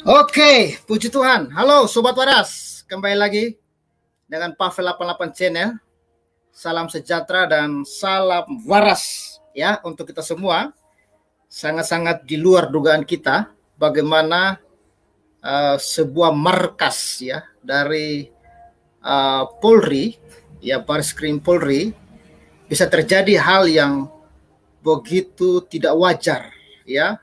Oke, puji Tuhan. Halo Sobat Waras, kembali lagi dengan Pavel 88 Channel. Salam sejahtera dan salam waras ya untuk kita semua. Sangat-sangat di luar dugaan kita bagaimana sebuah markas ya dari Polri, ya Bareskrim Polri, bisa terjadi hal yang begitu tidak wajar ya.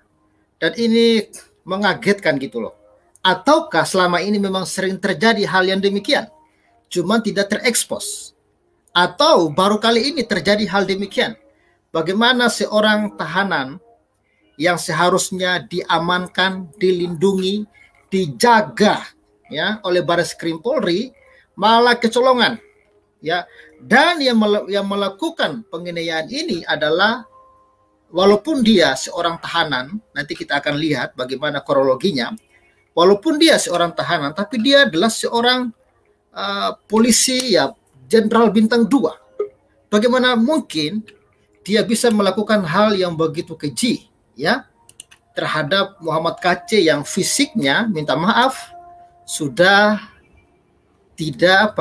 Dan ini mengagetkan gitu loh. Ataukah selama ini memang sering terjadi hal yang demikian, cuman tidak terekspos? Atau baru kali ini terjadi hal demikian? Bagaimana seorang tahanan yang seharusnya diamankan, dilindungi, dijaga ya oleh Bareskrim Polri malah kecolongan ya. Dan yang melakukan penganiayaan ini adalah, walaupun dia seorang tahanan, nanti kita akan lihat bagaimana kronologinya. Walaupun dia seorang tahanan, tapi dia adalah seorang polisi ya, jenderal bintang 2. Bagaimana mungkin dia bisa melakukan hal yang begitu keji ya terhadap Muhammad KC yang fisiknya, minta maaf, sudah tidak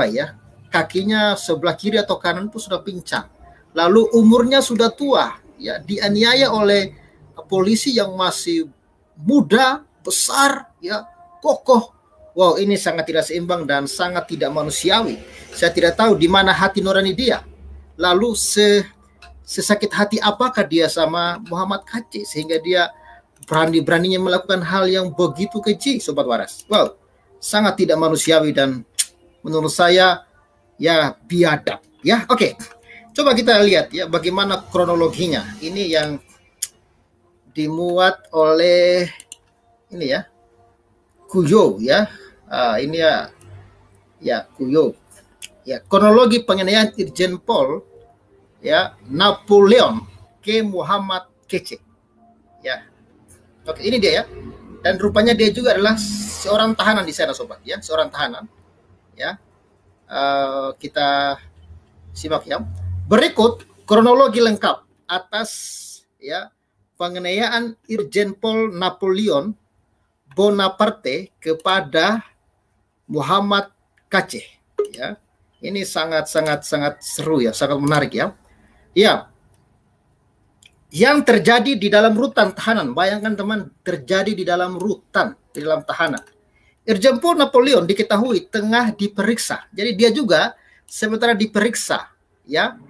kakinya sebelah kiri atau kanan itu sudah pincang. Lalu umurnya sudah tua. Ya, dianiaya oleh polisi yang masih muda, besar, ya, kokoh. Wow, ini sangat tidak seimbang dan sangat tidak manusiawi. Saya tidak tahu di mana hati nurani dia. Lalu sesakit hati apakah dia sama Muhammad KC sehingga dia berani-beraninya melakukan hal yang begitu keji, Sobat Waras. Wow, sangat tidak manusiawi dan menurut saya ya biadab. Ya, oke. Coba kita lihat ya bagaimana kronologinya. Ini yang dimuat oleh ini ya, Kuyo ya. Ini ya Kuyo. Ya, kronologi penganiayaan Irjen Pol ya Napoleon ke Muhammad KC. Ya. Oke, ini dia ya. Dan rupanya dia juga adalah seorang tahanan di sana, sobat ya, seorang tahanan. Ya. Kita simak ya. Berikut kronologi lengkap atas ya penganiayaan Irjen Pol Napoleon Bonaparte kepada Muhammad KC ya. Ini sangat seru ya, sangat menarik ya. Ya. Yang terjadi di dalam rutan tahanan. Bayangkan teman, terjadi di dalam rutan, di dalam tahanan. Irjen Pol Napoleon diketahui tengah diperiksa. Jadi dia juga sementara diperiksa ya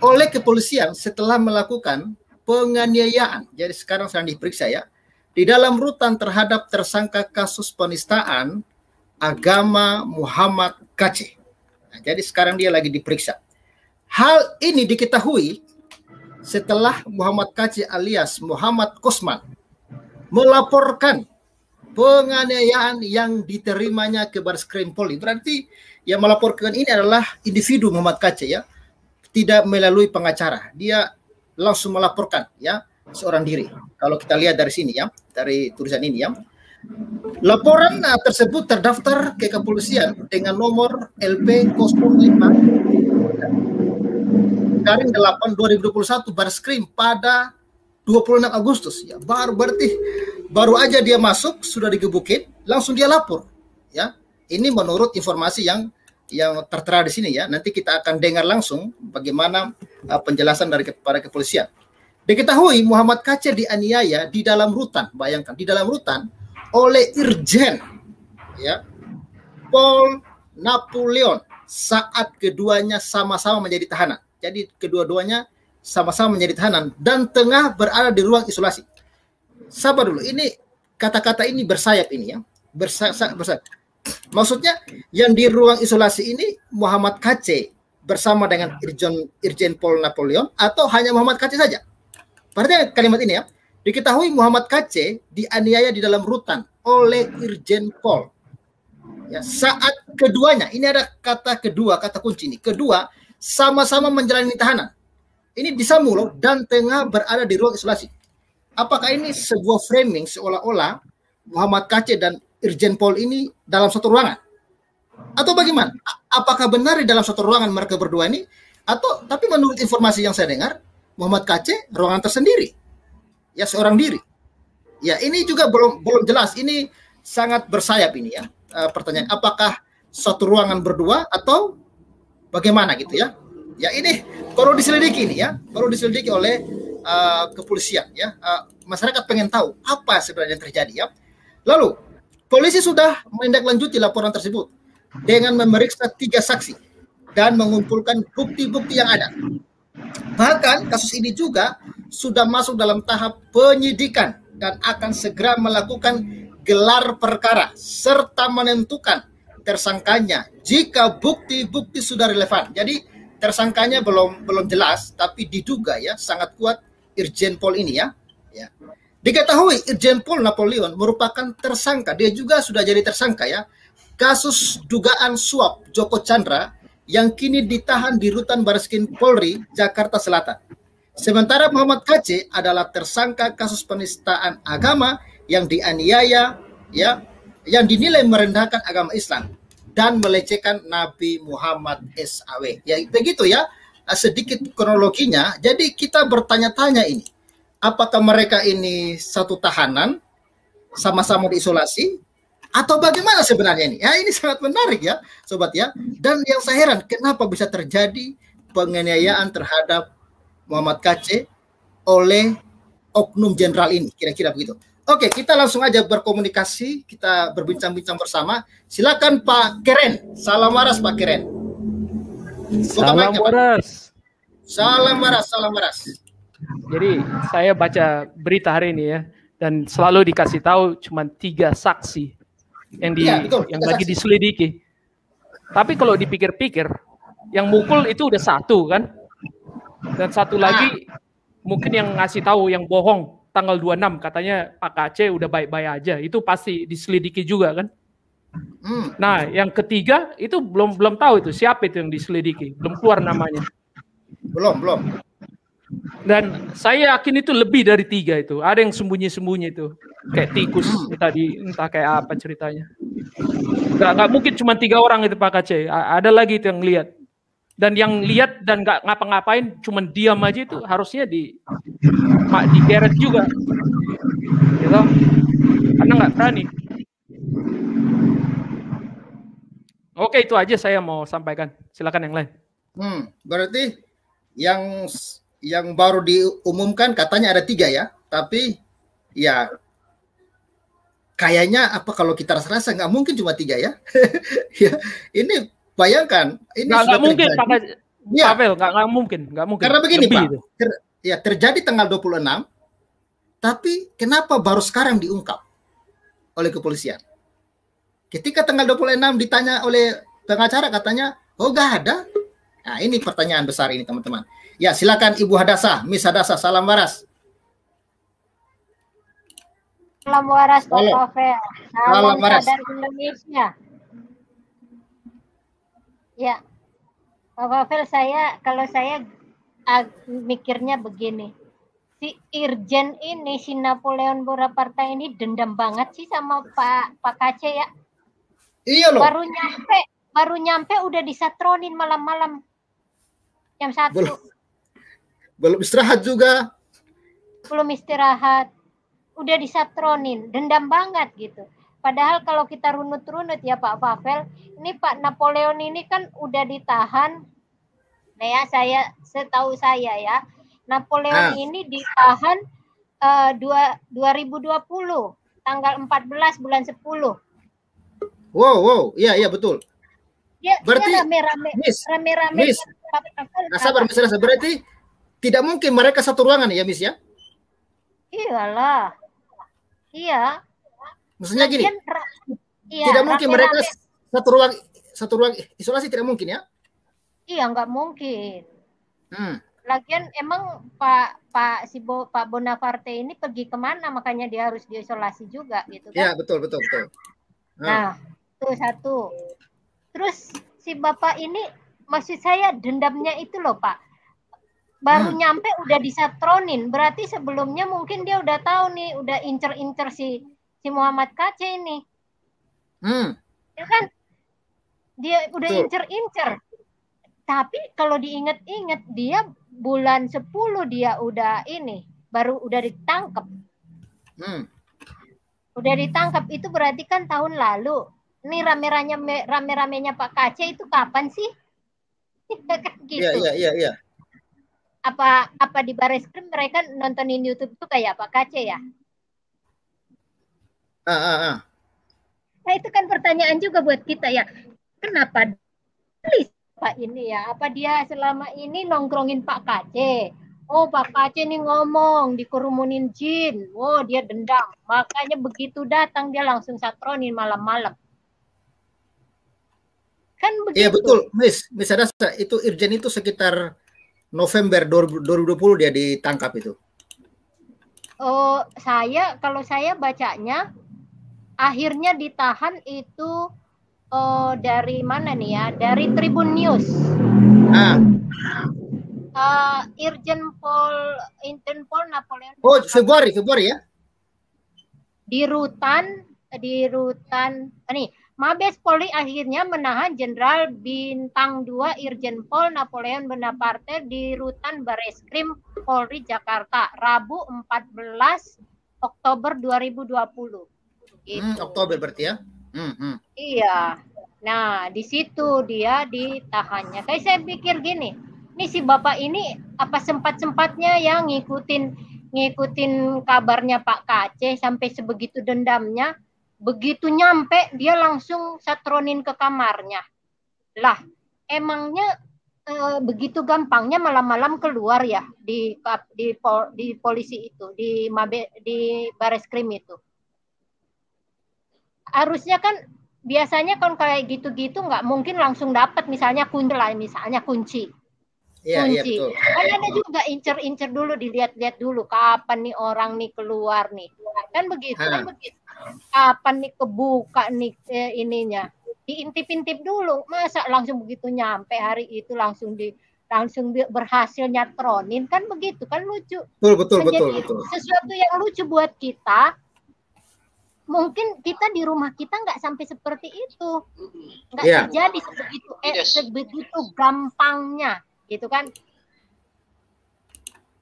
oleh kepolisian setelah melakukan penganiayaan. Jadi sekarang sedang diperiksa ya di dalam rutan terhadap tersangka kasus penistaan agama Muhammad KC. Nah, jadi sekarang dia lagi diperiksa. Hal ini diketahui setelah Muhammad KC alias Muhammad Kosman melaporkan penganiayaan yang diterimanya ke Bareskrim Polri. Berarti yang melaporkan ini adalah individu Muhammad KC ya. Tidak melalui pengacara, dia langsung melaporkan ya seorang diri. Kalau kita lihat dari sini ya, dari tulisan ini ya, laporan tersebut terdaftar ke kepolisian dengan nomor LP 05 garing 8 2021 Bareskrim pada 26 Agustus ya. Baru aja dia masuk sudah digebukin, langsung dia lapor ya. Ini menurut informasi yang tertera di sini ya. Nanti kita akan dengar langsung bagaimana penjelasan dari para kepolisian. Diketahui Muhammad KC dianiaya di dalam rutan. Bayangkan di dalam rutan oleh Irjen ya Pol Napoleon saat keduanya sama-sama menjadi tahanan. Jadi kedua-duanya sama-sama menjadi tahanan dan tengah berada di ruang isolasi. Sabar dulu. Ini kata-kata ini bersayap ini ya. Bersayap. Maksudnya yang di ruang isolasi ini Muhammad KC bersama dengan Irjen Pol Napoleon atau hanya Muhammad KC saja? Perhatikan kalimat ini ya. Diketahui Muhammad KC dianiaya di dalam rutan oleh Irjen Pol. Ya, saat keduanya, ini ada kata kedua, kata kunci ini. Kedua, sama-sama menjalani tahanan. Ini disambung loh, dan tengah berada di ruang isolasi. Apakah ini sebuah framing seolah-olah Muhammad KC dan Irjen Pol ini dalam satu ruangan? Atau bagaimana? Apakah benar di dalam satu ruangan mereka berdua ini? Atau tapi menurut informasi yang saya dengar, Muhammad KC ruangan tersendiri. Ya seorang diri. Ya ini juga belum jelas. Ini sangat bersayap ini ya. Pertanyaan, apakah suatu ruangan berdua atau bagaimana gitu ya? Ya ini perlu diselidiki nih ya, perlu diselidiki oleh kepolisian ya. Masyarakat pengen tahu apa sebenarnya yang terjadi ya. Lalu polisi sudah menindaklanjuti laporan tersebut dengan memeriksa 3 saksi dan mengumpulkan bukti-bukti yang ada. Bahkan kasus ini juga sudah masuk dalam tahap penyidikan dan akan segera melakukan gelar perkara serta menentukan tersangkanya jika bukti-bukti sudah relevan. Jadi tersangkanya belum jelas, tapi diduga ya sangat kuat Irjen Pol ini ya. Diketahui Irjen Pol Napoleon merupakan tersangka, dia juga sudah jadi tersangka ya, kasus dugaan suap Joko Chandra yang kini ditahan di Rutan Bareskrim Polri, Jakarta Selatan. Sementara Muhammad KC adalah tersangka kasus penistaan agama yang dianiaya ya, yang dinilai merendahkan agama Islam dan melecehkan Nabi Muhammad SAW. Ya begitu ya, sedikit kronologinya. Jadi kita bertanya-tanya ini, apakah mereka ini satu tahanan sama-sama diisolasi atau bagaimana sebenarnya ini? Ya ini sangat menarik ya, sobat ya. Dan yang saya heran, kenapa bisa terjadi penganiayaan terhadap Muhammad KC oleh oknum jenderal ini, kira-kira begitu. Oke, kita langsung aja berkomunikasi, kita berbincang-bincang bersama. Silakan Pak Keren. Salam waras Pak Keren. Salam waras. Salam waras, salam waras. Jadi saya baca berita hari ini ya, dan selalu dikasih tahu cuma 3 saksi yang betul, yang lagi diselidiki. Tapi kalau dipikir-pikir, yang mukul itu udah 1 kan, dan 1 lagi mungkin yang ngasih tahu yang bohong tanggal 26 katanya Pak KC udah baik-baik aja, itu pasti diselidiki juga kan. Nah yang ketiga itu belum tahu itu siapa itu yang diselidiki, belum keluar namanya. Belum. Dan saya yakin itu lebih dari 3 itu. Ada yang sembunyi-sembunyi itu. Kayak tikus tadi, entah kayak apa ceritanya. Nggak mungkin cuma 3 orang itu Pak KC. Ada lagi itu yang lihat. Dan yang lihat dan nggak ngapa-ngapain, cuma diam aja itu harusnya digeret juga. Gitu. Karena nggak berani. Oke, itu aja saya mau sampaikan. Silakan yang lain. Berarti yang baru diumumkan katanya ada 3 ya, tapi ya kayaknya apa kalau kita rasa nggak mungkin cuma 3 ya. Ya ini bayangkan ini nggak mungkin Pak Pavel, nggak mungkin. Karena begini Pak, terjadi tanggal 26, tapi kenapa baru sekarang diungkap oleh kepolisian? Ketika tanggal 26 ditanya oleh pengacara katanya, oh nggak ada. Nah ini pertanyaan besar ini teman-teman. Ya silakan Ibu Hadasa, Miss Hadasa, salam waras. Salam waras Pak Pavel. Salam waras. Dari Indonesia. Ya, Pak Pavel, kalau saya mikirnya begini, si Irjen ini, si Napoleon Bonaparte ini dendam banget sih sama Pak KC ya. Iya loh. Baru nyampe udah disatronin malam-malam jam 1. Belum istirahat juga. Belum istirahat, udah disatronin, dendam banget gitu. Padahal kalau kita runut-runut ya Pak Pavel, ini Pak Napoleon ini kan udah ditahan. Nah ya, setahu saya ya, Napoleon ini ditahan 2020, tanggal 14 bulan 10. Wow, iya betul. Berarti rame-rame. Miss, sabar. Berarti tidak mungkin mereka satu ruangan ya, Miss ya? Iyalah. Iya. Maksudnya gini. Tidak mungkin mereka satu ruang isolasi, tidak mungkin ya? Iya, nggak mungkin. Lagian emang Pak Bonaparte ini pergi kemana, makanya dia harus diisolasi juga gitu kan? Iya, betul. Nah, itu 1. Terus si Bapak ini, maksud saya dendamnya itu loh Pak, baru nyampe udah disatronin, berarti sebelumnya mungkin dia udah tahu nih, udah incer-incer si Muhammad KC ini. Ya kan? Dia udah incer-incer. Tapi kalau diingat-ingat, dia bulan 10 dia udah ini, baru udah ditangkap. Udah ditangkap itu berarti kan tahun lalu. Ini rame-ramenya Pak KC itu kapan sih? Kan gitu. Iya. Apa di Barreskrim mereka nontonin YouTube tuh kayak Pak KC ya? Nah itu kan pertanyaan juga buat kita ya. Kenapa Pak ini ya? Apa dia selama ini nongkrongin Pak KC? Oh Pak KC ini ngomong dikerumunin jin. Oh dia dendam. Makanya begitu datang dia langsung satronin malam-malam. Kan begitu. Iya betul, Miss Adasa, itu Irjen itu sekitar November 2020 dia ditangkap itu. Oh, kalau saya bacanya akhirnya ditahan itu dari mana nih ya? Dari Tribun News. Irjen Pol Napoleon. Oh, Februari ya? Di rutan nih, Mabes Polri akhirnya menahan Jenderal Bintang 2 Irjen Pol Napoleon Bonaparte di rutan Barreskrim Polri Jakarta Rabu 14 Oktober 2020. Gitu. Oktober berarti ya? Iya. Nah, di situ dia ditahannya. Kayak saya pikir gini, nih si Bapak ini apa sempat-sempatnya ya ngikutin kabarnya Pak KC sampai sebegitu dendamnya. Begitu nyampe dia langsung satronin ke kamarnya. Lah, emangnya begitu gampangnya malam-malam keluar ya di polisi itu, di Barreskrim itu. Harusnya kan biasanya kan kayak gitu-gitu nggak mungkin langsung dapat misalnya kunci. Iya betul. Kan ada juga incer-incer dulu, dilihat-lihat dulu kapan nih orang nih keluar nih. Kan begitu. Kapan nih kebuka nih ininya. Diintip-intip dulu. Masa langsung begitu nyampe hari itu langsung berhasil nyatronin, kan begitu, kan lucu. Betul. Sesuatu yang lucu buat kita. Mungkin kita di rumah kita nggak sampai seperti itu. Nggak terjadi sebegitu gampangnya. Gitu kan,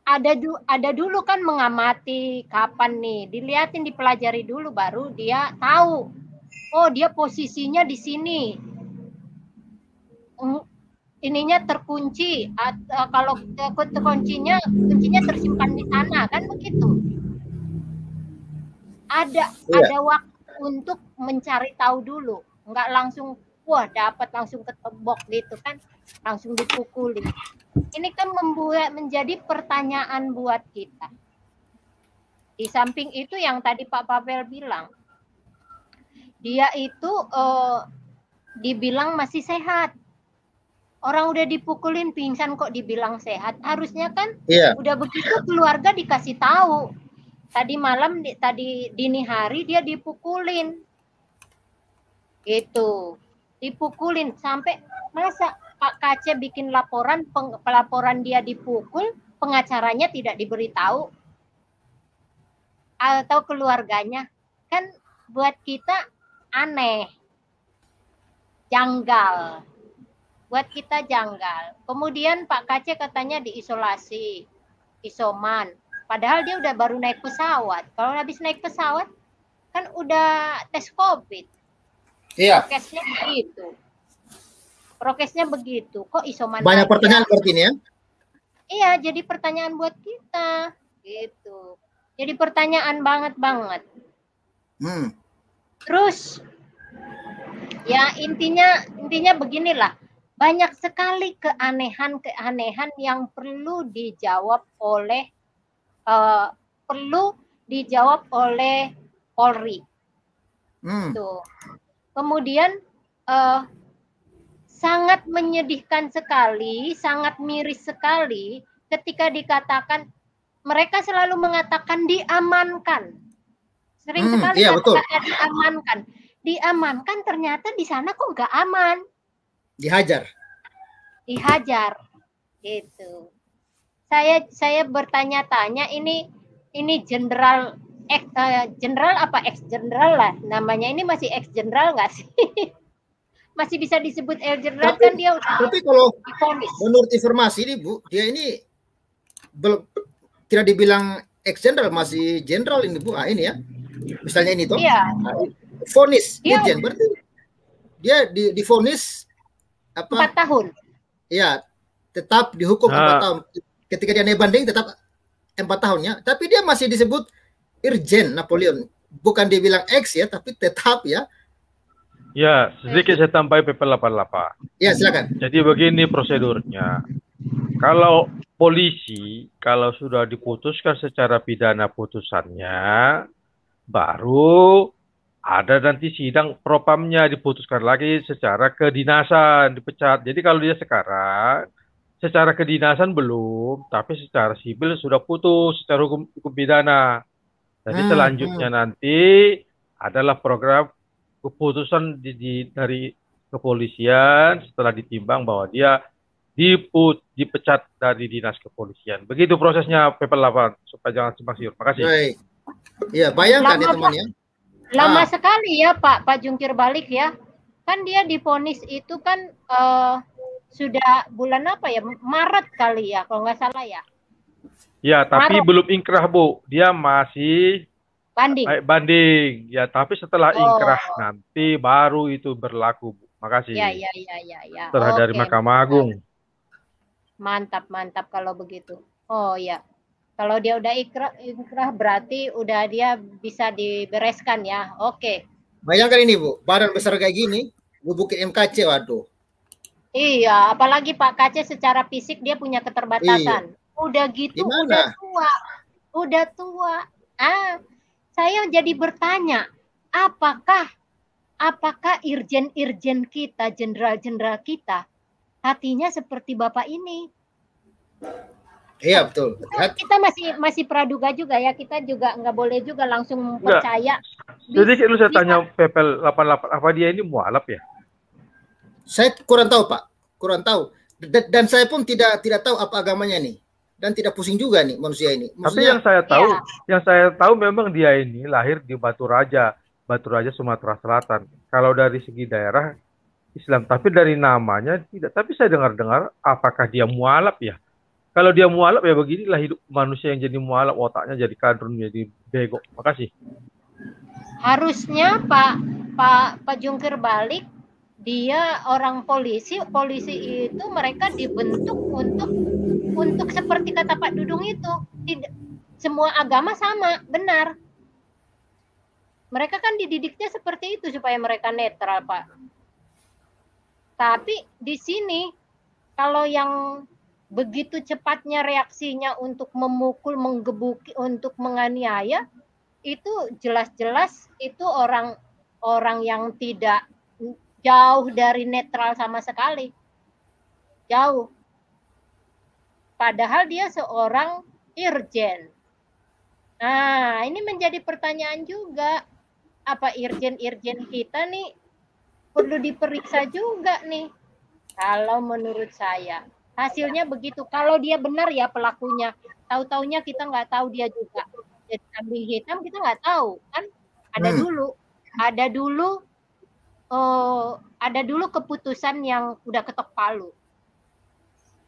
ada dulu kan mengamati kapan nih, dilihatin, dipelajari dulu baru dia tahu. Oh dia posisinya di sini, ininya terkunci, kalau kuncinya tersimpan di sana, kan begitu. Ada waktu untuk mencari tahu dulu, nggak langsung wah dapat langsung ketebok gitu kan, langsung dipukuli. Ini kan menjadi pertanyaan buat kita. Di samping itu yang tadi Pak Pavel bilang, dia itu dibilang masih sehat. Orang udah dipukulin pingsan kok dibilang sehat. Harusnya kan udah begitu keluarga dikasih tahu. Tadi malam, tadi dini hari dia dipukulin. Gitu. Dipukulin sampai masa Pak KC bikin pelaporan dia dipukul, pengacaranya tidak diberitahu atau keluarganya, kan buat kita aneh, janggal, buat kita janggal. Kemudian Pak KC katanya diisolasi, isoman, padahal dia udah baru naik pesawat. Kalau habis naik pesawat kan udah tes COVID. Iya. Prokesnya begitu. Kok isoman? Banyak pertanyaan seperti ini ya? Iya, jadi pertanyaan buat kita. Gitu. Jadi pertanyaan banget. Terus, ya intinya beginilah. Banyak sekali keanehan yang perlu dijawab oleh Polri. Tuh. Kemudian sangat menyedihkan sekali, sangat miris sekali ketika dikatakan, mereka selalu mengatakan diamankan. Sering sekali kata diamankan. Diamankan, ternyata di sana kok nggak aman. Dihajar. Gitu. Saya bertanya-tanya, ini jenderal apa ex jenderal lah namanya, ini masih ex jenderal nggak sih? Masih bisa disebut El Jenderal kan dia udah. Tapi kalau menurut informasi ini Bu, dia ini tidak dibilang ex jenderal, masih jenderal ini Bu. Ini ya. Misalnya ini toh, Iya. vonis Iya. Irjen, berarti dia divonis 4 tahun. Ya, tetap dihukum 4 tahun. Ketika dia naik banding tetap 4 tahunnya, tapi dia masih disebut Irjen Napoleon. Bukan dibilang X ya, tapi tetap ya. Ya, sedikit saya tambahin PP 88. Ya, silakan. Jadi begini prosedurnya. Kalau polisi, kalau sudah diputuskan secara pidana putusannya, baru ada nanti sidang propamnya, diputuskan lagi secara kedinasan, dipecat. Jadi kalau dia sekarang, secara kedinasan belum, tapi secara sipil sudah putus, secara hukum pidana. Jadi selanjutnya nanti adalah program keputusan dari kepolisian setelah ditimbang bahwa dia dipecat dari dinas kepolisian. Begitu prosesnya PP 8 supaya jangan simpang siur. Makasih. Baik. Ya, bayangkan ya teman ya. Lama sekali ya Pak Jungkir balik ya. Kan dia divonis itu kan sudah bulan apa ya? Maret kali ya kalau nggak salah ya. Ya, tapi belum ingkrah, Bu. Dia masih banding. Ya, tapi setelah ingkrah nanti baru itu berlaku, Bu. Makasih. Ya. Setelah dari Mahkamah Agung. Mantap kalau begitu. Oh ya. Kalau dia udah ingkrah berarti udah dia bisa dibereskan ya. Oke. Bayangkan ini, Bu. Badan besar kayak gini, bubukin MKC, waduh. Iya, apalagi Pak KC secara fisik dia punya keterbatasan. Iya. Udah gitu, udah tua. Saya jadi bertanya, apakah irjen-irjen kita, jenderal-jenderal kita, hatinya seperti Bapak ini? Iya betul. Kita masih praduga juga ya, kita juga nggak boleh juga langsung percaya. Jadi lu saya tanya PP 88, apa dia ini mualaf ya? Saya kurang tahu Pak, kurang tahu. Dan saya pun tidak tahu apa agamanya nih. Dan tidak pusing juga nih manusia ini. Maksudnya, tapi yang saya tahu memang dia ini lahir di Batu Raja Sumatera Selatan. Kalau dari segi daerah Islam, tapi dari namanya tidak. Tapi saya dengar-dengar apakah dia mualaf ya? Kalau dia mualaf ya beginilah hidup manusia yang jadi mualaf, otaknya jadi kadrun, jadi bego. Makasih. Harusnya Pak Jungkir balik, dia orang polisi itu mereka dibentuk untuk seperti kata Pak Dudung itu, tidak semua agama sama, benar. Mereka kan dididiknya seperti itu supaya mereka netral, Pak. Tapi di sini kalau yang begitu cepatnya reaksinya untuk memukul, menggebuki, untuk menganiaya, itu jelas-jelas itu orang yang tidak jauh dari netral sama sekali. Jauh. Padahal dia seorang irjen. Nah, ini menjadi pertanyaan juga. Apa irjen-irjen kita nih perlu diperiksa juga nih? Kalau menurut saya. Hasilnya begitu. Kalau dia benar ya pelakunya. Tahu-taunya kita nggak tahu dia juga. Jadi kambing hitam kita nggak tahu. Kan ada dulu keputusan yang udah ketok palu.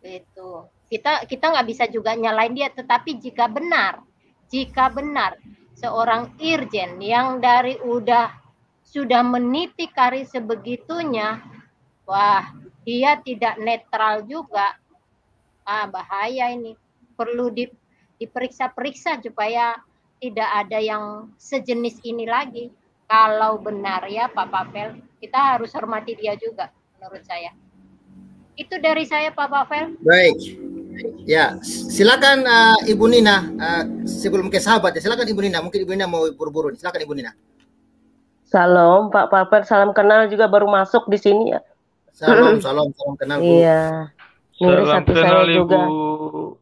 Itu. Kita nggak bisa juga nyalain dia, tetapi jika benar seorang irjen yang sudah meniti karir sebegitunya, wah, dia tidak netral juga. Bahaya ini. Perlu diperiksa-periksa supaya tidak ada yang sejenis ini lagi. Kalau benar ya Pak Pavel, kita harus hormati dia juga menurut saya. Itu dari saya Pak Pavel. Baik. Ya, silakan Ibu Nina, sebelum ke sahabat ya, silakan Ibu Nina, mungkin Ibu Nina mau buru-buru nih. Silakan Ibu Nina. Salam Pak Paper, salam kenal juga baru masuk di sini ya. Salam kenal Bu. Iya. Miris hati saya juga.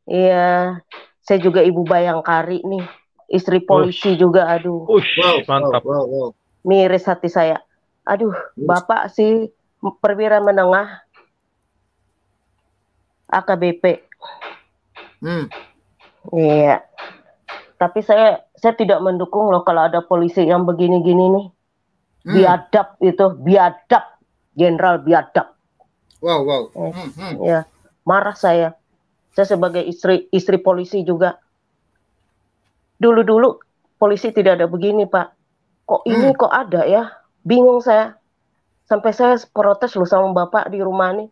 Iya. Saya juga ibu Bayangkari nih, istri polisi juga, aduh. Mantap. Wow. Miris hati saya. Aduh, Bapak sih perwira menengah AKBP. Iya. Tapi saya tidak mendukung loh kalau ada polisi yang begini-gini nih. Biadab itu, biadab. Jenderal biadab. Wow. Ya, marah saya. Saya sebagai istri polisi juga. Dulu polisi tidak ada begini, Pak. kok ini kok ada ya? Bingung saya. Sampai saya protes loh sama bapak di rumah nih.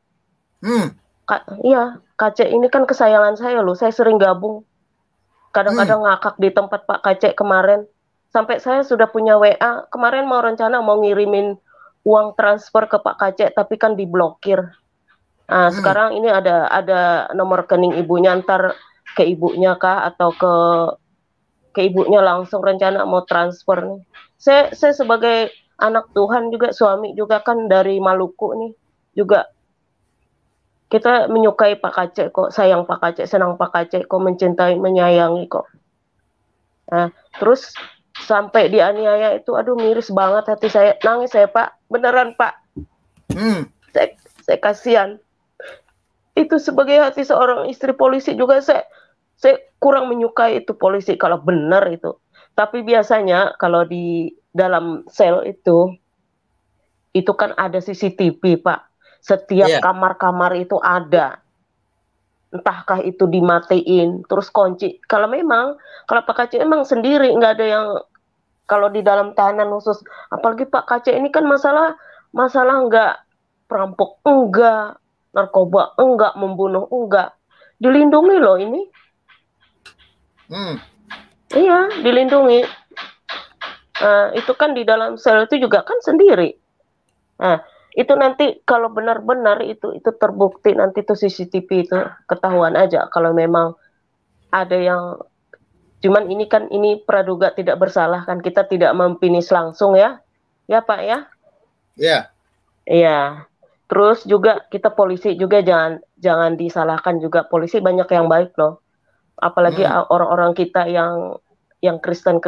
Iya, Kacek ini kan kesayangan saya loh. Saya sering gabung. Kadang-kadang ngakak di tempat Pak Kacek kemarin. Sampai saya sudah punya WA. Kemarin mau rencana mau ngirimin uang transfer ke Pak Kacek, tapi kan diblokir. Nah, sekarang ini ada nomor rekening ibunya, ntar ke ibunya kah atau ke ibunya langsung rencana mau transfer nih. Saya sebagai anak Tuhan juga, suami juga kan dari Maluku nih, juga kita menyukai Pak Kacek kok, sayang Pak Kacek, senang Pak Kacek kok, mencintai, menyayangi kok. Nah, terus sampai dianiaya itu, aduh miris banget hati saya, nangis saya Pak, beneran Pak. Saya kasihan. Itu sebagai hati seorang istri polisi juga saya kurang menyukai itu polisi kalau benar itu. Tapi biasanya kalau di dalam sel itu kan ada CCTV Pak. Setiap kamar-kamar itu ada. Entahkah itu dimatiin, terus kunci. Kalau Pak Kacek emang sendiri, nggak ada yang kalau di dalam tahanan khusus. Apalagi Pak Kacek ini kan masalah nggak perampok, enggak, narkoba, enggak, membunuh, enggak. Dilindungi loh ini. Iya, dilindungi. Itu kan di dalam sel itu juga kan sendiri. Nah, itu nanti kalau benar-benar itu terbukti, nanti itu CCTV itu ketahuan aja kalau memang ada yang, cuman ini praduga tidak bersalah kan, kita tidak memfinish langsung ya Pak ya. Iya. Terus juga kita polisi juga jangan disalahkan juga, polisi banyak yang baik loh. Apalagi orang-orang kita yang Kristen.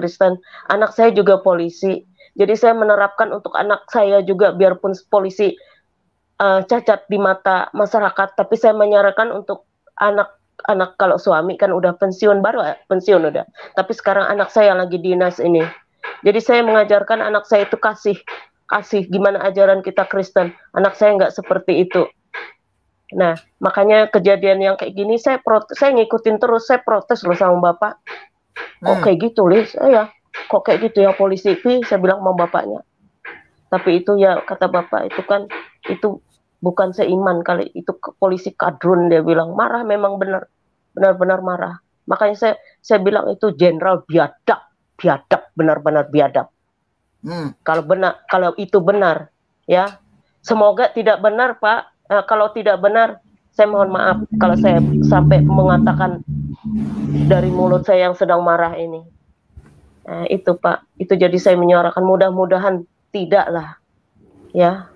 Anak saya juga polisi. Jadi saya menerapkan untuk anak saya juga, biarpun polisi cacat di mata masyarakat, tapi saya menyarankan untuk anak kalau suami kan udah pensiun, baru pensiun udah. Tapi sekarang anak saya lagi dinas ini. Jadi saya mengajarkan anak saya itu kasih gimana ajaran kita Kristen. Anak saya nggak seperti itu. Nah, makanya kejadian yang kayak gini saya ngikutin terus, saya protes loh sama bapak. Kok kayak gitu, Lis? Kok kayak gitu ya polisi? Saya bilang sama bapaknya. Tapi itu ya kata bapak itu kan itu bukan seiman kali, itu polisi kadrun, dia bilang. Marah memang benar-benar marah. Makanya saya bilang itu jenderal biadab, benar-benar biadab. Kalau itu benar, ya. Semoga tidak benar, Pak. Kalau tidak benar, saya mohon maaf kalau saya sampai mengatakan dari mulut saya yang sedang marah ini. Itu Pak, itu jadi saya menyuarakan, mudah-mudahan tidak lah, ya.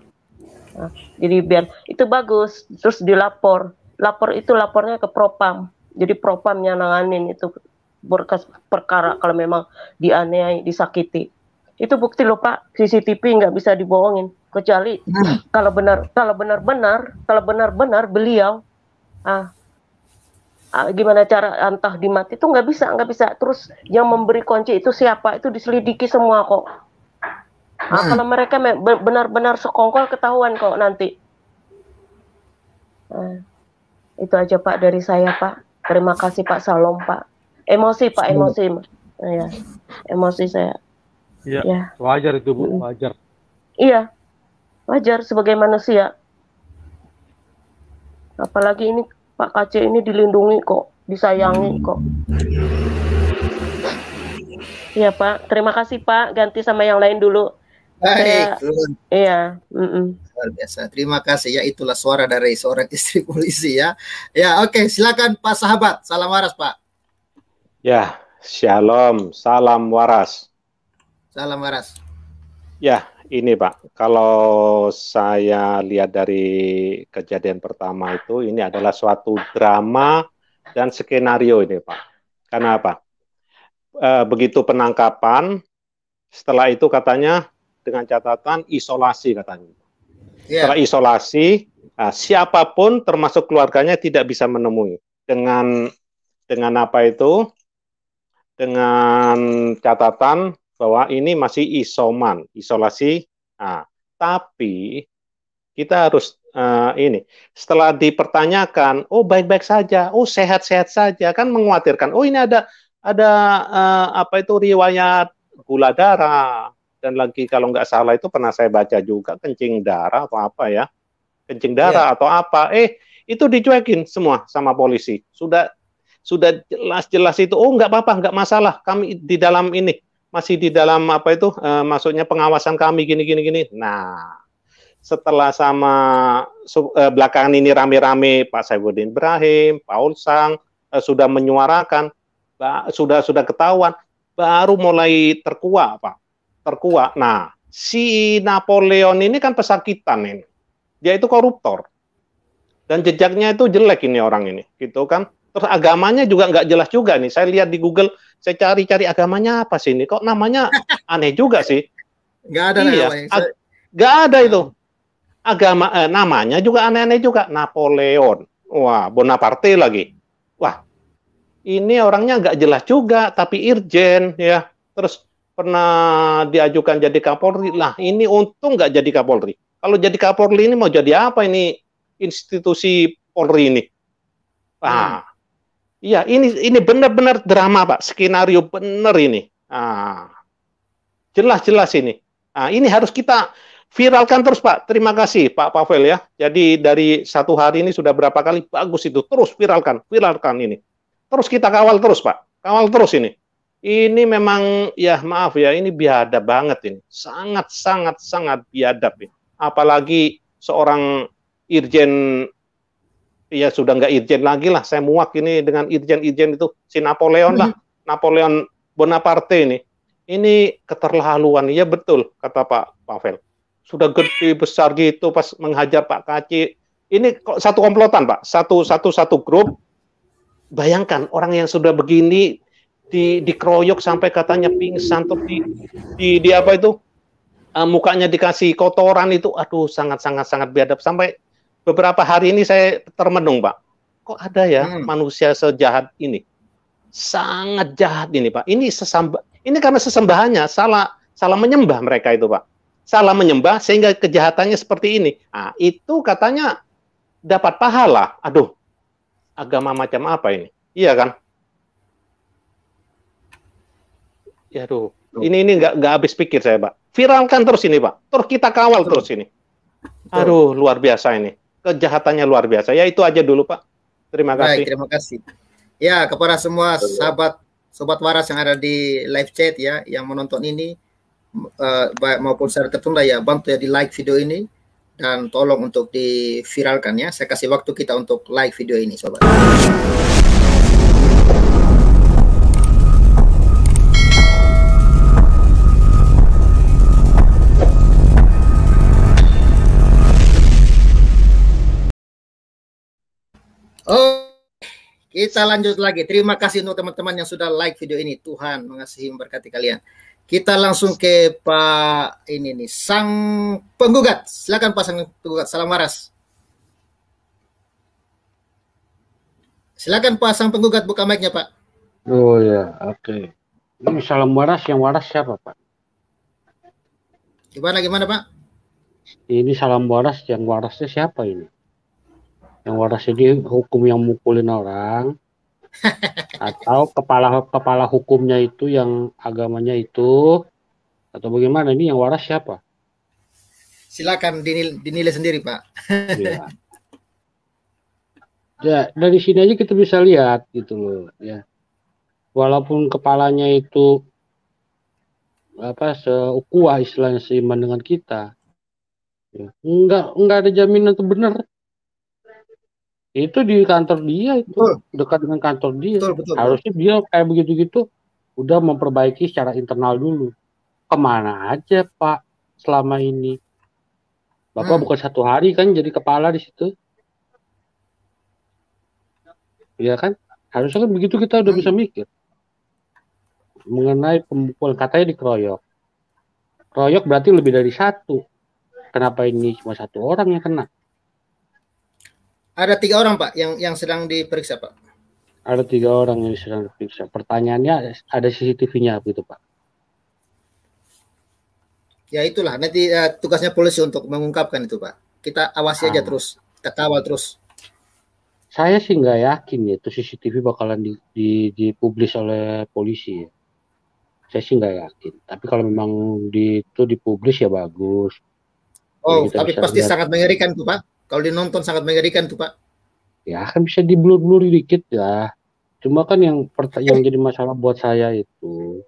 Jadi biar itu bagus, terus lapornya ke Propam. Jadi Propamnya nanganin itu berkas perkara kalau memang dianiaya, disakiti. Itu bukti loh Pak, CCTV nggak bisa dibohongin. Kecuali kalau benar-benar beliau gimana cara entah dimati itu nggak bisa. Terus yang memberi kunci itu siapa, itu diselidiki semua kok. Kalau mereka benar-benar sekongkol, ketahuan kok nanti. Itu aja Pak dari saya Pak. Terima kasih Pak. Salam Pak. Emosi Pak, emosi. Ya, emosi saya. Ya. Wajar itu Bu, wajar. Iya. Wajar sebagai manusia. Apalagi ini Pak Kacek ini dilindungi kok, disayangi kok. Iya Pak, terima kasih Pak. Ganti sama yang lain dulu. Baik. Iya. Luar biasa. Terima kasih ya, itulah suara dari seorang istri polisi ya. Ya, oke, silakan Pak sahabat. Salam waras Pak. Ya, shalom, salam waras. Salam waras. Ya, ini Pak, kalau saya lihat dari kejadian pertama itu, ini adalah suatu drama dan skenario ini Pak. Karena apa? Begitu penangkapan, setelah itu katanya dengan catatan isolasi katanya. Setelah isolasi, siapapun termasuk keluarganya tidak bisa menemui. Dengan apa itu? Dengan catatan bahwa ini masih isolasi. Tapi kita harus setelah dipertanyakan, oh baik-baik saja, oh sehat-sehat saja, kan mengkhawatirkan. Oh ini ada apa itu riwayat gula darah dan lagi kalau nggak salah itu pernah saya baca juga kencing darah atau apa ya, kencing darah atau apa, itu dicuekin semua sama polisi. Sudah jelas-jelas itu, oh nggak apa-apa, nggak masalah, kami di dalam ini masih di dalam apa itu, maksudnya pengawasan kami gini. Nah, setelah sama belakangan ini rame-rame Pak Saifuddin Ibrahim, Paul Sang sudah menyuarakan, sudah ketahuan, baru mulai terkuak Pak, terkuak. Nah, si Napoleon ini kan pesakitan ini, dia itu koruptor dan jejaknya itu jelek ini orang ini, gitu kan. Terus agamanya juga nggak jelas juga nih. Saya lihat di Google, saya cari agamanya apa sih ini? Kok namanya aneh juga sih? Nggak ada namanya. Nggak ada itu. Agama namanya juga aneh-aneh juga. Napoleon. Wah, Bonaparte lagi. Wah, ini orangnya nggak jelas juga, tapi irjen ya. Terus pernah diajukan jadi Kapolri. Lah, ini untung nggak jadi Kapolri. Kalau jadi Kapolri ini mau jadi apa ini institusi Polri ini? Iya, ini benar-benar drama Pak, skenario benar ini. Jelas-jelas ini. Ini harus kita viralkan terus Pak. Terima kasih Pak Pavel ya. Jadi dari satu hari ini sudah berapa kali bagus itu. Terus viralkan ini. Terus kita kawal terus Pak. Kawal terus ini. Ini memang ya maaf ya, ini biadab banget ini. Sangat biadab ini. Apalagi seorang irjen, ya sudah nggak irjen lagi lah, saya muak ini dengan irjen itu, si Napoleon lah, Napoleon Bonaparte ini keterlaluan, ya betul kata Pak Pavel, sudah gede besar gitu pas menghajar Pak Kaci, ini kok satu komplotan Pak, satu grup, bayangkan orang yang sudah begini dikeroyok sampai katanya pingsan, terus di apa itu, mukanya dikasih kotoran itu, aduh sangat biadab. Sampai beberapa hari ini saya termenung Pak, kok ada ya manusia sejahat ini, sangat jahat ini Pak. Ini karena sesembahannya salah menyembah mereka itu Pak, salah menyembah sehingga kejahatannya seperti ini. Itu katanya dapat pahala. Aduh, agama macam apa ini? Iya kan? Ya aduh, ini nggak habis pikir saya Pak. Viralkan terus ini Pak, terus kita kawal terus ini. Aduh, luar biasa ini. Kejahatannya luar biasa. Ya itu aja dulu Pak. Terima kasih. Baik, terima kasih. Ya, kepada semua sobat waras yang ada di live chat ya, yang menonton ini maupun secara tertunda ya, bantu ya di like video ini dan tolong untuk diviralkan ya. Saya kasih waktu kita untuk like video ini sobat. Oh, kita lanjut lagi. Terima kasih untuk teman-teman yang sudah like video ini. Tuhan mengasihi memberkati kalian. Kita langsung ke Pak ini nih, sang penggugat. Silakan Pak sang penggugat. Salam waras. Silakan Pak sang penggugat, buka mic-nya Pak. Oh ya, oke. Ini salam waras, yang waras siapa Pak? Gimana Pak? Ini salam waras, yang warasnya siapa ini? Yang waras ini hukum yang mukulin orang, atau kepala hukumnya itu yang agamanya itu, atau bagaimana? Ini yang waras siapa? Silakan dinilai sendiri Pak. Ya. Ya, dari sini aja kita bisa lihat gitu loh ya. Walaupun kepalanya itu seukuah istilahnya seiman dengan kita, ya, enggak ada jaminan itu benar. Itu di kantor dia itu, dekat dengan kantor dia. Betul. Harusnya dia kayak begitu-gitu udah memperbaiki secara internal dulu. Kemana aja Pak selama ini? Bapak bukan satu hari kan jadi kepala di situ. Iya kan? Harusnya kan begitu kita udah bisa mikir. Mengenai pemukulan, katanya dikeroyok. Keroyok berarti lebih dari satu. Kenapa ini cuma satu orang yang kena? Ada 3 orang Pak yang sedang diperiksa Pak. Ada 3 orang yang sedang diperiksa. Pertanyaannya ada CCTV-nya begitu Pak? Ya itulah nanti tugasnya polisi untuk mengungkapkan itu Pak. Kita awasi aja terus, kita kawal terus. Saya sih nggak yakin ya itu CCTV bakalan dipublis oleh polisi. Ya. Saya sih nggak yakin. Tapi kalau memang itu dipublis ya bagus. Oh, tapi pasti lihat. Sangat mengerikan tuh Pak. Kalau dinonton sangat mengerikan tuh Pak. Ya kan bisa diblur-blur dikit ya. Cuma kan yang jadi masalah buat saya itu,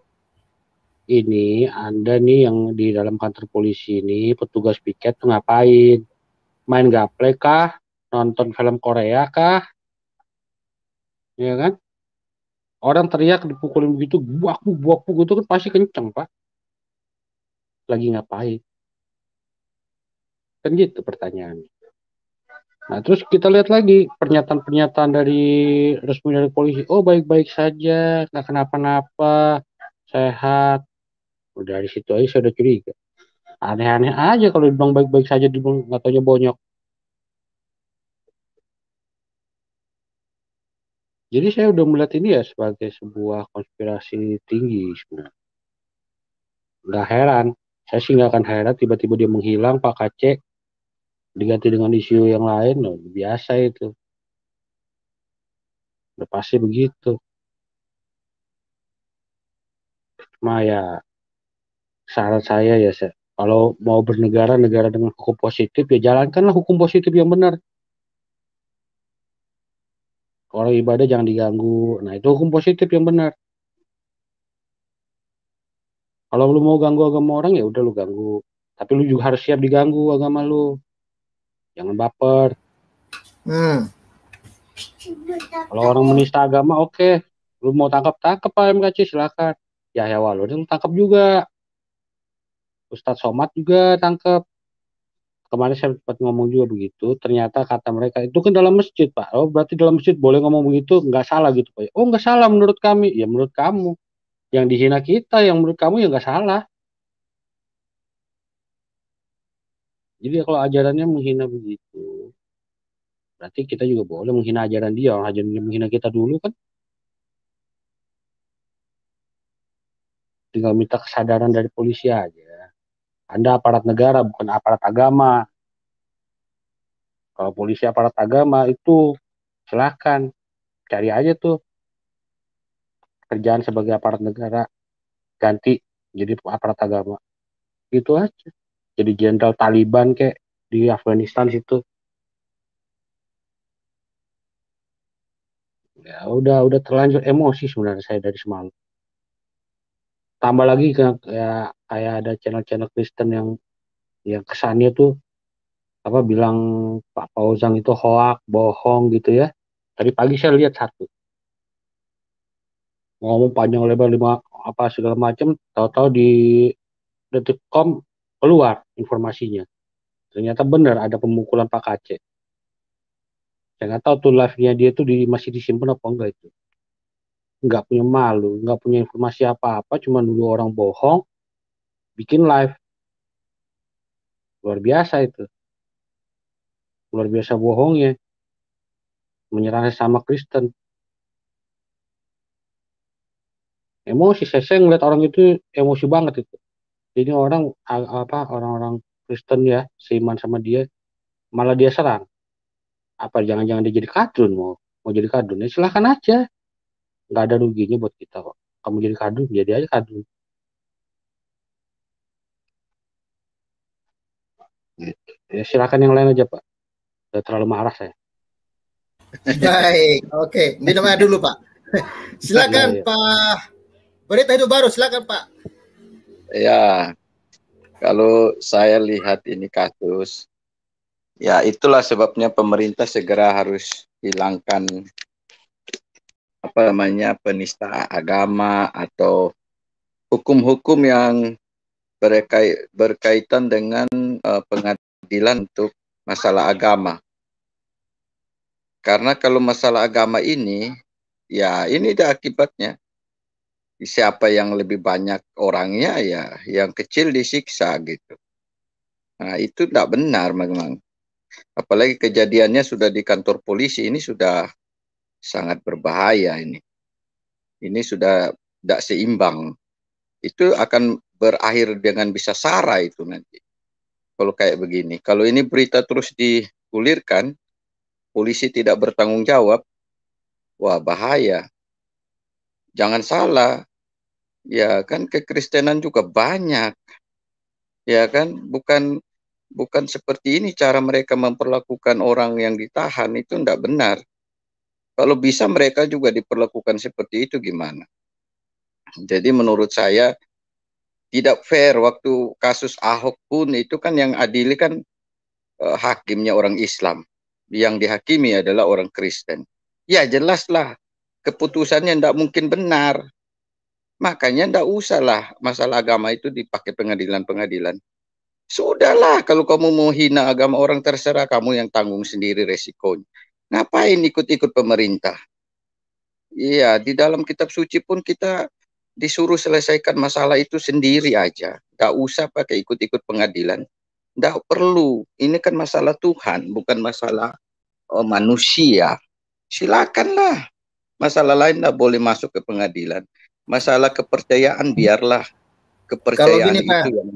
ini Anda nih yang di dalam kantor polisi ini, petugas piket tuh ngapain? Main gaple kah? Nonton film Korea kah? Ya kan? Orang teriak dipukulin begitu, buak itu kan pasti kenceng Pak. Lagi ngapain? Kan gitu pertanyaannya. Nah terus kita lihat lagi pernyataan-pernyataan dari resmi dari polisi. Oh baik-baik saja, nggak kenapa-napa, sehat. Udah dari situ aja saya udah curiga. Aneh-aneh aja kalau dibilang baik-baik saja, dibilang nggak taunya bonyok. Jadi saya udah melihat ini ya sebagai sebuah konspirasi tinggi sebenarnya. Nggak heran, saya sih nggak akan heran tiba-tiba dia menghilang Pak Kacek, diganti dengan isu yang lain, loh, biasa itu. Udah pasti begitu. Cuma ya saran saya ya, kalau mau bernegara, negara dengan hukum positif, ya jalankanlah hukum positif yang benar. Kalau ibadah jangan diganggu. Nah, itu hukum positif yang benar. Kalau lu mau ganggu agama orang, ya udah lu ganggu. Tapi lu juga harus siap diganggu agama lu. Jangan baper. Kalau orang menista agama, oke. Lu mau tangkap Pak MKC, silakan. Ya walau lu tangkap juga. Ustadz Somad juga tangkap. Kemarin saya sempat ngomong juga begitu, ternyata kata mereka itu kan dalam masjid Pak. Oh berarti dalam masjid boleh ngomong begitu, nggak salah gitu Pak. Oh nggak salah menurut kami, ya menurut kamu. Yang dihina kita, yang menurut kamu ya nggak salah. Jadi kalau ajarannya menghina begitu, berarti kita juga boleh menghina ajaran dia. Orang ajaran dia menghina kita dulu kan. Tinggal minta kesadaran dari polisi aja. Anda aparat negara, bukan aparat agama. Kalau polisi aparat agama itu silakan cari aja tuh kerjaan sebagai aparat negara, ganti jadi aparat agama. Gitu aja. Jadi jenderal Taliban kayak di Afghanistan situ. Ya udah terlanjur emosi sebenarnya saya dari semalam. Tambah lagi kayak ada channel-channel Kristen yang kesannya tuh apa bilang Pak Fauzan itu hoak, bohong gitu ya. Tadi pagi saya lihat satu ngomong panjang lebar apa segala macam, tahu-tahu di Detikcom keluar informasinya. Ternyata benar ada pemukulan Pak Aceh. Saya nggak tahu tuh live-nya dia tuh masih disimpan apa enggak itu. Nggak punya malu, nggak punya informasi apa-apa, cuma nuduh orang bohong, bikin live. Luar biasa itu. Luar biasa bohongnya. Menyerang sama Kristen. Emosi, saya ngeliat orang itu emosi banget itu. Jadi orang-orang Kristen ya, seiman sama dia, malah dia serang. Apa jangan-jangan dia jadi kadrun, mau jadi kadrun, ya silahkan aja. Nggak ada ruginya buat kita kok. Kamu jadi kadrun, jadi aja kadrun. Gitu. Ya silakan yang lain aja Pak. Udah terlalu marah saya. Baik, oke. Minum air dulu Pak. Silakan ya. Pak. Berita hidup baru, silakan Pak. Ya, kalau saya lihat ini kasus, ya itulah sebabnya pemerintah segera harus hilangkan penista agama atau hukum-hukum yang berkaitan dengan pengadilan untuk masalah agama. Karena kalau masalah agama ini, ya ini dah akibatnya. Siapa yang lebih banyak orangnya, ya yang kecil disiksa gitu. Nah itu tidak benar memang. Apalagi kejadiannya sudah di kantor polisi, ini sudah sangat berbahaya ini. Ini sudah tidak seimbang. Itu akan berakhir dengan bisa SARA itu nanti. Kalau kayak begini. Kalau ini berita terus digulirkan, polisi tidak bertanggung jawab, wah bahaya. Jangan salah, Ya kan kekristenan juga banyak. Ya kan, bukan seperti ini cara mereka memperlakukan orang yang ditahan, itu tidak benar. Kalau bisa mereka juga diperlakukan seperti itu gimana? Jadi menurut saya tidak fair. Waktu kasus Ahok pun itu kan yang adili kan hakimnya orang Islam. Yang dihakimi adalah orang Kristen. Ya jelaslah keputusannya tidak mungkin benar. Makanya tidak usahlah masalah agama itu dipakai pengadilan-pengadilan. Sudahlah, kalau kamu mau hina agama orang, terserah kamu yang tanggung sendiri resikonya. Ngapain ikut-ikut pemerintah? Iya, di dalam kitab suci pun kita disuruh selesaikan masalah itu sendiri aja. Nggak usah pakai ikut-ikut pengadilan. Nggak perlu. Ini kan masalah Tuhan, bukan masalah manusia. Silakanlah. Masalah lain nggak boleh masuk ke pengadilan. Masalah kepercayaan biarlah. Kepercayaan kalau gini, Pak, itu yang...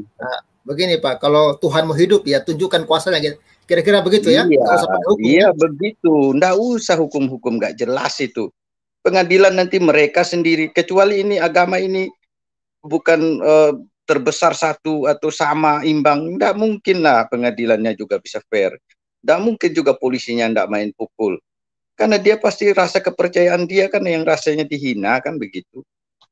begini Pak, kalau Tuhan mau hidup ya tunjukkan kuasanya, kira-kira begitu ya? Iya, hukum, iya begitu. Nggak usah hukum-hukum nggak jelas itu. Pengadilan nanti mereka sendiri. Kecuali ini agama ini bukan terbesar satu atau sama imbang. Nggak mungkin lah pengadilannya juga bisa fair. Nggak mungkin juga polisinya nggak main pukul. Karena dia pasti rasa kepercayaan dia kan yang rasanya dihina kan begitu.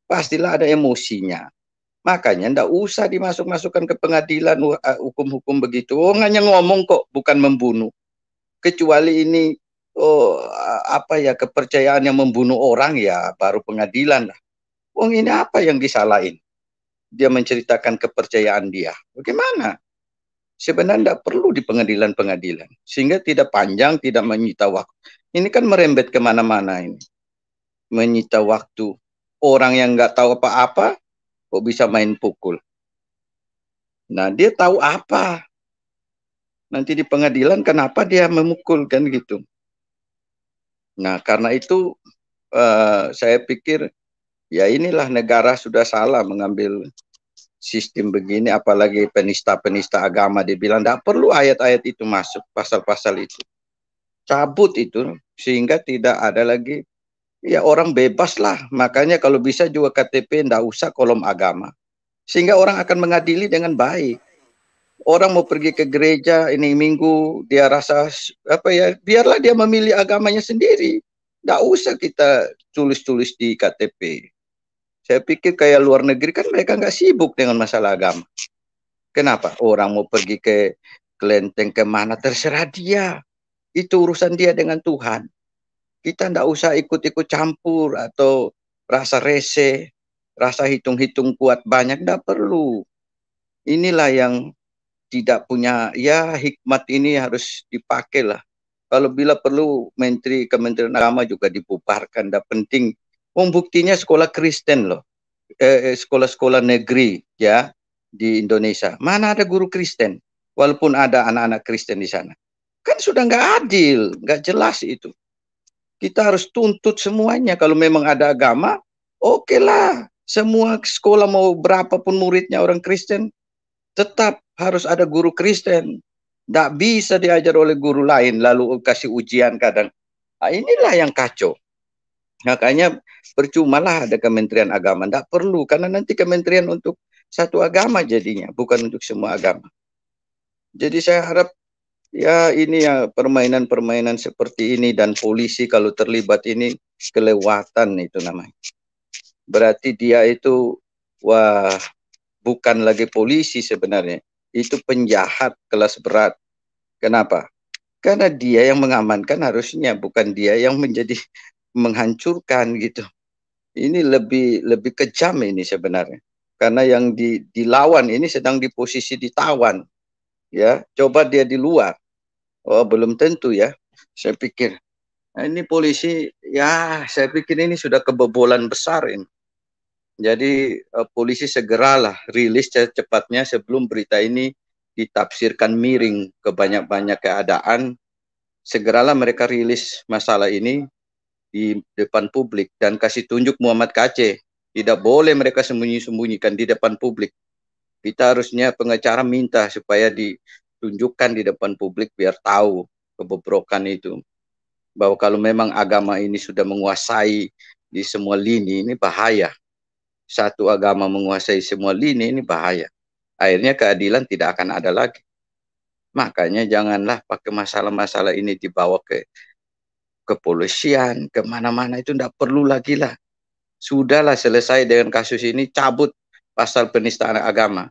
Pastilah ada emosinya. Makanya ndak usah dimasuk-masukkan ke pengadilan hukum-hukum begitu. Oh, hanya ngomong kok, bukan membunuh. Kecuali ini apa ya, kepercayaan yang membunuh orang ya baru pengadilan lah. Wong ini apa yang disalahin? Dia menceritakan kepercayaan dia. Bagaimana? Sebenarnya ndak perlu di pengadilan-pengadilan. Sehingga tidak panjang, tidak menyita waktu. Ini kan merembet kemana-mana ini. Menyita waktu. Orang yang nggak tahu apa-apa, kok bisa main pukul. Nah, dia tahu apa. Nanti di pengadilan kenapa dia memukul kan gitu. Nah, karena itu saya pikir ya inilah negara sudah salah mengambil sistem begini, apalagi penista-penista agama dibilang tidak perlu ayat-ayat itu masuk, pasal-pasal itu. Cabut itu sehingga tidak ada lagi, ya orang bebas lah. Makanya kalau bisa juga KTP tidak usah kolom agama. Sehingga orang akan mengadili dengan baik. Orang mau pergi ke gereja ini minggu, dia rasa apa ya, biarlah dia memilih agamanya sendiri. Nggak usah kita tulis-tulis di KTP. Saya pikir kayak luar negeri kan mereka nggak sibuk dengan masalah agama. Kenapa? Orang mau pergi ke kelenteng kemana, terserah dia. Itu urusan dia dengan Tuhan. Kita nggak usah ikut-ikut campur atau rasa rese, rasa hitung-hitung kuat banyak, nggak perlu. Inilah yang tidak punya, ya hikmat ini harus dipakai lah. Kalau bila perlu Kementerian Agama juga dibubarkan, tidak penting. Buktinya sekolah Kristen loh, sekolah-sekolah negeri ya di Indonesia. Mana ada guru Kristen? Walaupun ada anak-anak Kristen di sana. Kan sudah nggak adil, nggak jelas itu. Kita harus tuntut semuanya. Kalau memang ada agama, oke lah. Semua sekolah mau berapapun muridnya orang Kristen, tetap harus ada guru Kristen. Tidak bisa diajar oleh guru lain, lalu kasih ujian kadang. Nah, inilah yang kacau. Makanya percumalah ada Kementerian Agama. Tidak perlu, karena nanti kementerian untuk satu agama jadinya, bukan untuk semua agama. Jadi saya harap ya ini ya permainan-permainan seperti ini, dan polisi kalau terlibat ini kelewatan itu namanya. Berarti dia itu wah, bukan lagi polisi sebenarnya. Itu penjahat kelas berat. Kenapa? Karena dia yang mengamankan harusnya, bukan dia yang menjadi menghancurkan gitu. Ini lebih kejam ini sebenarnya. Karena yang dilawan ini sedang di posisi ditawan. Ya, coba dia di luar. Oh, belum tentu ya. Saya pikir. Nah, ini polisi, ya saya pikir ini sudah kebobolan besar ini. Jadi polisi segeralah rilis secepatnya sebelum berita ini ditafsirkan miring ke banyak-banyak keadaan. Segeralah mereka rilis masalah ini di depan publik dan kasih tunjuk Muhammad KC. Tidak boleh mereka sembunyi-sembunyikan di depan publik. Kita harusnya pengacara minta supaya ditunjukkan di depan publik biar tahu kebobrokan itu. Bahwa kalau memang agama ini sudah menguasai di semua lini, ini bahaya. satu agama menguasai semua lini, ini bahaya. Akhirnya keadilan tidak akan ada lagi. Makanya janganlah pakai masalah-masalah ini dibawa ke kepolisian, kemana-mana, itu tidak perlu lagi lah. Sudahlah, selesai dengan kasus ini, cabut pasal penistaan agama.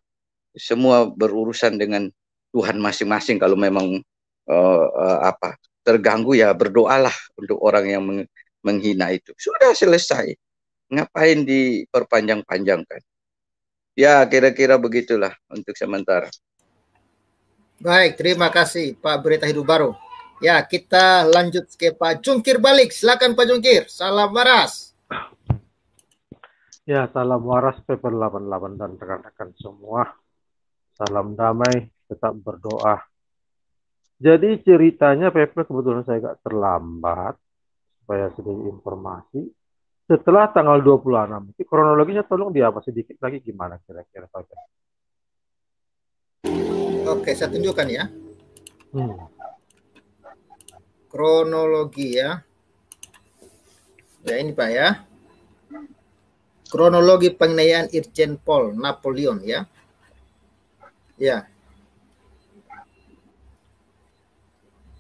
Semua berurusan dengan Tuhan masing-masing. Kalau memang terganggu, ya berdoalah untuk orang yang menghina itu. Sudah selesai. Ngapain diperpanjang-panjangkan? Ya, kira-kira begitulah untuk sementara. Baik, terima kasih Pak Berita Hidup Baru. Ya, kita lanjut ke Pak Jungkir balik. Silakan Pak Jungkir. Salam waras. Ya, salam waras Paper 88 dan rekan-rekan semua. Salam damai, tetap berdoa. Jadi ceritanya Paper kebetulan saya agak terlambat supaya sedikit informasi. Setelah tanggal 26, itu kronologinya tolong apa sedikit lagi gimana kira-kira Paper? Oke, saya tunjukkan ya. Kronologi ya. Ya ini Pak ya. Kronologi penganiayaan Irjen Pol Napoleon ya. Ya.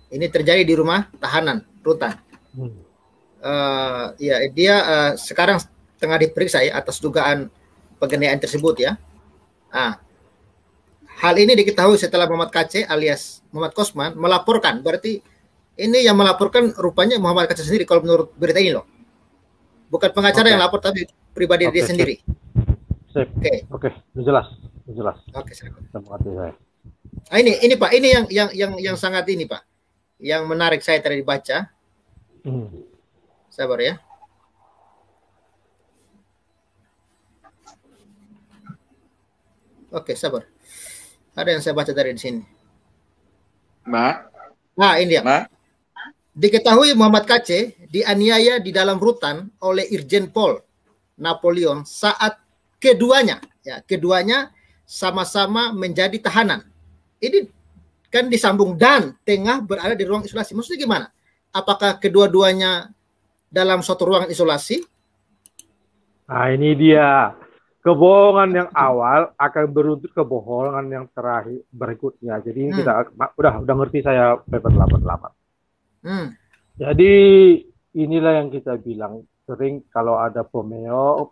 Ini terjadi di rumah tahanan rutan. Ya, dia sekarang tengah diperiksa ya atas dugaan penganiayaan tersebut ya. Hal ini diketahui setelah Muhammad KC alias Muhammad Kosman melaporkan. Berarti ini yang melaporkan rupanya Muhammad KC sendiri kalau menurut berita ini loh. Bukan pengacara yang lapor tapi pribadi dia sendiri. Oke, jelas. Oke, terima kasih saya. Ini Pak, ini yang sangat ini Pak. Yang menarik saya tadi dibaca. Sabar ya. Oke, sabar. Ada yang saya baca dari sini. Nah, ini dia. Diketahui Muhammad KC dianiaya di dalam rutan oleh Irjen Pol Napoleon saat keduanya sama-sama menjadi tahanan. Ini kan disambung dan tengah berada di ruang isolasi. Maksudnya gimana? Apakah kedua-duanya dalam suatu ruangan isolasi? Nah, ini dia. Kebohongan yang awal akan beruntut kebohongan yang terakhir berikutnya. Jadi kita udah ngerti saya Paper 88. Jadi inilah yang kita bilang sering kalau ada pemeo,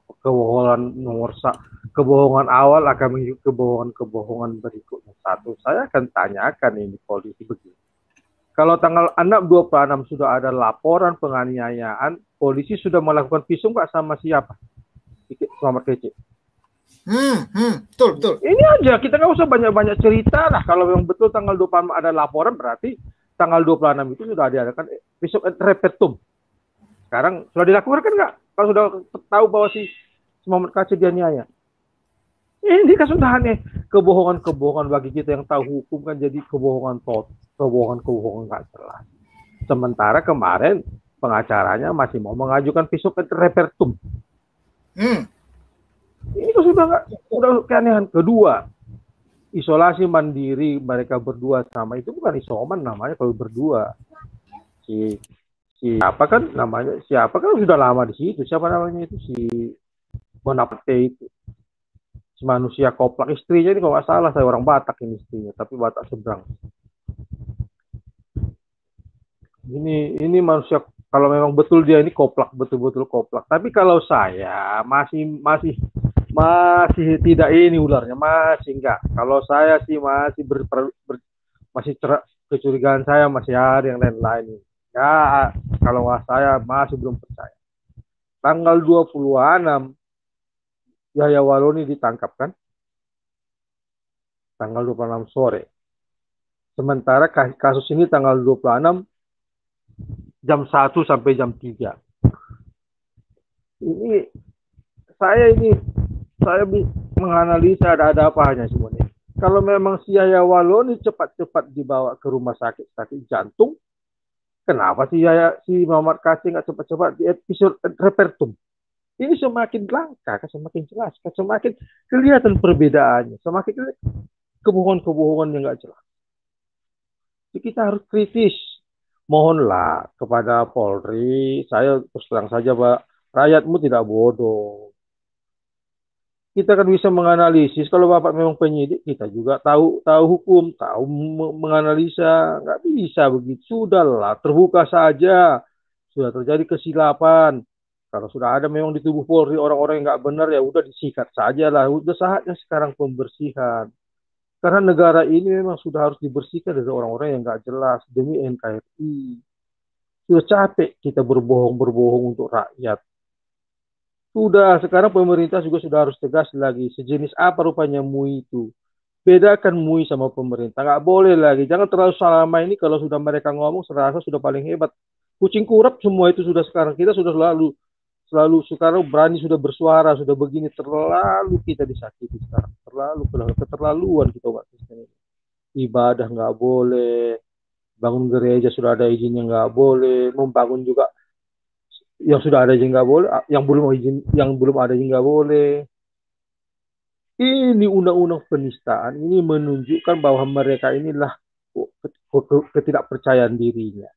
kebohongan awal akan mengikuti kebohongan berikutnya. Satu, saya akan tanyakan ini polisi begini. Kalau tanggal 26 sudah ada laporan penganiayaan, polisi sudah melakukan visum Pak sama siapa? Muhammad KC. Betul. Ini aja, kita nggak usah banyak-banyak cerita lah. Kalau memang betul tanggal 26 ada laporan, berarti tanggal 26 itu sudah diadakan visum et repertum. Sekarang sudah dilakukan kan nggak? Kalau sudah tahu bahwa si Muhammad KC dianiaya. Ini kan sudah aneh. Kebohongan bagi kita yang tahu hukum kan jadi kebohongan nggak jelas. Sementara kemarin pengacaranya masih mau mengajukan visum et repertum. Ini sudah keanehan. Kedua, isolasi mandiri mereka berdua sama itu bukan isoman namanya kalau berdua. Siapa kan sudah lama di situ. Siapa namanya itu si Bonaparte itu. Si manusia koplak istrinya ini kalau nggak salah saya orang Batak ini istrinya, tapi Batak seberang. Ini manusia kalau memang betul dia ini koplak, betul-betul koplak. Tapi kalau saya masih tidak ini ularnya, masih enggak. Kalau saya sih masih kecurigaan saya masih ada yang lain-lain. Ya, kalau saya masih belum percaya. Tanggal 26 Yahya Waloni ditangkap kan? Tanggal 26 sore. Sementara kasus ini tanggal 26 jam 1 sampai jam 3. Saya menganalisa ada apa hanya semuanya. Kalau memang si Yahya Waloni cepat-cepat dibawa ke rumah sakit jantung, kenapa si Muhammad KC nggak cepat-cepat di episode repertum? Ini semakin langka, semakin jelas, semakin kelihatan perbedaannya, semakin kebohongan-kebohongan yang nggak jelas. Jadi kita harus kritis. Mohonlah kepada Polri, saya terus terang saja Pak, rakyatmu tidak bodoh. kita kan bisa menganalisis. Kalau Bapak memang penyidik, kita juga tahu hukum, tahu menganalisa. Nggak bisa begitu. Sudahlah, terbuka saja. Sudah terjadi kesilapan. Kalau sudah ada memang di tubuh Polri orang-orang yang nggak benar, ya udah disikat saja lah. Udah saatnya sekarang pembersihan. Karena negara ini memang sudah harus dibersihkan dari orang-orang yang nggak jelas demi NKRI. Sudah capek kita berbohong untuk rakyat. Sudah, sekarang pemerintah juga sudah harus tegas lagi. Sejenis apa rupanya MUI itu. Bedakan MUI sama pemerintah. Nggak boleh lagi. Jangan terlalu selama ini kalau sudah mereka ngomong, serasa sudah paling hebat. Kucing kurap semua itu sudah sekarang. Kita sudah selalu sekarang berani sudah bersuara, sudah begini. Terlalu kita disakiti sekarang. Keterlaluan kita umat Kristen ini. Ibadah nggak boleh. Bangun gereja sudah ada izinnya nggak boleh. Membangun juga yang sudah ada izin nggak boleh, yang belum ada izin nggak boleh. Ini undang-undang penistaan ini menunjukkan bahwa mereka inilah ketidakpercayaan dirinya.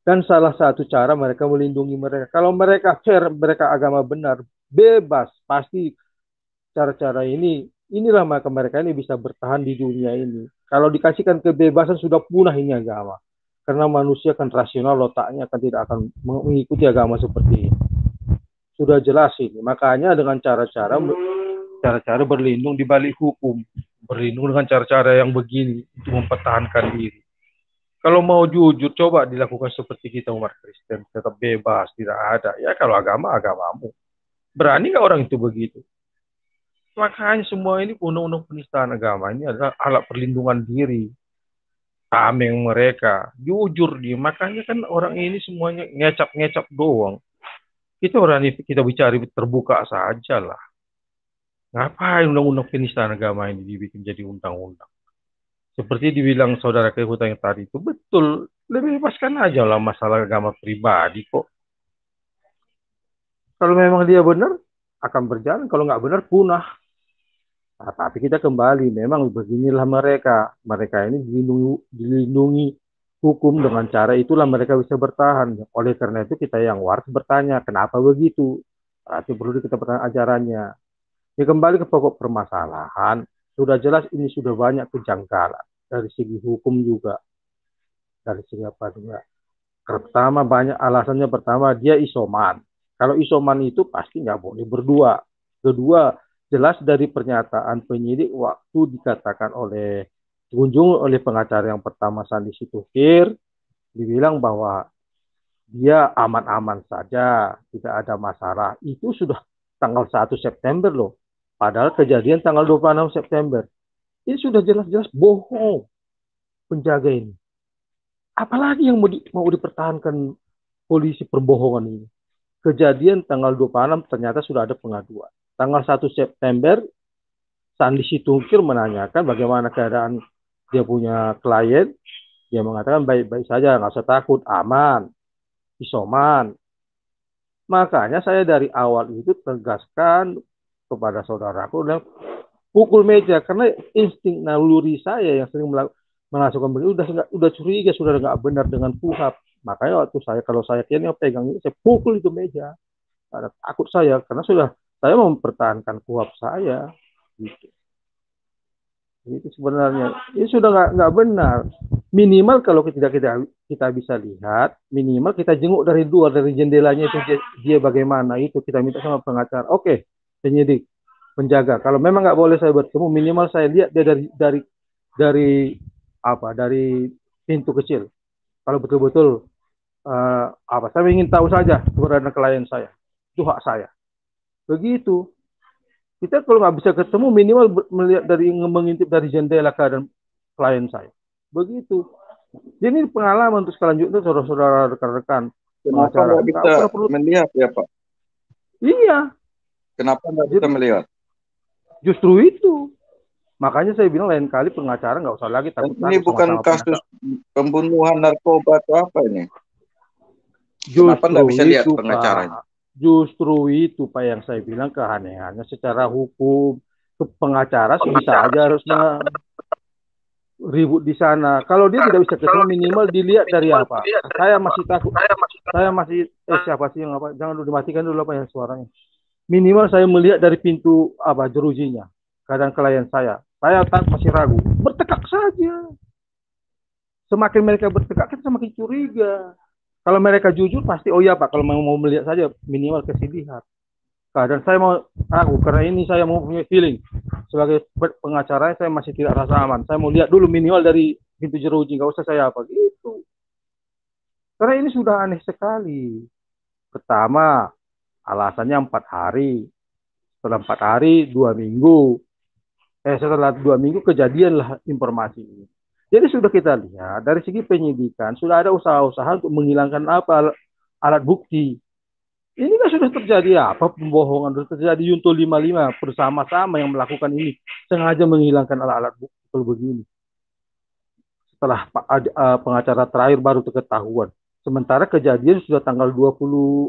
Dan salah satu cara mereka melindungi mereka. Kalau mereka fair, mereka agama benar, bebas, pasti cara-cara inilah maka mereka ini bisa bertahan di dunia ini. Kalau dikasihkan kebebasan sudah punah ini agama. Karena manusia kan rasional, otaknya kan tidak akan mengikuti agama seperti ini. Sudah jelas ini. Makanya dengan cara-cara berlindung di balik hukum. Berlindung dengan cara-cara yang begini untuk mempertahankan diri. Kalau mau jujur, coba dilakukan seperti kita umat Kristen. Tetap bebas, tidak ada. Ya kalau agamamu. Berani nggak orang itu begitu? Makanya semua ini undang-undang penistaan agama ini adalah alat perlindungan diri. Tameng mereka, jujur dia. Makanya kan orang ini semuanya ngecap-ngecap doang. Kita bicara terbuka saja lah. Ngapain undang-undang penistaan agama ini dibikin jadi undang-undang? Seperti dibilang saudara Kehuta yang tadi itu, betul. Lebih bebaskan aja lah masalah agama pribadi kok. Kalau memang dia benar, akan berjalan. Kalau nggak benar, punah. Nah, tapi kita kembali, memang beginilah mereka. Mereka ini dilindungi hukum dengan cara itulah mereka bisa bertahan. Oleh karena itu kita yang waras bertanya, kenapa begitu? Berarti perlu kita bertanya ajarannya. Ya kembali ke pokok permasalahan, sudah jelas ini sudah banyak kejanggalan. Dari segi hukum juga. Dari segi apa juga. Pertama, banyak alasannya. Pertama, dia isoman. Kalau isoman itu pasti nggak boleh berdua. Kedua, jelas dari pernyataan penyidik waktu dikatakan oleh pengacara yang pertama Sandi Situfir, dibilang bahwa dia aman-aman saja, tidak ada masalah. Itu sudah tanggal 1 September loh. Padahal kejadian tanggal 26 September. Ini sudah jelas-jelas bohong penjaga ini. Apalagi yang mau dipertahankan polisi perbohongan ini. Kejadian tanggal 26 ternyata sudah ada pengaduan. Tanggal 1 September, Sandi Situfir menanyakan bagaimana keadaan dia punya klien. Dia mengatakan baik-baik saja, nggak usah takut, aman, isoman. Makanya saya dari awal itu tegaskan kepada saudaraku dan pukul meja. Karena insting naluri saya yang sering melakukan begini, udah curiga, sudah nggak benar dengan puhab. Makanya waktu kalau saya pegang ini, saya pukul itu meja. Ada takut saya, karena saya mempertahankan kuhab saya, gitu. Itu sebenarnya ini sudah nggak benar. Minimal kalau kita bisa lihat, minimal kita jenguk dari luar, dari jendelanya itu dia bagaimana, itu kita minta sama pengacara. Oke, penyidik, penjaga. Kalau memang nggak boleh saya bertemu, minimal saya lihat dia dari pintu kecil. Kalau betul-betul saya ingin tahu saja keberadaan klien saya, itu hak saya. Begitu. Kita kalau nggak bisa ketemu, minimal melihat mengintip dari jendela keadaan klien saya. Begitu. Jadi ini pengalaman untuk selanjutnya saudara-saudara rekan-rekan. Kenapa nggak bisa melihat ya Pak? Iya. Kenapa nggak bisa melihat? Justru itu. Makanya saya bilang lain kali pengacara nggak usah lagi takut. Ini bukan kasus pembunuhan narkoba atau apa ini? Kenapa nggak bisa lihat pengacaranya? Justru itu Pak yang saya bilang keanehannya secara hukum. Pengacara bisa aja harus ribut di sana. Kalau dia tidak bisa ketemu, minimal dilihat dari apa. Saya masih takut. Saya masih siapa sih yang apa? Jangan dulu dimatikan dulu apa yang suaranya. minimal saya melihat dari pintu jerujinya, keadaan klien saya masih ragu, bertekak saja. Semakin mereka bertekak, kita semakin curiga. Kalau mereka jujur pasti, oh ya Pak, kalau mau melihat saja minimal kasih lihat. Dan saya mau ragu karena ini saya mau punya feeling sebagai pengacara saya masih tidak rasa aman. Saya mau lihat dulu minimal dari pintu jeruji, nggak usah saya apa gitu. Karena ini sudah aneh sekali. Pertama, alasannya 4 hari. Setelah 4 hari, 2 minggu. Setelah 2 minggu kejadianlah informasi ini. Jadi sudah kita lihat dari segi penyidikan sudah ada usaha-usaha untuk menghilangkan alat bukti. Ini kan sudah terjadi pembohongan, sudah terjadi Yunto 55 bersama-sama yang melakukan ini, sengaja menghilangkan alat-alat bukti begini. Setelah pengacara terakhir baru ketahuan. Sementara kejadian sudah tanggal 26.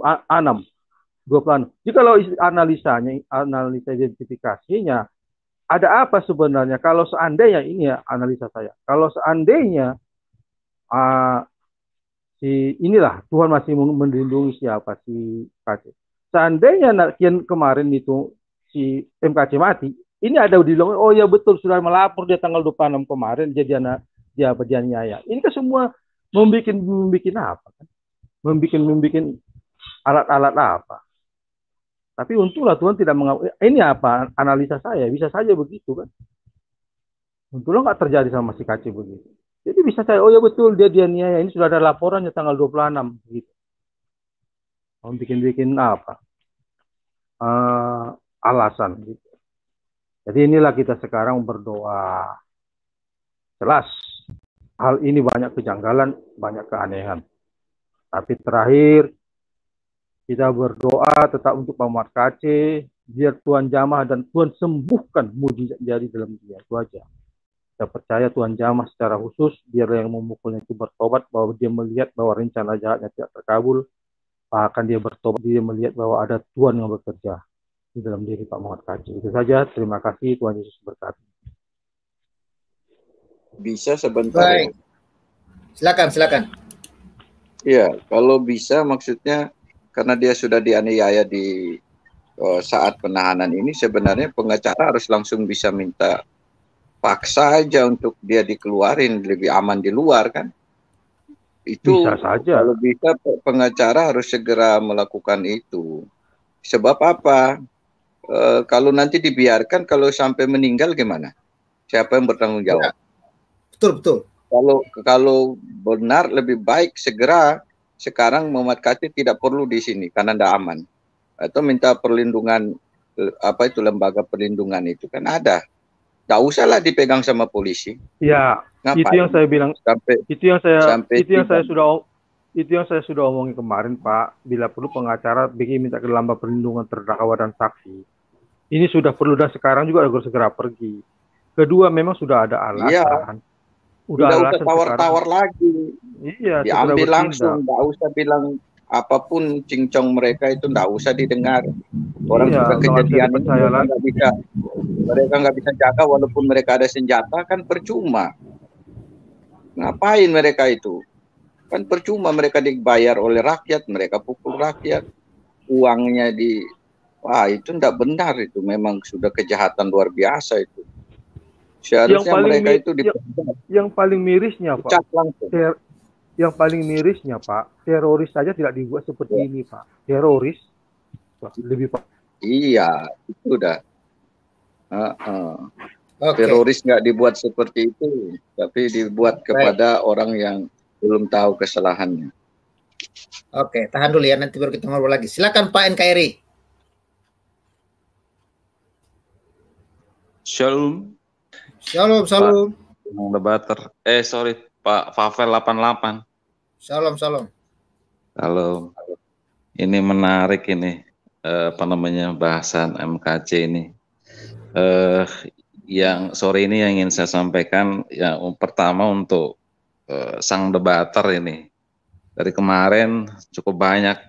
Jadi kalau analisa identifikasinya, ada apa sebenarnya? Kalau seandainya ini ya analisa saya, kalau seandainya inilah Tuhan masih melindungi siapa si KC. Seandainya kemarin itu si MKC mati, ini ada di lowongan. Oh ya betul sudah melapor dia tanggal 26 kemarin dia nyaya. Ini kan semua membuat apa kan? Membuat alat-alat apa? Tapi untunglah Tuhan tidak mengawal. Ini apa analisa saya bisa saja begitu kan? Untunglah nggak terjadi sama si KC begitu. Jadi bisa saya, oh ya betul dia niaya, ini sudah ada laporannya tanggal 26 gitu. Mau bikin apa? Alasan gitu. Jadi inilah kita sekarang berdoa. Jelas hal ini banyak kejanggalan, banyak keanehan. Tapi terakhir kita berdoa tetap untuk Pak Muhammad KC, biar Tuhan jamah dan Tuhan sembuhkan mujizat jadi dalam dia. Itu aja. Saya percaya Tuhan jamah secara khusus, biar yang memukulnya itu bertobat, bahwa dia melihat bahwa rencana jahatnya tidak terkabul, bahkan dia bertobat, dia melihat bahwa ada Tuhan yang bekerja di dalam diri Pak Muhammad KC. Itu saja, terima kasih, Tuhan Yesus berkati. Bisa sebentar. Baik. Silakan. Iya, kalau bisa maksudnya karena dia sudah dianiaya di saat penahanan ini, sebenarnya pengacara harus langsung bisa minta paksa aja untuk dia dikeluarin, lebih aman di luar kan. Itu bisa saja. Kalau bisa pengacara harus segera melakukan itu. Sebab apa? Kalau nanti dibiarkan, kalau sampai meninggal gimana? Siapa yang bertanggung jawab? Ya. Betul. Kalau benar lebih baik segera sekarang Muhammad KC tidak perlu di sini karena tidak aman. Atau minta perlindungan lembaga perlindungan itu kan ada. Nggak usahlah dipegang sama polisi. Ya, ngapain? Itu yang saya bilang. Itu yang saya sudah omongin kemarin, Pak. Bila perlu pengacara bikin minta ke lembaga perlindungan terdakwa dan saksi. Ini sudah perlu dan sekarang juga harus segera pergi. Kedua, memang sudah ada alasan. Iya. Udah alasan tawar-tawar lagi. Iya. Diambil langsung, nggak usah bilang apapun cincong mereka itu nggak usah didengar. Orang juga kejadian ini mereka nggak bisa jaga walaupun mereka ada senjata kan percuma. Ngapain mereka itu? Kan percuma mereka dibayar oleh rakyat, mereka pukul rakyat, uangnya itu nggak benar itu, memang sudah kejahatan luar biasa itu. Seharusnya mereka itu yang paling mirisnya Pak. Yang paling mirisnya Pak, teroris saja tidak dibuat seperti ini Pak. Teroris lebih Pak. Iya, itu udah. Teroris nggak dibuat seperti itu, tapi dibuat kepada orang yang belum tahu kesalahannya. Oke, tahan dulu ya, nanti baru kita ngobrol lagi. Silakan Pak NKRI. Shalom. Shalom. Debater. Sorry, Pak Pavel 88. Shalom. Halo. Ini menarik ini bahasan MKC ini. Yang sore ini yang ingin saya sampaikan pertama untuk sang debater ini. Dari kemarin cukup banyak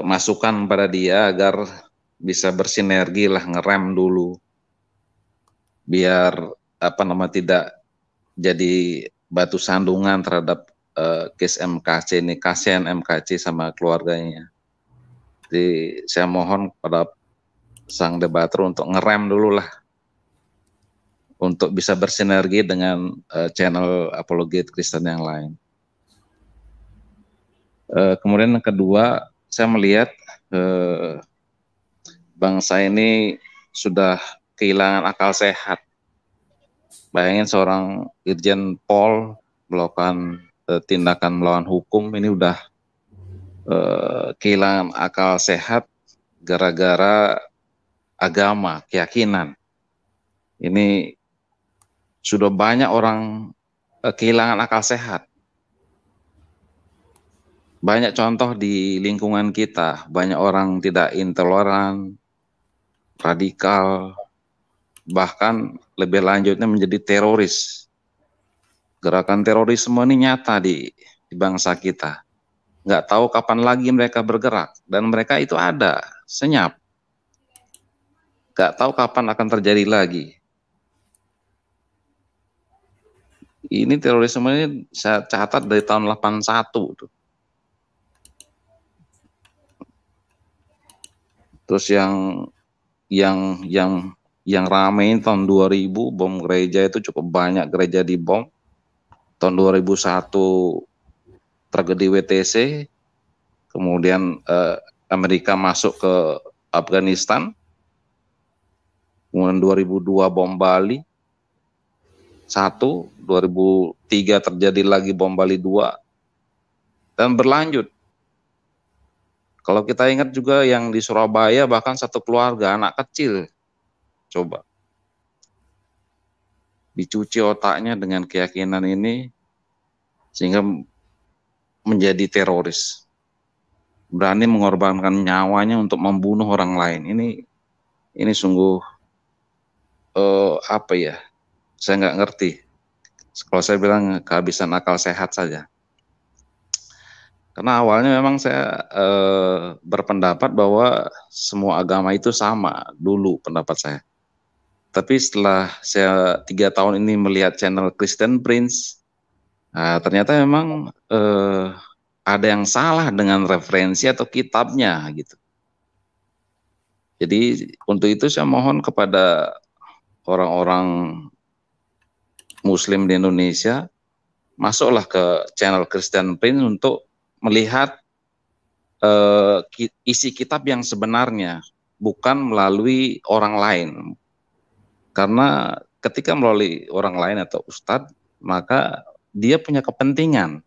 masukan pada dia agar bisa bersinergi lah, ngerem dulu. Biar tidak jadi batu sandungan terhadap case MKC ini, kasihan MKC sama keluarganya. Jadi saya mohon kepada sang debater untuk ngerem dulu lah, untuk bisa bersinergi dengan channel Apologet Kristen yang lain. Kemudian yang kedua, saya melihat bangsa ini sudah kehilangan akal sehat. Bayangin seorang Irjen Pol melakukan tindakan melawan hukum, ini udah kehilangan akal sehat gara-gara agama, keyakinan. Ini sudah banyak orang kehilangan akal sehat. Banyak contoh di lingkungan kita, banyak orang tidak intoleran, radikal, bahkan lebih lanjutnya menjadi teroris. Gerakan terorisme ini nyata di bangsa kita. Nggak tahu kapan lagi mereka bergerak, dan mereka itu ada, senyap. Nggak tahu kapan akan terjadi lagi. Ini terorisme ini saya catat dari tahun 81 tuh. Terus yang ramai tahun 2000, bom gereja itu cukup banyak gereja dibom. Tahun 2001 tragedi WTC, kemudian Amerika masuk ke Afghanistan, kemudian 2002 bom Bali 1, 2003 terjadi lagi bom Bali 2, dan berlanjut. Kalau kita ingat juga yang di Surabaya, bahkan satu keluarga, anak kecil, coba dicuci otaknya dengan keyakinan ini, sehingga menjadi teroris. Berani mengorbankan nyawanya untuk membunuh orang lain. Ini sungguh, apa ya, saya nggak ngerti. Kalau saya bilang kehabisan akal sehat saja. Karena awalnya memang saya berpendapat bahwa semua agama itu sama dulu, pendapat saya. Tapi setelah saya 3 tahun ini melihat channel Christian Prince, ternyata memang ada yang salah dengan referensi atau kitabnya gitu. Jadi untuk itu saya mohon kepada orang-orang Muslim di Indonesia, masuklah ke channel Christian Prince untuk melihat isi kitab yang sebenarnya, bukan melalui orang lain. Karena ketika melalui orang lain atau ustadz, maka dia punya kepentingan,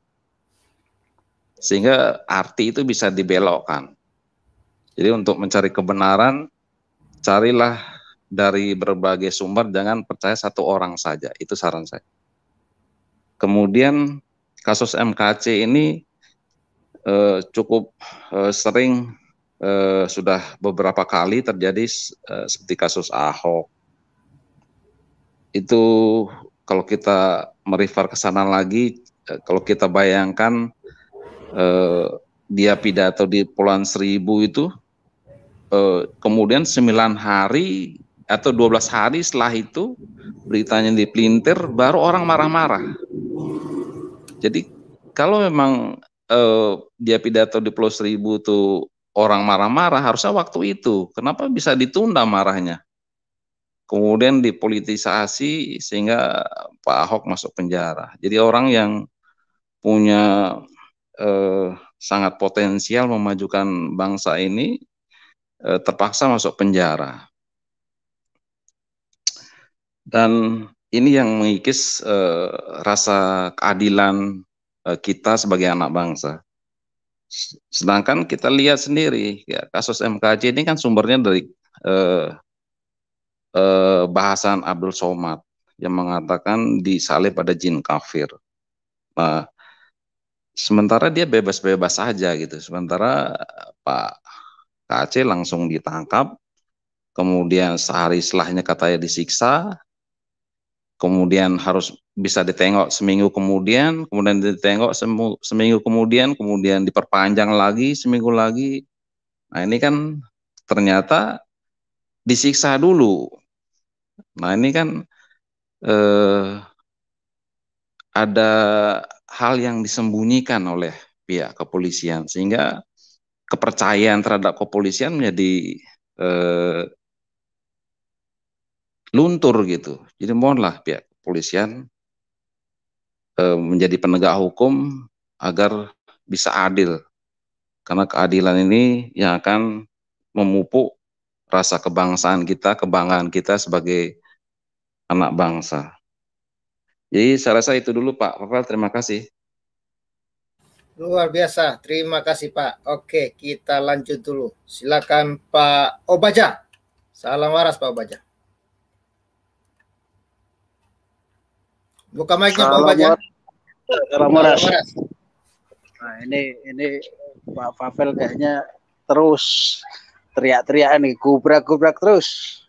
sehingga arti itu bisa dibelokkan. Jadi untuk mencari kebenaran, carilah dari berbagai sumber, jangan percaya satu orang saja, itu saran saya. Kemudian kasus MKC ini cukup sering, sudah beberapa kali terjadi, seperti kasus Ahok. Itu kalau kita merefer ke sana lagi, kalau kita bayangkan dia pidato di Kepulauan Seribu itu, kemudian 9 hari atau 12 hari setelah itu beritanya dipelintir, baru orang marah-marah. Jadi kalau memang dia pidato di Pulau Seribu tuh orang marah-marah, harusnya waktu itu. Kenapa bisa ditunda marahnya? Kemudian dipolitisasi sehingga Pak Ahok masuk penjara. Jadi orang yang punya sangat potensial memajukan bangsa ini terpaksa masuk penjara. Dan ini yang mengikis rasa keadilan kita sebagai anak bangsa. Sedangkan kita lihat sendiri, ya, kasus MKC ini kan sumbernya dari bahasan Abdul Somad yang mengatakan disalib pada jin kafir. Nah, sementara dia bebas-bebas saja gitu. Sementara Pak KC langsung ditangkap, kemudian sehari setelahnya katanya disiksa, kemudian harus bisa ditengok seminggu kemudian ditengok seminggu kemudian diperpanjang lagi seminggu lagi. Nah ini kan ternyata disiksa dulu. Nah ini kan ada hal yang disembunyikan oleh pihak kepolisian, sehingga kepercayaan terhadap kepolisian menjadi luntur gitu. Jadi mohonlah pihak kepolisian menjadi penegak hukum agar bisa adil. Karena keadilan ini yang akan memupuk rasa kebangsaan kita, kebanggaan kita sebagai anak bangsa. Jadi saya rasa itu dulu Pak Pavel, terima kasih. Luar biasa, terima kasih Pak. Oke, kita lanjut dulu. Silakan Pak Obaja. Salam waras Pak Obaja. Buka mic-nya Pak Obaja. Salam waras. Nah, ini Pak Pavel kayaknya terus teriak-teriak nih, gubrak-gubrak terus.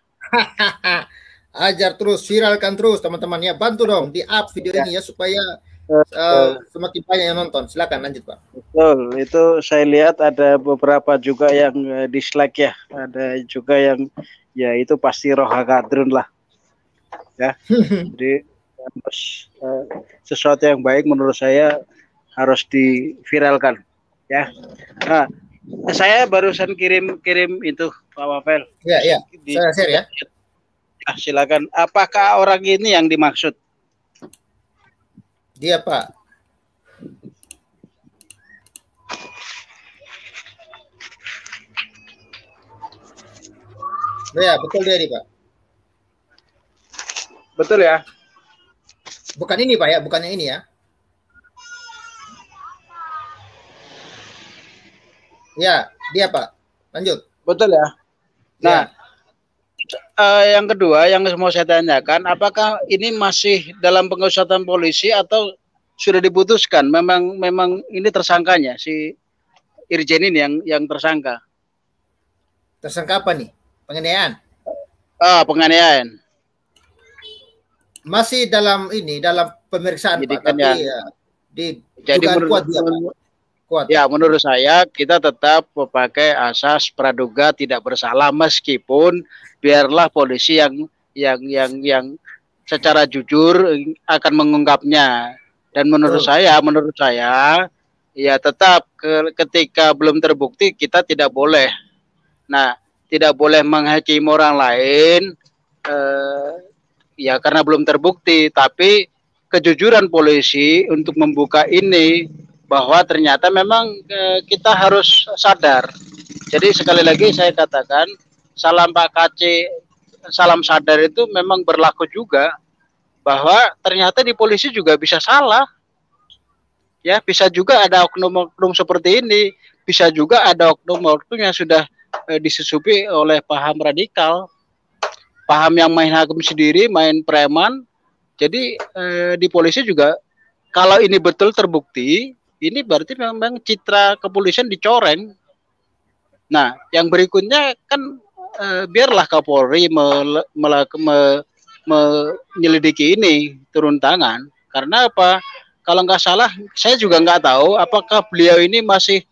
Ajar terus, viralkan terus teman-teman ya. Bantu dong di up video ini ya supaya semakin banyak yang nonton. Silakan lanjut Pak. Betul, itu saya lihat ada beberapa juga yang dislike ya. Ada juga yang ya itu pasti roh hakadrun lah. Ya. Jadi sesuatu yang baik menurut saya harus diviralkan ya. Nah, saya barusan kirim itu Pak Pavel. Ya. Saya share ya. Ya, silakan. Apakah orang ini yang dimaksud? Dia Pak. Ya, betul dia nih Pak. Betul ya. Bukan ini Pak ya, bukan yang ini ya. Ya, dia Pak. Lanjut. Betul ya. Nah, yang kedua yang mau saya tanyakan, apakah ini masih dalam pengusutan polisi atau sudah diputuskan? Memang ini tersangkanya si Irjen ini yang tersangka. Tersangka apa nih? Penganiayaan. Penganiayaan. Masih dalam pemeriksaan Pak, tapi jadi kuat dia Pak. Kuat. Ya, menurut saya kita tetap memakai asas praduga tidak bersalah meskipun biarlah polisi yang secara jujur akan mengungkapnya. Dan menurut saya ya tetap ketika belum terbukti kita tidak boleh. Nah, tidak boleh menghakimi orang lain ya karena belum terbukti, tapi kejujuran polisi untuk membuka ini bahwa ternyata memang kita harus sadar. Jadi sekali lagi saya katakan salam Pak KC, salam sadar itu memang berlaku juga bahwa ternyata di polisi juga bisa salah. Ya, bisa juga ada oknum-oknum seperti ini, bisa juga ada oknum-oknum yang sudah disusupi oleh paham radikal, paham yang main hakim sendiri, main preman. Jadi di polisi juga kalau ini betul terbukti, ini berarti memang citra kepolisian dicoreng. Nah, yang berikutnya kan biarlah Kapolri menyelidiki ini, turun tangan. Karena apa? Kalau nggak salah, saya juga nggak tahu apakah beliau ini masih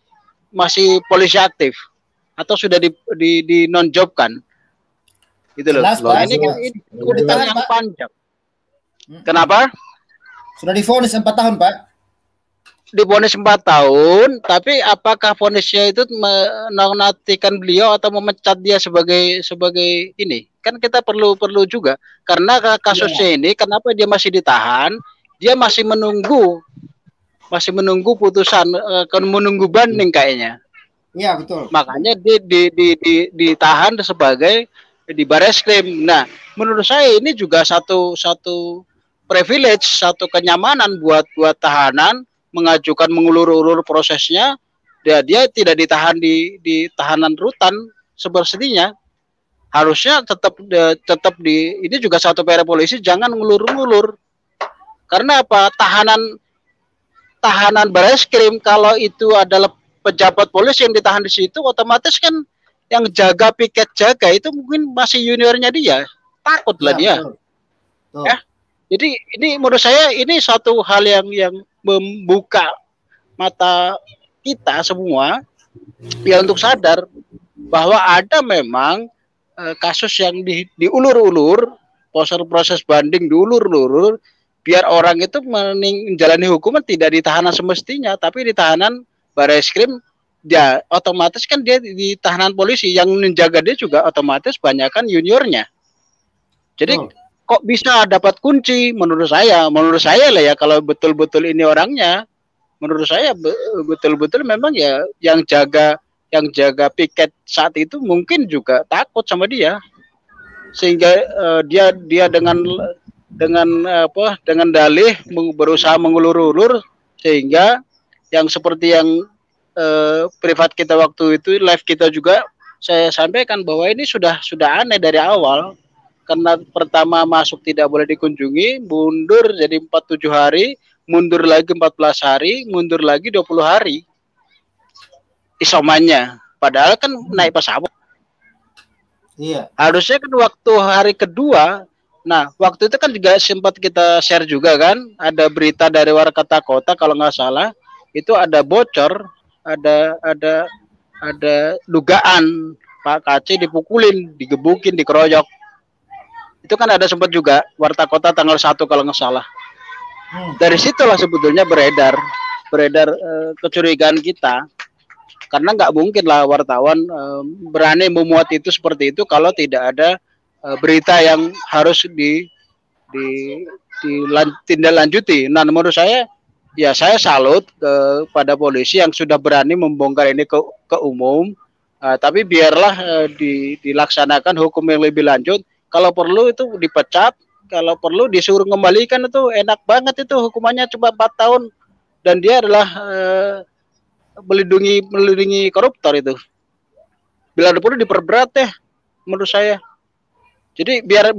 polisi aktif atau sudah di non-jobkan. Gitu loh. Ini kan urutan yang panjang. Kenapa? Sudah divonis 4 tahun, Pak. Divonis 4 tahun, tapi apakah vonisnya itu menonaktifkan beliau atau memecat dia sebagai ini? Kan kita perlu juga karena kasusnya ini kenapa dia masih ditahan? Dia masih menunggu putusan, menunggu banding kayaknya. Iya, betul. Makanya dia ditahan sebagai di Bareskrim. Nah, menurut saya ini juga satu privilege, satu kenyamanan buat tahanan mengajukan mengulur-ulur prosesnya, dia tidak ditahan di tahanan rutan semestinya. Harusnya tetap ini juga satu PR polisi, jangan ngulur-ngulur. Karena apa? Tahanan Bareskrim kalau itu adalah pejabat polisi yang ditahan di situ, otomatis kan yang jaga piket jaga itu mungkin masih juniornya dia, takutlah dia. Betul. Ya. Jadi ini menurut saya ini satu hal yang membuka mata kita semua ya untuk sadar bahwa ada memang kasus yang diulur-ulur, proses banding diulur-ulur biar orang itu menjalani hukuman tidak di tahanan semestinya tapi di tahanan Bareskrim dia otomatis kan dia di tahanan polisi, yang menjaga dia juga otomatis banyak kan juniornya. Jadi kok bisa dapat kunci? Menurut saya lah ya, kalau betul-betul ini orangnya, menurut saya betul-betul memang ya yang jaga piket saat itu mungkin juga takut sama dia, sehingga dia dengan dalih berusaha mengulur-ulur, sehingga yang seperti yang privat kita waktu itu, live kita juga saya sampaikan bahwa ini sudah aneh dari awal, karena pertama masuk tidak boleh dikunjungi, mundur jadi 47 hari, mundur lagi 14 hari, mundur lagi 20 hari isomannya, padahal kan naik pesawat. Iya. Harusnya kan waktu hari kedua, nah waktu itu kan juga sempat kita share juga kan, ada berita dari Warkata Kota kalau nggak salah, itu ada bocor, ada dugaan Pak KC dipukulin, digebukin, dikeroyok. Itu kan ada sempat juga Warta Kota tanggal 1 kalau nggak salah. Dari situlah sebetulnya beredar kecurigaan kita, karena nggak mungkin lah wartawan berani memuat itu seperti itu kalau tidak ada berita yang harus ditindaklanjuti. Nah, menurut saya ya, saya salut kepada polisi yang sudah berani membongkar ini ke umum, tapi biarlah dilaksanakan hukum yang lebih lanjut. Kalau perlu itu dipecat, kalau perlu disuruh kembalikan, itu enak banget itu hukumannya, cuma 4 tahun dan dia adalah melindungi koruptor itu. Bila perlu diperberat ya menurut saya. Jadi biar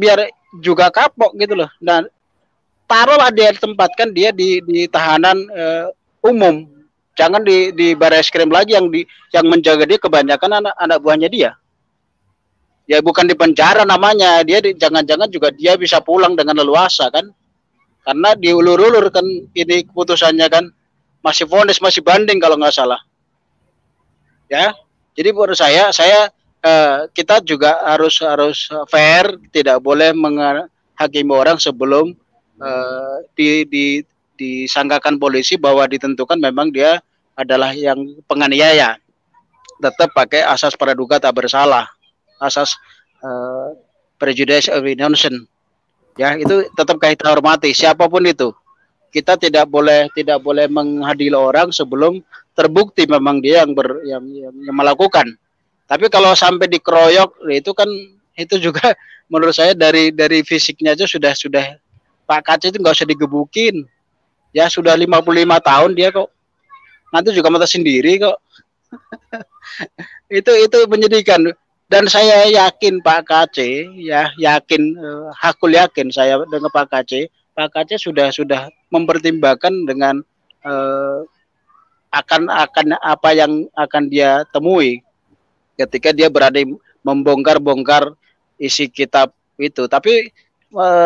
juga kapok gitu loh. Dan taruhlah dia tempatkan dia di tahanan umum. Jangan di Barreskrim lagi yang menjaga dia kebanyakan anak buahnya dia. Ya bukan di penjara namanya, dia jangan-jangan juga dia bisa pulang dengan leluasa kan, karena diulur-ulur kan ini keputusannya kan, masih vonis, masih banding kalau nggak salah ya. Jadi menurut saya kita juga harus fair, tidak boleh menghakimi orang sebelum disangkakan polisi bahwa ditentukan memang dia adalah yang penganiaya. Tetap pakai asas praduga tak bersalah, asas prejudice of innocence ya, itu tetap kita hormati siapapun itu. Kita tidak boleh mengadili orang sebelum terbukti memang dia yang melakukan. Tapi kalau sampai dikeroyok, itu kan itu juga menurut saya dari fisiknya aja sudah Pak KC itu nggak usah digebukin ya, sudah 55 tahun dia kok, nanti juga mati sendiri kok. itu menyedihkan. Dan saya yakin Pak KC ya, hakul yakin saya dengan Pak KC sudah mempertimbangkan dengan akan apa yang akan dia temui ketika dia berani membongkar isi kitab itu. Tapi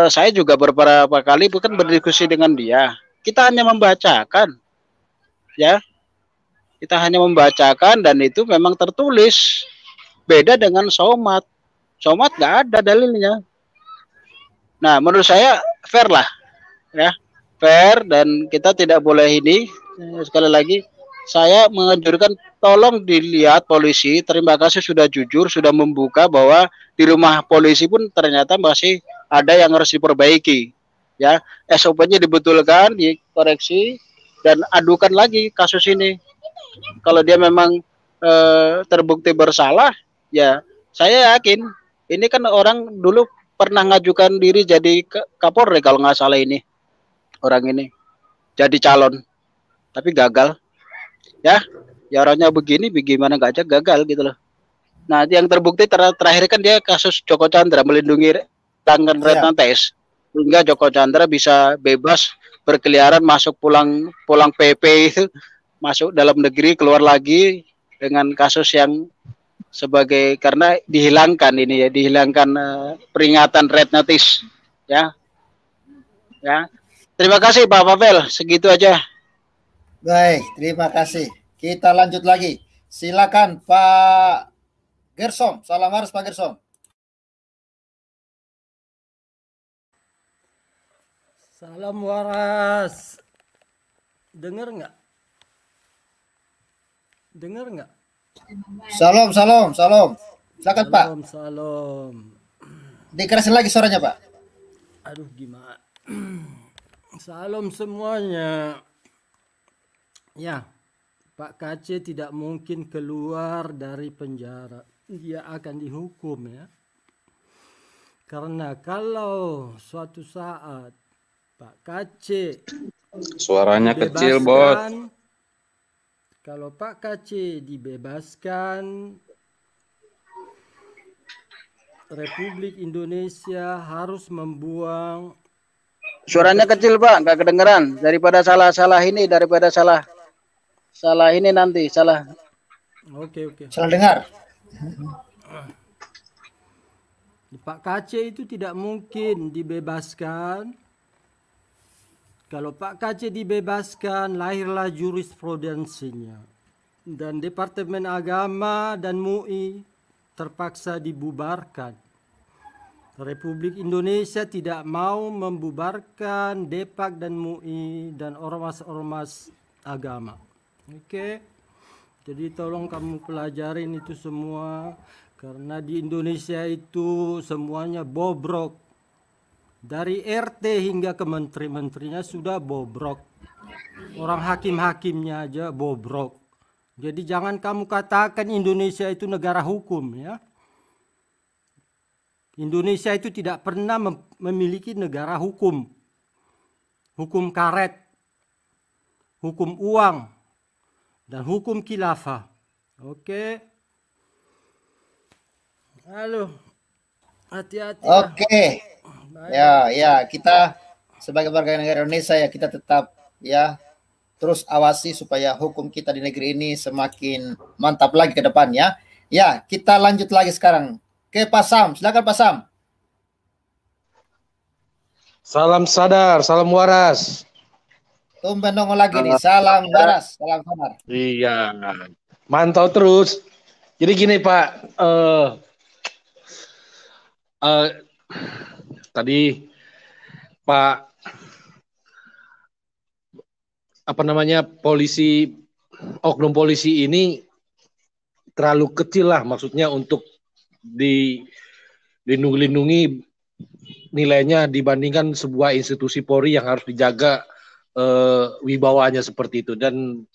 saya juga beberapa kali bukan berdiskusi dengan dia. Kita hanya membacakan ya. Kita hanya membacakan dan itu memang tertulis. Beda dengan Somad nggak ada dalilnya. Nah, menurut saya fair lah, ya, fair, dan kita tidak boleh ini. Sekali lagi, saya menganjurkan tolong dilihat polisi. Terima kasih sudah jujur, sudah membuka bahwa di rumah polisi pun ternyata masih ada yang harus diperbaiki. Ya, SOP-nya dibetulkan, dikoreksi, dan adukan lagi kasus ini. Kalau dia memang terbukti bersalah, ya saya yakin ini kan orang dulu pernah ngajukan diri jadi Kapolri kalau nggak salah, ini orang ini jadi calon tapi gagal ya orangnya begini bagaimana nggak aja gagal gitu loh. Nah, yang terbukti terakhir kan dia kasus Joko Chandra melindungi tangan Ratna Tes, sehingga Joko Chandra bisa bebas berkeliaran, masuk pulang PP itu, masuk dalam negeri, keluar lagi dengan kasus yang sebagai karena dihilangkan peringatan red notice ya. Terima kasih Pak Pavel, segitu aja. Baik, terima kasih. Kita lanjut lagi. Silakan Pak Gersom. Salam harus Pak Gersom. Salam waras. Dengar nggak? Dengar nggak? Salam. Silakan Pak. Salam. Dikerasin lagi suaranya Pak. Aduh gimana? Salam semuanya. Ya, Pak KC tidak mungkin keluar dari penjara. Dia akan dihukum ya. Karena kalau suatu saat Pak KC suaranya kecil, Bot. Kalau Pak KC dibebaskan, Republik Indonesia harus membuang. Suaranya kecil Pak, nggak kedengeran. Daripada salah ini nanti salah. Oke. Salah dengar. Pak KC itu tidak mungkin dibebaskan. Kalau Pak KC dibebaskan, lahirlah jurisprudensinya. Dan Departemen Agama dan MUI terpaksa dibubarkan. Republik Indonesia tidak mau membubarkan Depak dan MUI dan ormas-ormas agama. Oke. Jadi tolong kamu pelajarin itu semua. Karena di Indonesia itu semuanya bobrok. Dari RT hingga ke menteri-menterinya sudah bobrok. Orang hakim-hakimnya aja bobrok. Jadi jangan kamu katakan Indonesia itu negara hukum ya. Indonesia itu tidak pernah memiliki negara hukum. Hukum karet, hukum uang, dan hukum khilafah. Oke. Halo. Hati-hati. Oke. Ya, kita sebagai warga negara Indonesia ya kita tetap ya terus awasi supaya hukum kita di negeri ini semakin mantap lagi ke depan ya. Ya, kita lanjut lagi sekarang ke Pak Sam. Silakan Pak Sam. Salam sadar, salam waras. Tumben nongol lagi nih, salam waras, salam sadar. Iya, mantau terus. Jadi gini Pak, tadi Pak oknum polisi ini terlalu kecil lah, maksudnya untuk dilindungi nilainya dibandingkan sebuah institusi Polri yang harus dijaga wibawanya seperti itu. Dan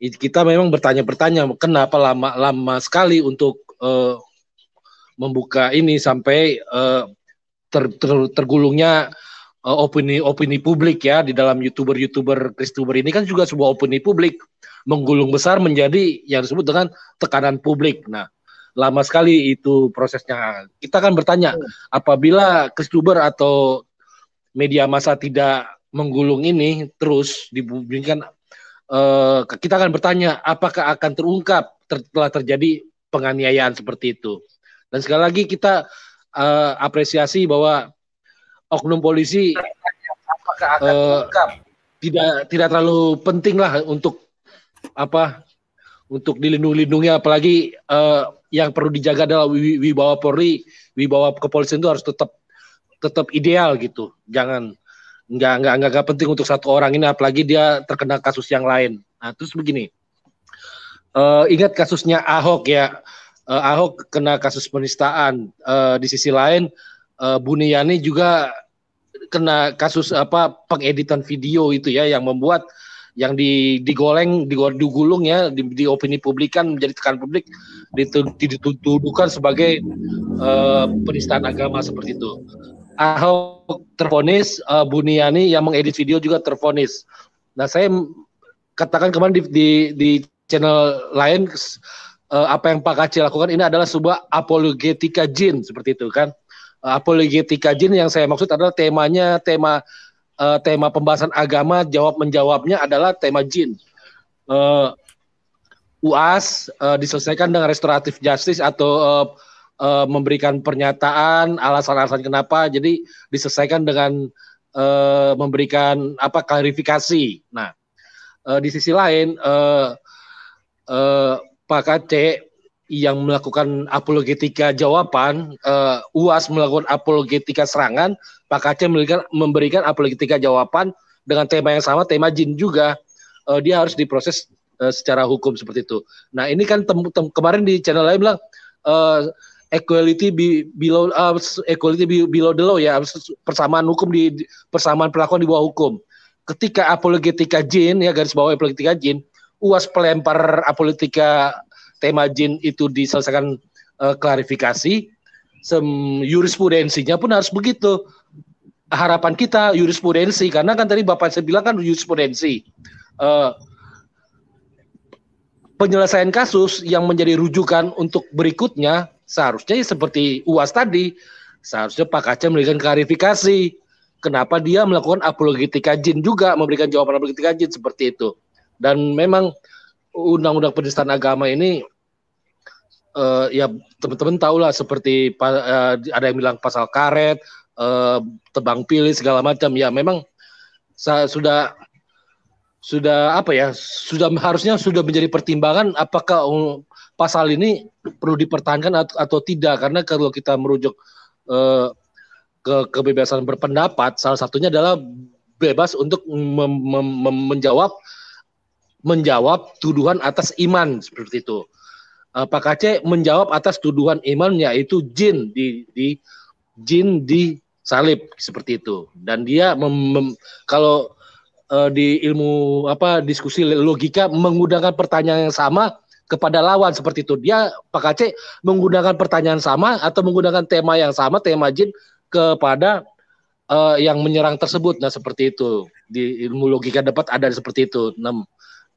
kita memang bertanya-bertanya kenapa lama sekali untuk membuka ini sampai tergulungnya opini publik ya di dalam youtuber ini kan juga sebuah opini publik menggulung besar menjadi yang disebut dengan tekanan publik. Nah, lama sekali itu prosesnya. Kita kan bertanya apabila Christuber atau media massa tidak menggulung ini terus dibunyikan, kita akan bertanya apakah akan terungkap telah terjadi penganiayaan seperti itu. Dan sekali lagi kita apresiasi bahwa oknum polisi tidak terlalu penting lah untuk dilindungi, apalagi yang perlu dijaga adalah wibawa Polri, wibawa kepolisian itu harus tetap ideal gitu. Jangan nggak penting untuk satu orang ini, apalagi dia terkena kasus yang lain. Nah, terus begini, ingat kasusnya Ahok ya. Ahok kena kasus penistaan. Di sisi lain, Buniyani juga kena kasus pengeditan video itu ya, yang membuat yang digulung ya di opini publik kan menjadi tekanan publik, dituduhkan sebagai penistaan agama seperti itu. Ahok tervonis, Buniyani yang mengedit video juga tervonis. Nah, saya katakan kemarin di channel lain, apa yang Pak KC lakukan ini adalah sebuah apologetika jin seperti itu kan. Apologetika jin yang saya maksud adalah tema pembahasan agama, jawab-menjawabnya adalah tema jin. UAS diselesaikan dengan restoratif justice atau memberikan pernyataan alasan-alasan kenapa, jadi diselesaikan dengan memberikan klarifikasi. Nah, di sisi lain Pak KC yang melakukan apologetika jawaban, UAS melakukan apologetika serangan, Pak KC memberikan apologetika jawaban dengan tema yang sama, tema jin juga. Dia harus diproses secara hukum seperti itu. Nah ini kan kemarin di channel lain bilang equality below the law ya, persamaan hukum persamaan perlakuan di bawah hukum. Ketika apologetika jin ya, garis bawah apologetika jin, UAS pelempar apologetika tema jin itu diselesaikan klarifikasi, jurisprudensinya pun harus begitu. Harapan kita jurisprudensi, karena kan tadi Bapak saya bilang kan jurisprudensi. Penyelesaian kasus yang menjadi rujukan untuk berikutnya seharusnya seperti UAS tadi, seharusnya Pak Kaca memberikan klarifikasi kenapa dia melakukan apologetika jin juga, memberikan jawaban apologetika jin seperti itu. Dan memang undang-undang penistaan agama ini ya teman-teman tahulah seperti ada yang bilang pasal karet, tebang pilih segala macam ya, memang sudah apa ya, harusnya sudah menjadi pertimbangan apakah pasal ini perlu dipertahankan atau tidak, karena kalau kita merujuk ke kebebasan berpendapat, salah satunya adalah bebas untuk menjawab tuduhan atas iman seperti itu. Pak Aceh menjawab atas tuduhan iman, yaitu jin disalib seperti itu, dan dia kalau di ilmu diskusi logika menggunakan pertanyaan yang sama kepada lawan seperti itu. Dia Pak Aceh menggunakan pertanyaan sama atau menggunakan tema yang sama, tema jin kepada yang menyerang tersebut. Nah seperti itu di ilmu logika debat ada seperti itu.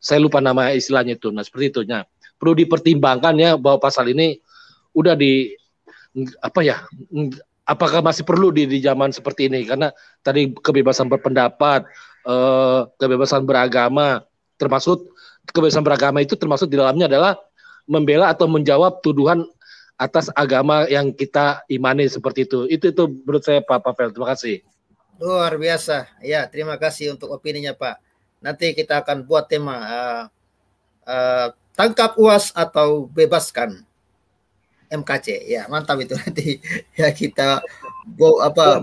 Saya lupa nama istilahnya itu. Nah seperti itu. Nah, perlu dipertimbangkan ya bahwa pasal ini udah apakah masih perlu di zaman seperti ini, karena tadi kebebasan berpendapat, kebebasan beragama, termasuk kebebasan beragama itu termasuk di dalamnya adalah membela atau menjawab tuduhan atas agama yang kita imani seperti itu. Itu menurut saya Pak Pavel. Terima kasih. Luar biasa. Ya, terima kasih untuk opininya Pak. Nanti kita akan buat tema tangkap UAS atau bebaskan MKC. Ya, mantap itu nanti ya kita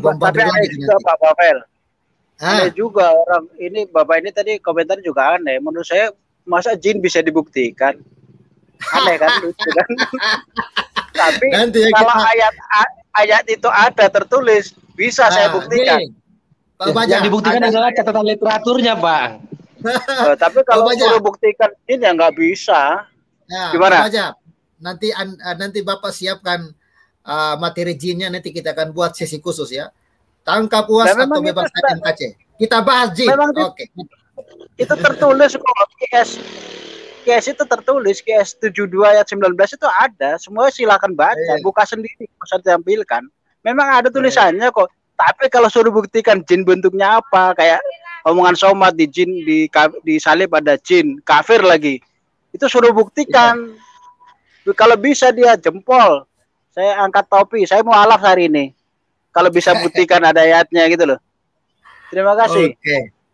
bombardir lagi juga Pak Pavel. Ada juga orang ini, Bapak ini tadi komentar juga aneh. Menurut saya masa jin bisa dibuktikan? Aneh kan, lucu kan? Tapi nanti ya kalau ayat itu ada tertulis, bisa saya buktikan. Yang dibuktikan adalah catatan literaturnya, Pak. Tapi kalau suruh buktikan jin ya nggak bisa. Nah, gimana? Nanti Bapak siapkan materi jinnya, nanti kita akan buat sesi khusus ya. Tangkap UAS atau bebaskan MKC. Kita bahas jin. Oke. Itu tertulis kok. QS itu tertulis, QS 72 ayat 19 itu ada. Semua silakan baca, buka sendiri, nggak usah ditampilkan. Memang ada tulisannya kok. Tapi kalau suruh buktikan jin bentuknya apa, kayak omongan Somad di jin di salib ada jin, kafir lagi. Itu suruh buktikan. Kalau bisa dia jempol. Saya angkat topi, saya mau alaf hari ini. Kalau bisa buktikan ada ayatnya gitu loh. Terima kasih.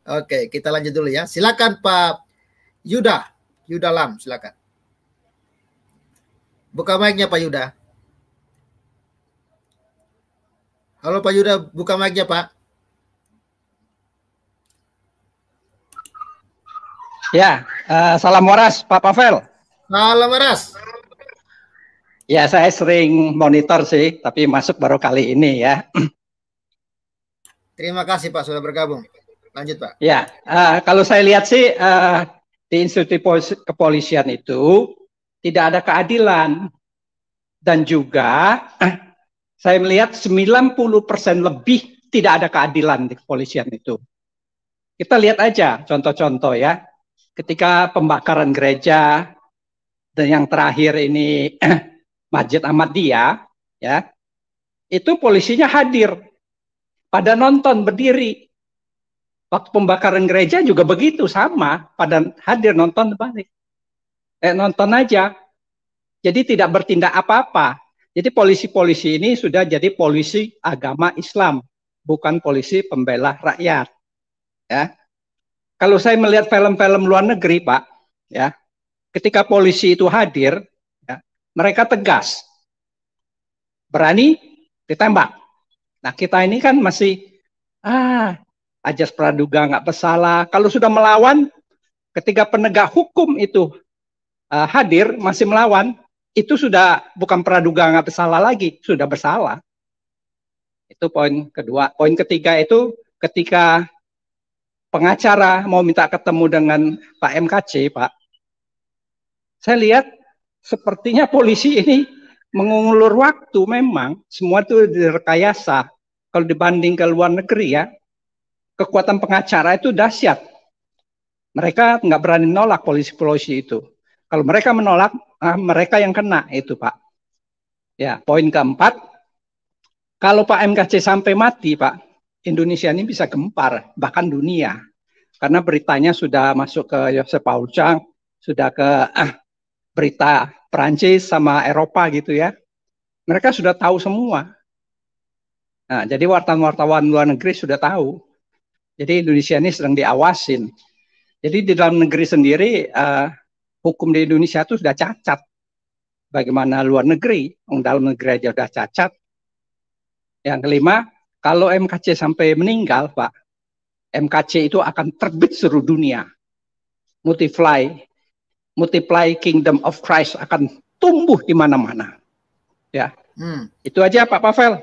Oke, kita lanjut dulu ya. Silakan Pak Yuda Lam, silakan. Buka mic-nya Pak Yuda. Halo Pak Yuda, buka mic-nya Pak. Ya, salam waras Pak Pavel. Salam waras. Ya, saya sering monitor sih, tapi masuk baru kali ini ya. Terima kasih Pak sudah bergabung. Lanjut Pak. Ya, kalau saya lihat sih di institusi kepolisian itu tidak ada keadilan, dan juga saya melihat 90% lebih tidak ada keadilan di kepolisian itu. Kita lihat aja contoh-contoh ya, ketika pembakaran gereja dan yang terakhir ini Masjid Ahmadiyah ya, itu polisinya hadir, pada nonton berdiri. Waktu pembakaran gereja juga begitu, sama, pada hadir nonton balik. Nonton aja. Jadi tidak bertindak apa-apa. Jadi polisi-polisi ini sudah jadi polisi agama Islam, bukan polisi pembela rakyat. Ya. Kalau saya melihat film-film luar negeri, Pak, ya, ketika polisi itu hadir, ya, mereka tegas, berani ditembak. Nah kita ini kan masih ajas praduga nggak bersalah. Kalau sudah melawan Ketika penegak hukum itu hadir masih melawan, itu sudah bukan praduga nggak bersalah lagi, sudah bersalah. Itu poin kedua. Poin ketiga itu ketika pengacara mau minta ketemu dengan Pak MKC, Pak, saya lihat sepertinya polisi ini mengulur waktu. Memang semua itu direkayasa. Kalau dibanding ke luar negeri ya, kekuatan pengacara itu dahsyat. Mereka nggak berani menolak polisi-polisi itu. Kalau mereka menolak, mereka yang kena itu, Pak. Ya, poin keempat, kalau Pak MKC sampai mati, Pak, Indonesia ini bisa gempar, bahkan dunia. Karena beritanya sudah masuk ke Joseph Paul Chang, sudah ke berita Perancis sama Eropa gitu ya. Mereka sudah tahu semua. Nah, jadi wartawan-wartawan luar negeri sudah tahu. Jadi Indonesia ini sedang diawasin. Jadi di dalam negeri sendiri, hukum di Indonesia itu sudah cacat. Bagaimana luar negeri, dalam negeri aja sudah cacat. Yang kelima, kalau MKC sampai meninggal, Pak, MKC itu akan terbit seluruh dunia. Multiply Kingdom of Christ akan tumbuh di mana-mana. Ya, itu aja Pak Pavel.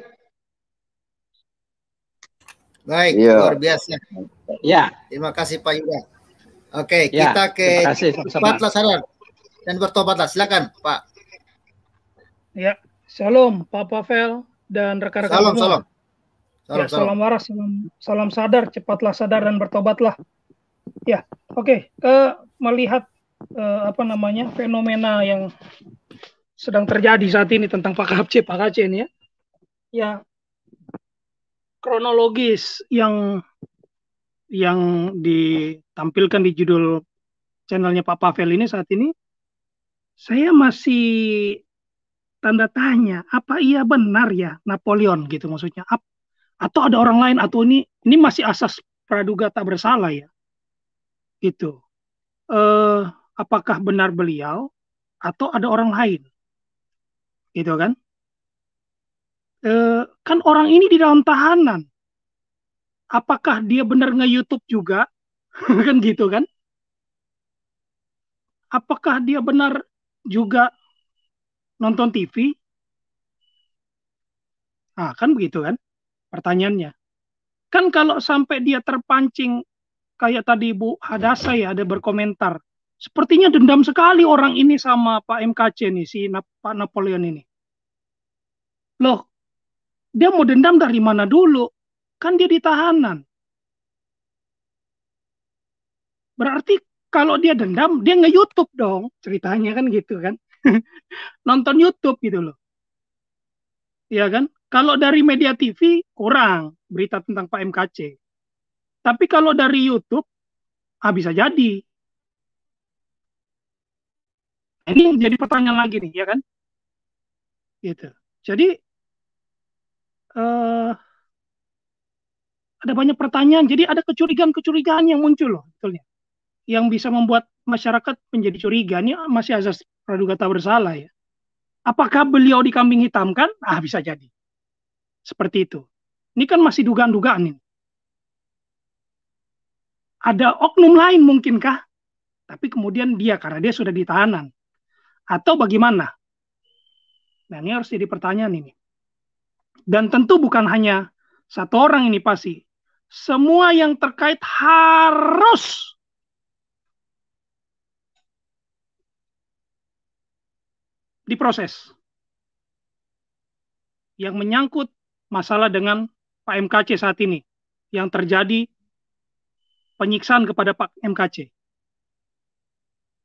Baik, luar biasa. Ya. Terima kasih Pak Yuda. Oke, kita ke cepatlah sadar dan bertobatlah. Silakan, Pak. Ya, shalom Pak Pavel dan rekan-rekan semua. Salam waras, salam sadar, cepatlah sadar dan bertobatlah. Ya, oke. Melihat fenomena yang sedang terjadi saat ini tentang Pak KC ini ya. Ya, kronologis yang ditampilkan di judul channelnya Pak Pavel ini saat ini, saya masih tanda tanya, apa iya benar ya Napoleon gitu maksudnya, atau ada orang lain, atau ini masih asas praduga tak bersalah ya, gitu. Apakah benar beliau atau ada orang lain, gitu kan? Kan orang ini di dalam tahanan. Apakah dia benar nge-YouTube juga? Kan gitu kan? Apakah dia benar juga nonton TV? Nah, kan begitu kan pertanyaannya. Kan kalau sampai dia terpancing, kayak tadi Bu Hadasa ya ada berkomentar, sepertinya dendam sekali orang ini sama Pak MKC nih, si Pak Napoleon ini. Loh, dia mau dendam dari mana dulu? Kan dia di tahanan. Berarti kalau dia dendam, dia nge-YouTube dong. Ceritanya kan gitu kan. Nonton YouTube gitu loh. Iya kan? Kalau dari media TV, kurang berita tentang Pak MKC. Tapi kalau dari YouTube, bisa jadi. Ini yang jadi pertanyaan lagi nih, ya kan? Gitu. Jadi, ada banyak pertanyaan. Jadi ada kecurigaan-kecurigaan yang muncul loh, betulnya. Yang bisa membuat masyarakat menjadi curiga. Ini masih asas praduga tak bersalah ya. Apakah beliau dikambing hitamkan? Bisa jadi. Seperti itu. Ini kan masih dugaan-dugaan ini. Ada oknum lain mungkinkah? Tapi kemudian karena dia sudah ditahanan. Atau bagaimana? Nah, ini harus jadi pertanyaan ini. Dan tentu bukan hanya satu orang ini pasti. Semua yang terkait harus diproses. Yang menyangkut masalah dengan Pak MKC saat ini. Yang terjadi penyiksaan kepada Pak MKC.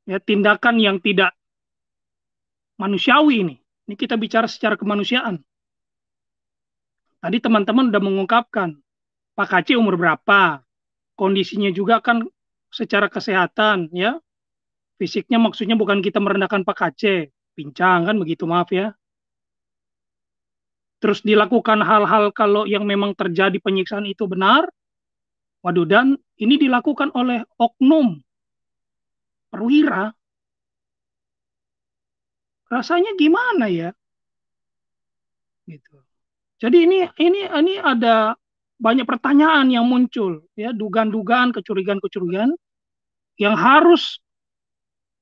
Ya, tindakan yang tidak manusiawi ini. Ini kita bicara secara kemanusiaan. Tadi teman-teman sudah mengungkapkan Pak KC umur berapa, kondisinya juga kan secara kesehatan ya, fisiknya maksudnya bukan kita merendahkan Pak KC, pincang kan begitu, maaf ya. Terus dilakukan hal-hal kalau yang memang terjadi penyiksaan itu benar, waduh, dan ini dilakukan oleh oknum perwira, rasanya gimana ya? Gitu. Jadi ini ada banyak pertanyaan yang muncul, ya, dugaan-dugaan, kecurigaan-kecurigaan yang harus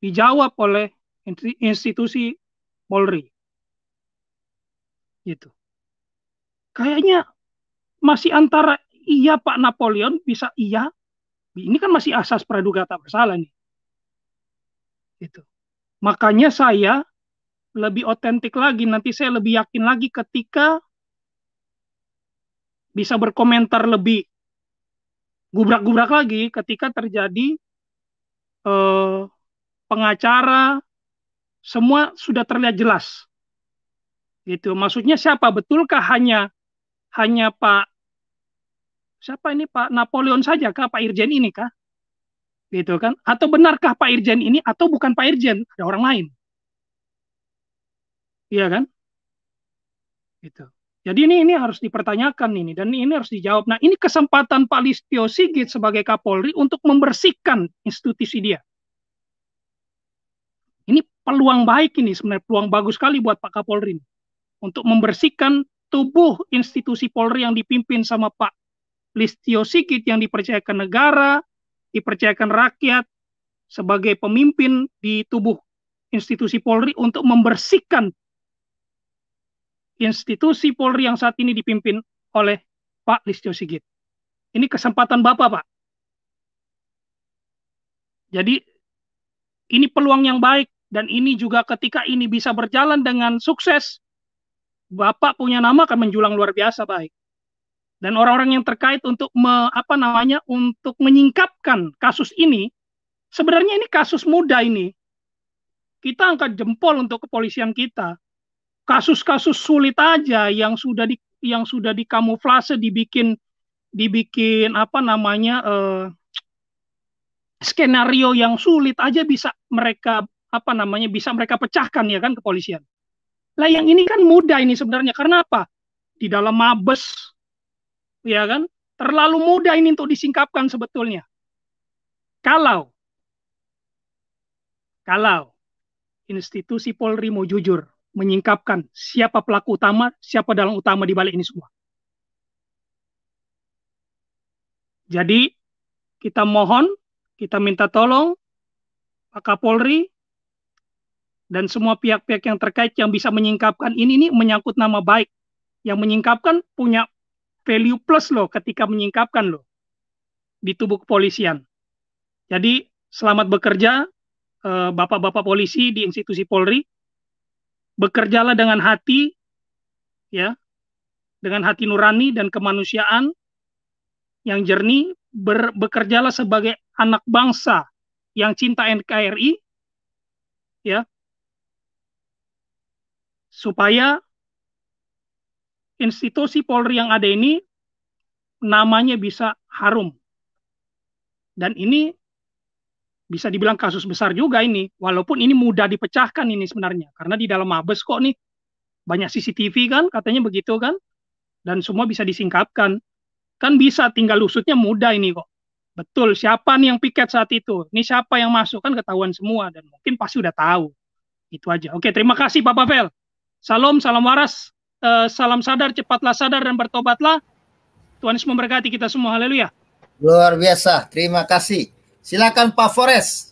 dijawab oleh institusi Polri. Gitu. Kayaknya masih antara iya Pak Napoleon bisa iya. Ini kan masih asas praduga tak bersalah nih. Gitu. Makanya saya lebih otentik lagi, nanti saya lebih yakin lagi ketika bisa berkomentar lebih gubrak-gubrak lagi ketika terjadi pengacara, semua sudah terlihat jelas. Gitu. Maksudnya siapa? Betulkah hanya Pak siapa ini, Pak Napoleon saja kah, Pak Irjen ini kah? Gitu kan? Atau benarkah Pak Irjen ini atau bukan Pak Irjen, ada orang lain? Iya kan? Gitu. Jadi ini harus dipertanyakan ini dan ini harus dijawab. Nah, ini kesempatan Pak Listio Sigit sebagai Kapolri untuk membersihkan institusi dia. Ini peluang baik ini sebenarnya, peluang bagus sekali buat Pak Kapolri ini, untuk membersihkan tubuh institusi Polri yang dipimpin sama Pak Listio Sigit yang dipercayakan negara, dipercayakan rakyat sebagai pemimpin di tubuh institusi Polri untuk membersihkan institusi Polri yang saat ini dipimpin oleh Pak Listio Sigit. Ini kesempatan Bapak, Pak. Jadi ini peluang yang baik dan ini juga ketika ini bisa berjalan dengan sukses, Bapak punya nama akan menjulang luar biasa baik. Dan orang-orang yang terkait untuk untuk menyingkapkan kasus ini, sebenarnya ini kasus mudah ini. Kita angkat jempol untuk kepolisian kita. Kasus-kasus sulit aja yang sudah dikamuflase, dibikin skenario yang sulit aja bisa mereka pecahkan ya kan kepolisian. Lah yang ini kan mudah ini sebenarnya, karena apa? Di dalam Mabes ya kan, terlalu mudah ini untuk disingkapkan sebetulnya. Kalau institusi Polri mau jujur menyingkapkan siapa pelaku utama, siapa dalang utama di balik ini semua. Jadi kita mohon, kita minta tolong Pak Kapolri dan semua pihak-pihak yang terkait yang bisa menyingkapkan ini menyangkut nama baik. Yang menyingkapkan punya value plus loh ketika menyingkapkan loh di tubuh kepolisian. Jadi selamat bekerja Bapak-bapak polisi di institusi Polri. Bekerjalah dengan hati ya, dengan hati nurani dan kemanusiaan yang jernih, bekerjalah sebagai anak bangsa yang cinta NKRI ya. Supaya institusi Polri yang ada ini namanya bisa harum. Dan ini bisa dibilang kasus besar juga ini, walaupun ini mudah dipecahkan ini sebenarnya, karena di dalam Mabes kok nih banyak CCTV kan, katanya begitu kan, dan semua bisa disingkapkan. Kan bisa, tinggal usutnya mudah ini kok. Betul, siapa nih yang piket saat itu, ini siapa yang masuk, kan ketahuan semua, dan mungkin pasti udah tahu. Itu aja. Oke, terima kasih Pak Pavel. Salam waras, salam sadar, cepatlah sadar dan bertobatlah. Tuhan Yesus memberkati kita semua. Haleluya. Luar biasa, terima kasih. Silakan Pak Forest.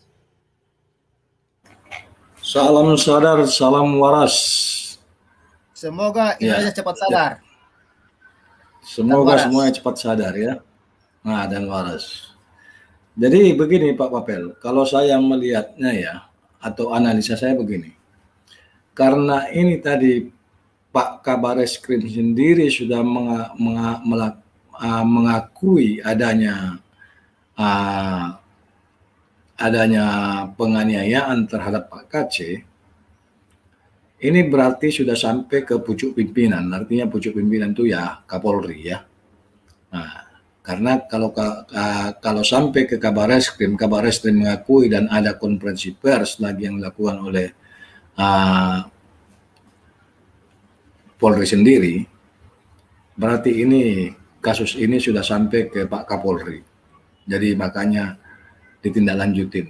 Salam sadar, salam waras. Semoga Indonesia cepat sadar. Semoga semuanya cepat sadar ya. Nah, dan waras. Jadi begini Pak Papel, kalau saya melihatnya ya, atau analisa saya begini. Karena ini tadi Pak Kabareskrim sendiri sudah mengakui adanya penganiayaan terhadap Pak KC, ini berarti sudah sampai ke pucuk pimpinan. Artinya pucuk pimpinan itu ya Kapolri ya. Nah, karena kalau sampai ke Kabareskrim mengakui dan ada konferensi pers lagi yang dilakukan oleh Polri sendiri, berarti ini kasus ini sudah sampai ke Pak Kapolri. Jadi makanya ditindaklanjutin.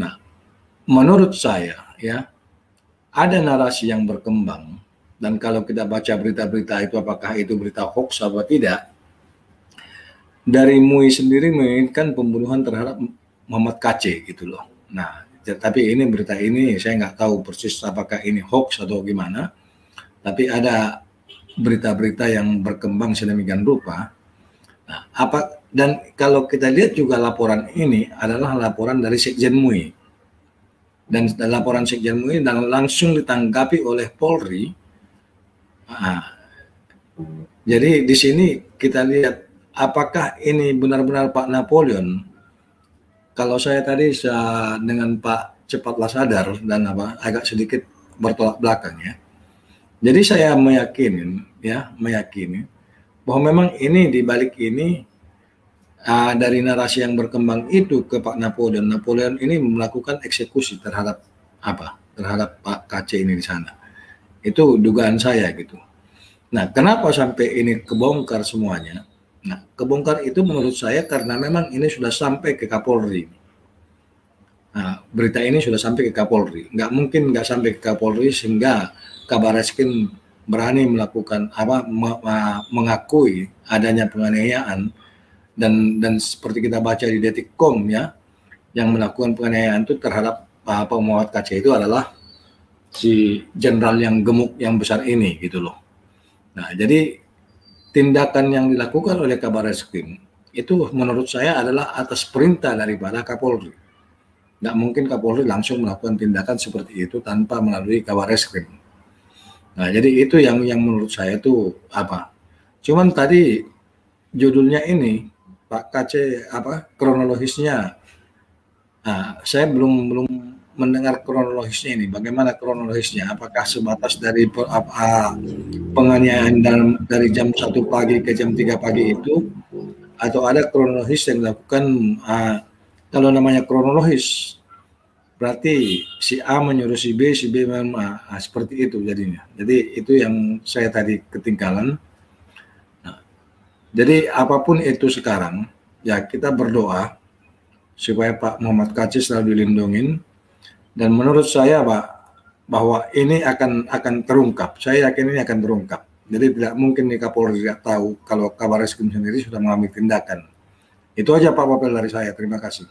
Nah, menurut saya ya, ada narasi yang berkembang, dan kalau kita baca berita-berita itu apakah itu berita hoax atau tidak, dari MUI sendiri menginginkan pembunuhan terhadap Muhammad KC gitu loh. Nah, tapi ini berita ini saya nggak tahu persis apakah ini hoax atau gimana. Tapi ada berita-berita yang berkembang sedemikian rupa. Nah, dan kalau kita lihat juga laporan ini adalah laporan dari Sekjen MUI. Dan laporan Sekjen MUI dan langsung ditanggapi oleh Polri. Nah, jadi di sini kita lihat apakah ini benar-benar Pak Napoleon. Kalau saya tadi dengan Pak Cepatlah Sadar dan agak sedikit bertolak belakang ya. Jadi saya meyakini bahwa memang ini di balik ini dari narasi yang berkembang itu ke Pak Napoleon. Napoleon ini melakukan eksekusi terhadap Pak KC ini di sana. Itu dugaan saya gitu. Nah, kenapa sampai ini kebongkar semuanya? Nah, kebongkar itu menurut saya karena memang ini sudah sampai ke Kapolri. Nah, berita ini sudah sampai ke Kapolri. Nggak mungkin nggak sampai ke Kapolri sehingga Kabarreskrim berani melakukan mengakui adanya penganiayaan dan seperti kita baca di Detik.com ya, yang melakukan penganiayaan itu terhadap Pak Muhammad KC itu adalah si jenderal yang gemuk yang besar ini gitu loh. Nah, jadi tindakan yang dilakukan oleh Kabarreskrim itu menurut saya adalah atas perintah daripada Kapolri. Nggak mungkin Kapolri langsung melakukan tindakan seperti itu tanpa melalui Kabarreskrim. Nah, jadi itu yang menurut saya itu Cuman tadi judulnya ini Pak KC kronologisnya. Nah, saya belum mendengar kronologisnya ini. Bagaimana kronologisnya? Apakah sebatas dari penganiayaan dari jam 1 pagi ke jam 3 pagi itu, atau ada kronologis yang dilakukan? Kalau namanya kronologis, berarti si A menyuruh si B seperti itu jadinya. Jadi itu yang saya tadi ketinggalan. Nah, jadi apapun itu sekarang, ya kita berdoa supaya Pak Muhammad KC selalu dilindungi. Dan menurut saya Pak, bahwa ini akan terungkap. Saya yakin ini akan terungkap. Jadi tidak mungkin nih Kapolri tidak tahu kalau Kabarreskrim sendiri sudah mengambil tindakan. Itu aja Pak Papel dari saya. Terima kasih.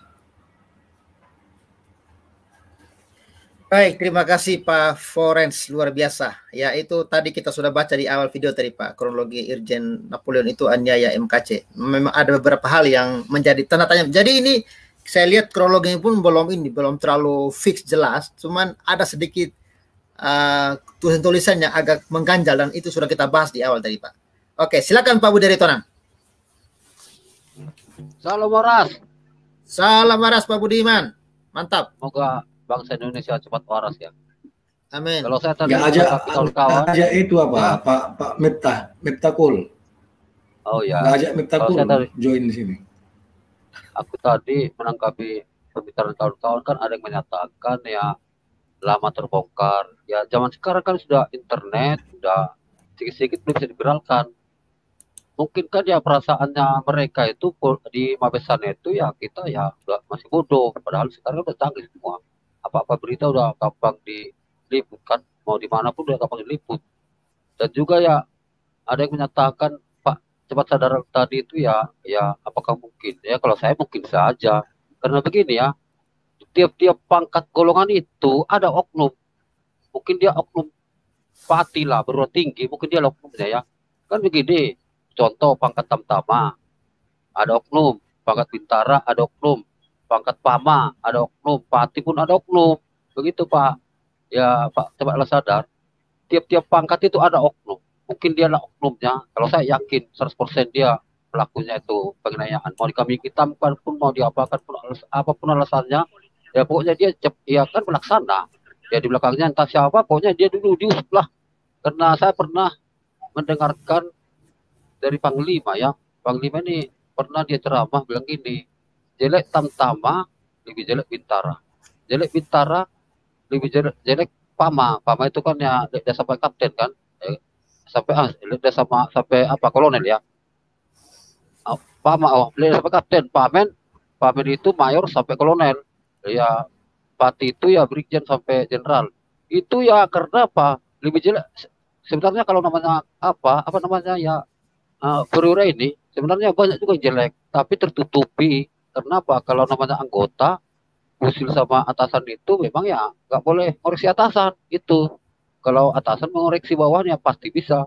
Baik, terima kasih Pak Forens, luar biasa. Ya, itu tadi kita sudah baca di awal video tadi Pak, kronologi Irjen Napoleon itu aniaya MKC. Memang ada beberapa hal yang menjadi tanda tanya. Jadi ini saya lihat kronologinya pun belum terlalu fix jelas, cuman ada sedikit tulisan-tulisan yang agak mengganjal dan itu sudah kita bahas di awal tadi Pak. Oke, silakan Pak Budari Tonang. Salam waras. Salam waras Pak Budiman. Mantap. Semoga bangsa Indonesia cepat waras ya. Amin. Kalau saya tadi kawan-kawan itu Pak Miftahul. Oh ya. Ajak Miftahul join di sini. Aku tadi menanggapi pembicaraan kawan-kawan kan ada yang menyatakan ya lama terbongkar. Ya zaman sekarang kan sudah internet, sudah sedikit-sedikit bisa diviralkan. Mungkin kan ya perasaannya mereka itu di Mabesana itu ya kita ya udah masih bodoh. Padahal sekarang udah canggih semua. Apa-apa berita udah gampang diliput kan, mau dimanapun udah gampang diliput. Dan juga ya ada yang menyatakan Pak Cepat Sadar tadi itu ya apakah mungkin ya, kalau saya mungkin saja, karena begini ya, tiap-tiap pangkat golongan itu ada oknum, mungkin dia oknum pati lah, berwira tinggi, mungkin dia oknumnya ya kan begini. Contoh pangkat Tamtama ada oknum, pangkat Bintara ada oknum, pangkat Pama ada oknum, Pati pun ada oknum. Begitu Pak. Ya Pak Cepatlah Sadar. Tiap-tiap pangkat itu ada oknum. Mungkin dia lah oknumnya. Kalau saya yakin 100% dia pelakunya itu penganiayaan. Mau dikambing hitamkan pun, mau diapakan pun, apapun alasannya, ya pokoknya dia kan pelaksana. Ya di belakangnya entah siapa, pokoknya dia dulu diusut lah. Karena saya pernah mendengarkan dari Panglima ya. Panglima ini pernah dia ceramah bilang gini, jelek Tamtama lebih jelek Bintara, jelek Bintara lebih jelek Pama. Pama itu kan ya dia sampai kapten kan, dia sampai kolonel ya. Pama dia sampai kapten. Pamen itu mayor sampai kolonel. Ya Pati itu ya brigjen sampai jenderal. Itu ya karena apa? Lebih jelek. Sebenarnya kalau namanya perwira ini sebenarnya banyak juga jelek, tapi tertutupi Kenapa? Kalau namanya anggota usil sama atasan itu memang ya nggak boleh ngoreksi atasan itu. Kalau atasan mengoreksi bawahnya pasti bisa.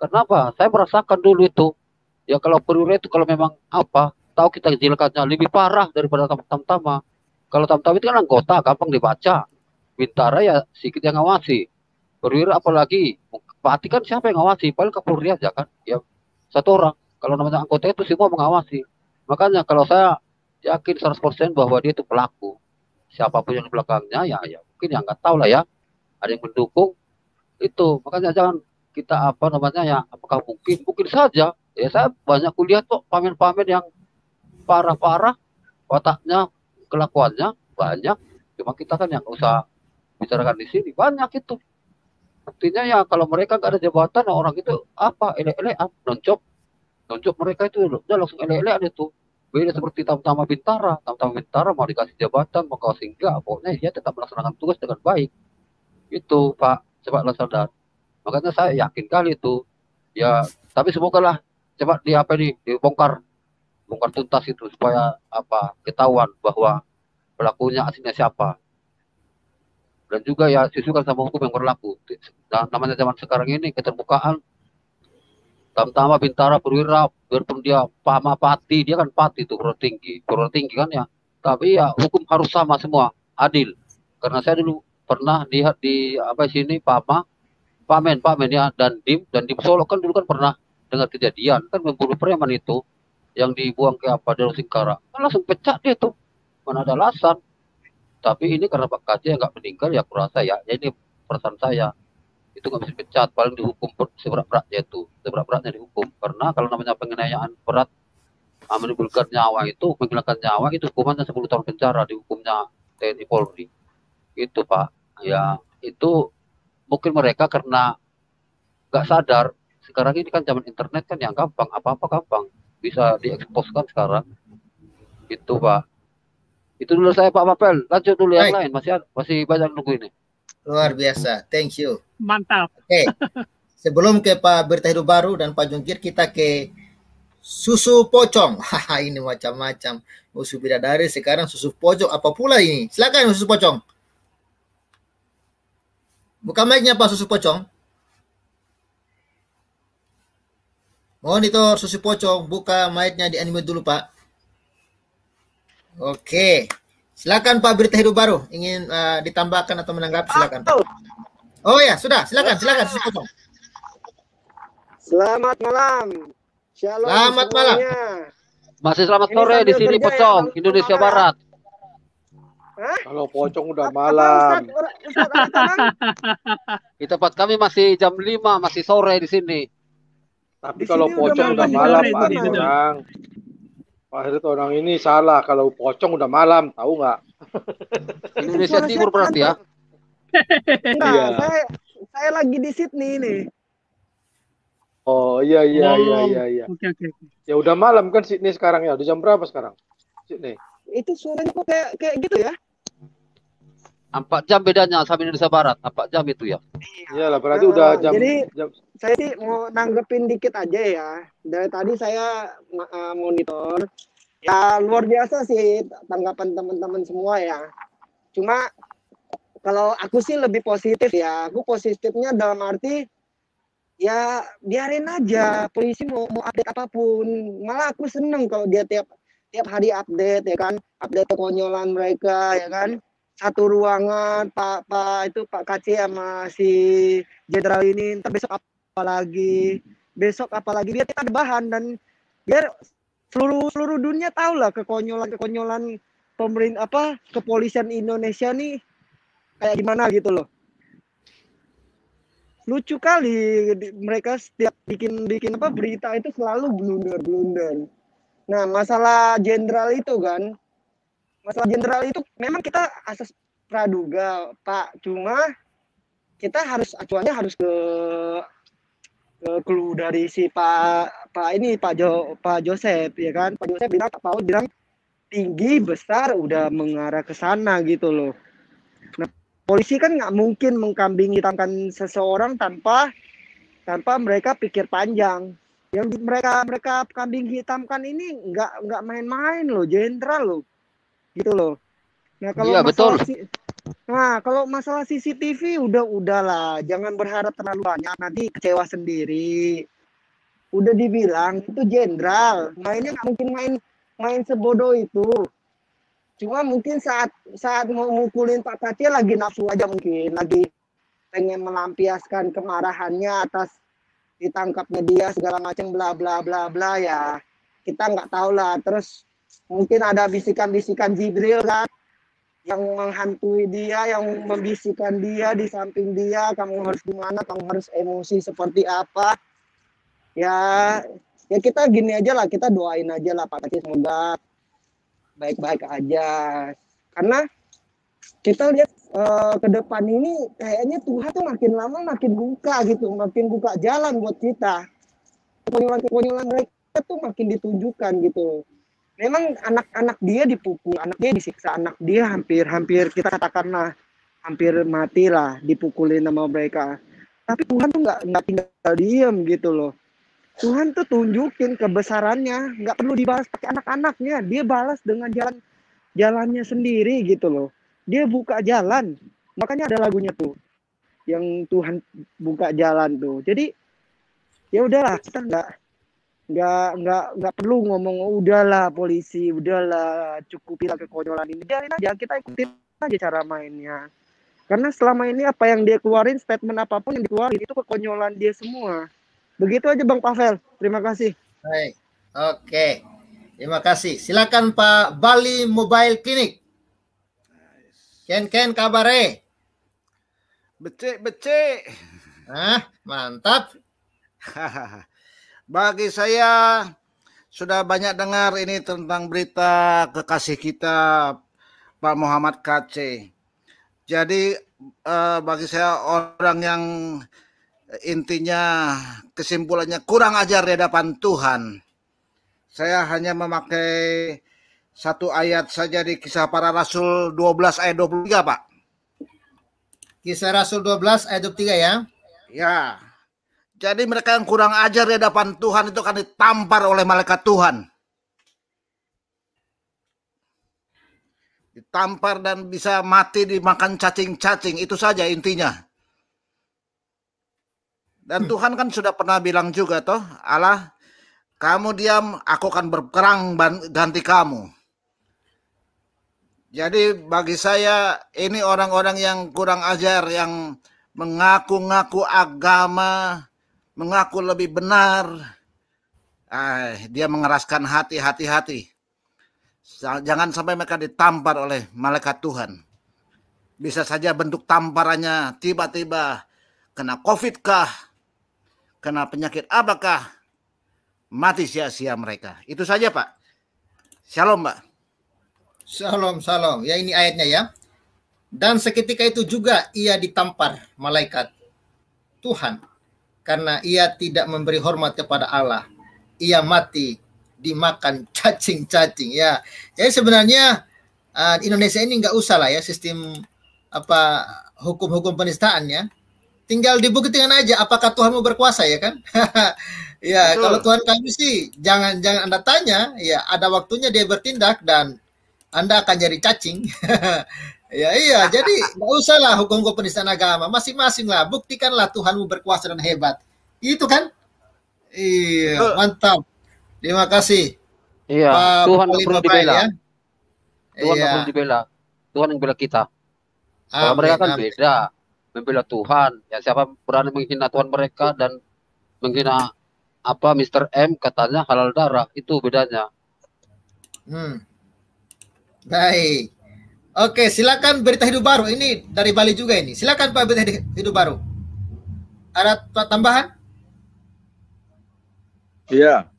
Kenapa? Saya merasakan dulu itu. Ya kalau perwira itu kalau memang apa, tahu kita jilkatnya lebih parah daripada Tamtama. Kalau Tamtama itu kan anggota, gampang dibaca. Bintara ya sedikit yang ngawasi. Perwira apalagi, Pati kan siapa yang ngawasi? Paling Kapolri aja kan. Ya satu orang. Kalau namanya anggota itu semua mengawasi. Makanya kalau saya yakin 100% bahwa dia itu pelaku. Siapapun yang di belakangnya ya mungkin ya nggak tahu lah ya. Ada yang mendukung itu. Makanya jangan kita apa namanya ya, apakah mungkin saja. Ya saya banyak kuliah kok pamen-pamen yang parah-parah, otaknya, kelakuannya banyak. Cuma kita kan yang usah bicarakan di sini banyak itu. Artinya ya kalau mereka nggak ada jabatan, orang itu apa elek-elekan, noncop mereka itu udah langsung elek-elekan itu. Beda seperti Tamtama Bintara. Tamtama Bintara mau dikasih jabatan, mau kasih enggak, pokoknya dia tetap melaksanakan tugas dengan baik. Itu Pak, cepatlah sadar. Makanya saya yakin kali itu. Ya, tapi semoga lah cepat dibongkar tuntas itu supaya apa ketahuan bahwa pelakunya aslinya siapa. Dan juga ya sesuaikan sama hukum yang berlaku. Nah, namanya zaman sekarang ini keterbukaan. Tamtama Bintara perwira, biarpun dia pati, dia kan pati itu perwira tinggi kan ya. Tapi ya hukum harus sama semua, adil. Karena saya dulu pernah lihat di sini Pamen ya, dan Dim Solo kan dulu kan pernah dengar kejadian kan membunuh preman itu yang dibuang ke Danau Singkara. Kan langsung pecat dia tuh. Mana ada alasan. Tapi ini karena Pak Kaji yang nggak meninggal ya kurasa ya ini perasaan saya. Itu nggak bisa dipecat, paling dihukum seberat-beratnya itu. Seberat-beratnya dihukum. Karena kalau namanya penganiayaan berat menimbulkan nyawa itu, menghilangkan nyawa itu hukumannya 10 tahun penjara, dihukumnya TNI Polri. Itu Pak. Ya itu mungkin mereka karena nggak sadar sekarang ini kan zaman internet kan yang gampang, apa-apa gampang bisa dieksposkan sekarang. Itu Pak. Itu dulu saya Pak Mapel. Lanjut dulu yang lain, masih banyak nunggu ini. Luar biasa, thank you. Mantap. Oke, sebelum ke Pak Berita Hidup Baru dan Pak Jungkir, kita ke susu pocong. Haha, ini macam-macam. Susu bidadari, sekarang susu pocong. Apa pula ini? Silakan susu pocong. Buka mic-nya Pak susu pocong. Monitor susu pocong, buka mic-nya di unmute dulu Pak. Oke. Silakan Pak Berita Hidup Baru, ingin ditambahkan atau menanggapi silakan. Oh ya, sudah, silakan susu pocong. Selamat malam. Shalom. Selamat malam. Masih selamat sore di sini pocong, ya, Indonesia Barat. Hah? Kalau pocong udah malam. Di tempat kami masih jam 5, masih sore di sini. Tapi kalau pocong udah malam, Pak Pak Heritonang ini salah. Kalau pocong udah malam, tahu nggak? Indonesia Timur berarti ya? Enggak, iya. Saya lagi di Sydney nih. Oh iya. Oke. Ya udah malam kan Sydney sekarang ya. Udah jam berapa sekarang? Sydney. Itu suaranya kok kayak gitu ya? 4 jam bedanya sama Indonesia Barat. 4 jam itu ya. Iyalah berarti udah jam. Jadi saya sih mau nanggepin dikit aja ya. Dari tadi saya monitor. Ya luar biasa sih tanggapan teman-teman semua ya. Cuma kalau aku sih lebih positif ya. Aku positifnya dalam arti ya biarin aja polisi mau update apapun. Malah aku seneng kalau dia tiap hari update ya kan. Update kekonyolan mereka ya kan. Satu ruangan Pak Kaci sama si jenderal ini, entar besok apalagi dia ada bahan dan biar seluruh dunia tahu lah kekonyolan pemerintah kepolisian Indonesia nih kayak gimana gitu loh. Lucu kali mereka setiap bikin berita itu selalu blunder. Nah, masalah jenderal itu kan, memang kita asas praduga, Pak. Cuma kita acuannya harus ke clue dari si Pak Joseph ya kan. Pak Joseph bilang, Pak Paul bilang tinggi besar udah mengarah ke sana gitu loh. Nah, polisi kan nggak mungkin mengkambing hitamkan seseorang tanpa mereka pikir panjang. Yang mereka kambing hitamkan ini nggak main-main loh, jenderal loh, gitu loh. Nah kalau Iya, betul. kalau masalah CCTV udahlah, jangan berharap terlalu banyak, nanti kecewa sendiri. Udah dibilang itu jenderal, mainnya nggak mungkin main sebodoh itu. Cuma mungkin saat mau mukulin Pak Kacil lagi nafsu aja, mungkin lagi pengen melampiaskan kemarahannya atas ditangkapnya dia segala macam bla bla bla bla, ya kita nggak tahu lah. Terus mungkin ada bisikan-bisikan Jibril kan yang menghantui dia, yang membisikkan dia di samping dia, kamu harus gimana, kamu harus emosi seperti apa. Ya kita gini aja lah, kita doain aja lah Pak Kacil, semoga baik-baik aja. Karena kita lihat ke depan ini kayaknya Tuhan tuh makin lama makin buka gitu, makin buka jalan buat kita. Kekonyolan mereka tuh makin ditunjukkan gitu. Memang anak-anak dia dipukul, anak dia disiksa, anak dia hampir kita katakanlah hampir mati lah dipukulin sama mereka. Tapi Tuhan tuh nggak tinggal diem gitu loh. Tuhan tuh tunjukin kebesarannya, nggak perlu dibalas pakai anak-anaknya, dia balas dengan jalannya sendiri gitu loh. Dia buka jalan, makanya ada lagunya tuh, yang Tuhan buka jalan tuh. Jadi ya udahlah, kita nggak perlu ngomong udahlah polisi, udahlah cukupilah kekonyolan ini, biarin aja, kita ikutin aja cara mainnya. Karena selama ini apa yang dia keluarin, statement apapun yang dikeluarin itu kekonyolan dia semua. Begitu aja Bang Pavel, terima kasih. Baik, oke, terima kasih. Silakan Pak Bali Mobile Clinic. Ken kabare. Becek. Mantap. Bagi saya sudah banyak dengar ini tentang berita kekasih kita Pak Muhammad Kacil. Jadi bagi saya orang yang intinya kesimpulannya kurang ajar di hadapan Tuhan. Saya hanya memakai satu ayat saja di Kisah Para Rasul 12 ayat 23, Pak. Kisah Rasul 12 ayat 23 ya. Ya. Jadi mereka yang kurang ajar di hadapan Tuhan itu akan ditampar oleh malaikat Tuhan. Ditampar dan bisa mati dimakan cacing-cacing, itu saja intinya. Dan Tuhan kan sudah pernah bilang juga toh, Allah, kamu diam, aku akan berperang ganti kamu. Jadi bagi saya ini orang-orang yang kurang ajar, yang mengaku-ngaku agama, mengaku lebih benar. Dia mengeraskan hati. Jangan sampai mereka ditampar oleh malaikat Tuhan. Bisa saja bentuk tamparannya tiba-tiba kena COVID kah, kena penyakit apakah, mati sia-sia mereka. Itu saja Pak. Shalom Pak. Shalom. Ya ini ayatnya ya. Dan seketika itu juga ia ditampar malaikat Tuhan karena ia tidak memberi hormat kepada Allah. Ia mati dimakan cacing-cacing ya. Jadi sebenarnya di Indonesia ini nggak usah lah ya sistem hukum-hukum penistaan ya. Tinggal dibuktikan aja apakah Tuhan mau berkuasa ya kan? Ya, betul. Kalau Tuhan kami sih jangan Anda tanya, ya ada waktunya dia bertindak dan Anda akan jadi cacing. Iya, jadi nggak usah lah hukum-hukum penistaan agama, masing-masing lah, buktikanlah Tuhanmu berkuasa dan hebat. Itu kan? Iya, betul. Mantap. Terima kasih. Iya, Pak Tuhan perlu dibela. Ya. Tuhan perlu dibela. Tuhan yang bela kita. Kalau mereka kan beda. Membela Tuhan, ya siapa berani menghina Tuhan mereka dan menghina Mr. M katanya halal darah, itu bedanya. Baik. Oke, silakan berita hidup baru. Ini dari Bali juga ini. Silakan Pak, berita hidup baru. Ada tambahan? Iya.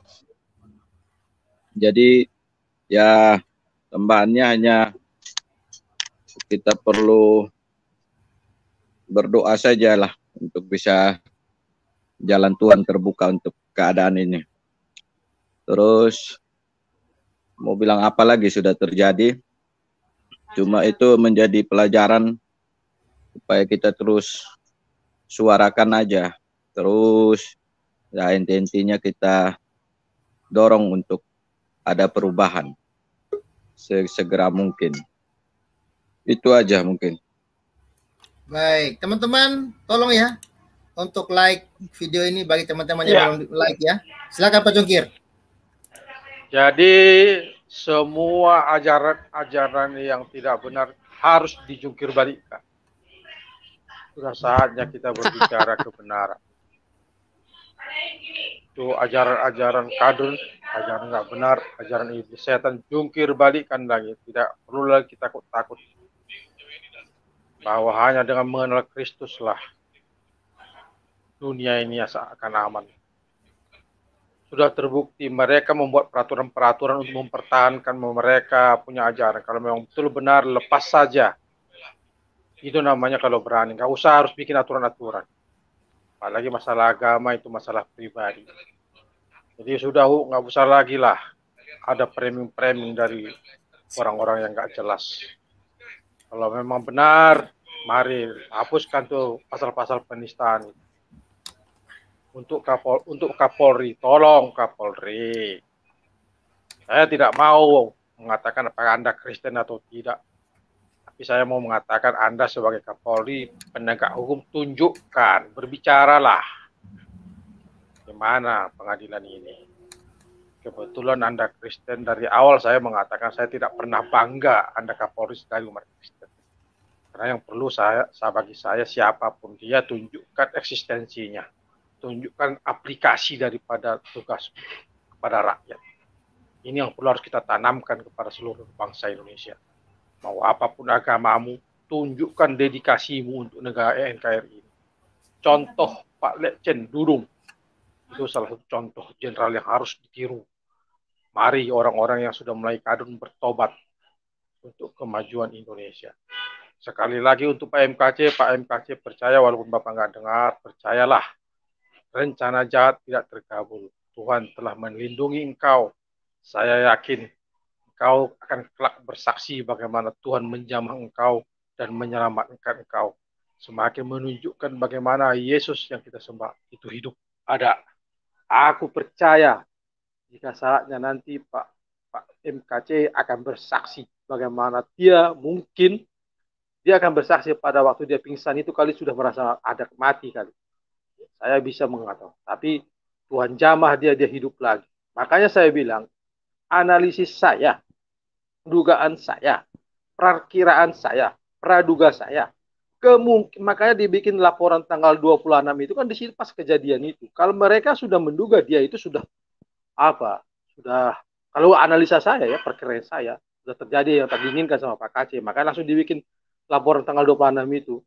Jadi ya tambahannya hanya kita perlu berdoa saja lah untuk bisa jalan Tuhan terbuka untuk keadaan ini. Terus mau bilang apa lagi sudah terjadi. Cuma itu menjadi pelajaran supaya kita terus suarakan aja. Terus Ya, intinya kita dorong untuk ada perubahan segera mungkin. Itu aja mungkin. Baik, teman-teman, tolong ya untuk like video ini bagi teman-teman yang belum like ya. Silakan Pak Jongkir. Jadi semua ajaran-ajaran yang tidak benar harus dijungkir balikkan. Sudah saatnya kita berbicara kebenaran. Itu ajaran-ajaran kadrun, ajaran nggak benar, ajaran iblis setan, jungkir balikkan lagi. Tidak perlu lagi kita takut. Bahwa hanya dengan mengenal Kristuslah dunia ini akan aman. Sudah terbukti mereka membuat peraturan-peraturan untuk mempertahankan mereka punya ajaran. Kalau memang betul benar, lepas saja. Itu namanya kalau berani. Nggak usah harus bikin aturan-aturan. Apalagi masalah agama itu masalah pribadi. Jadi sudah nggak usah lagi lah ada framing-framing dari orang-orang yang nggak jelas. Kalau memang benar, mari hapuskan tuh pasal-pasal penistaan. Untuk Kapolri, tolong Kapolri. Saya tidak mau mengatakan apakah Anda Kristen atau tidak. Tapi saya mau mengatakan Anda sebagai Kapolri, penegak hukum, tunjukkan, berbicaralah. Gimana pengadilan ini? Kebetulan Anda Kristen, dari awal saya mengatakan saya tidak pernah bangga Anda Kapolri sekali umat Kristen. Karena yang perlu bagi saya siapapun dia, tunjukkan eksistensinya. Tunjukkan aplikasi daripada tugas kepada rakyat. Ini yang perlu harus kita tanamkan kepada seluruh bangsa Indonesia. Mau apapun agamamu, tunjukkan dedikasimu untuk negara NKRI. Contoh Pak Letjen Durung, itu salah satu contoh jenderal yang harus ditiru. Mari orang-orang yang sudah mulai kadrun bertobat untuk kemajuan Indonesia. Sekali lagi untuk Pak MKC percaya walaupun Bapak nggak dengar, percayalah. Rencana jahat tidak terkabul. Tuhan telah melindungi engkau. Saya yakin engkau akan kelak bersaksi bagaimana Tuhan menjamah engkau dan menyelamatkan engkau. Semakin menunjukkan bagaimana Yesus yang kita sembah itu hidup, ada. Aku percaya jika saatnya nanti Pak MKC akan bersaksi bagaimana dia akan bersaksi pada waktu dia pingsan itu kali sudah merasa ada mati kali. Saya bisa mengatakan, tapi Tuhan jamah dia hidup lagi. Makanya saya bilang, analisis saya, dugaan saya, perkiraan saya, praduga saya, makanya dibikin laporan tanggal 26 itu kan di sini pas kejadian itu. Kalau mereka sudah menduga dia itu sudah kalau analisa saya ya, perkiraan saya, sudah terjadi yang tak diinginkan sama Pak KC, makanya langsung dibikin laporan tanggal 26 itu.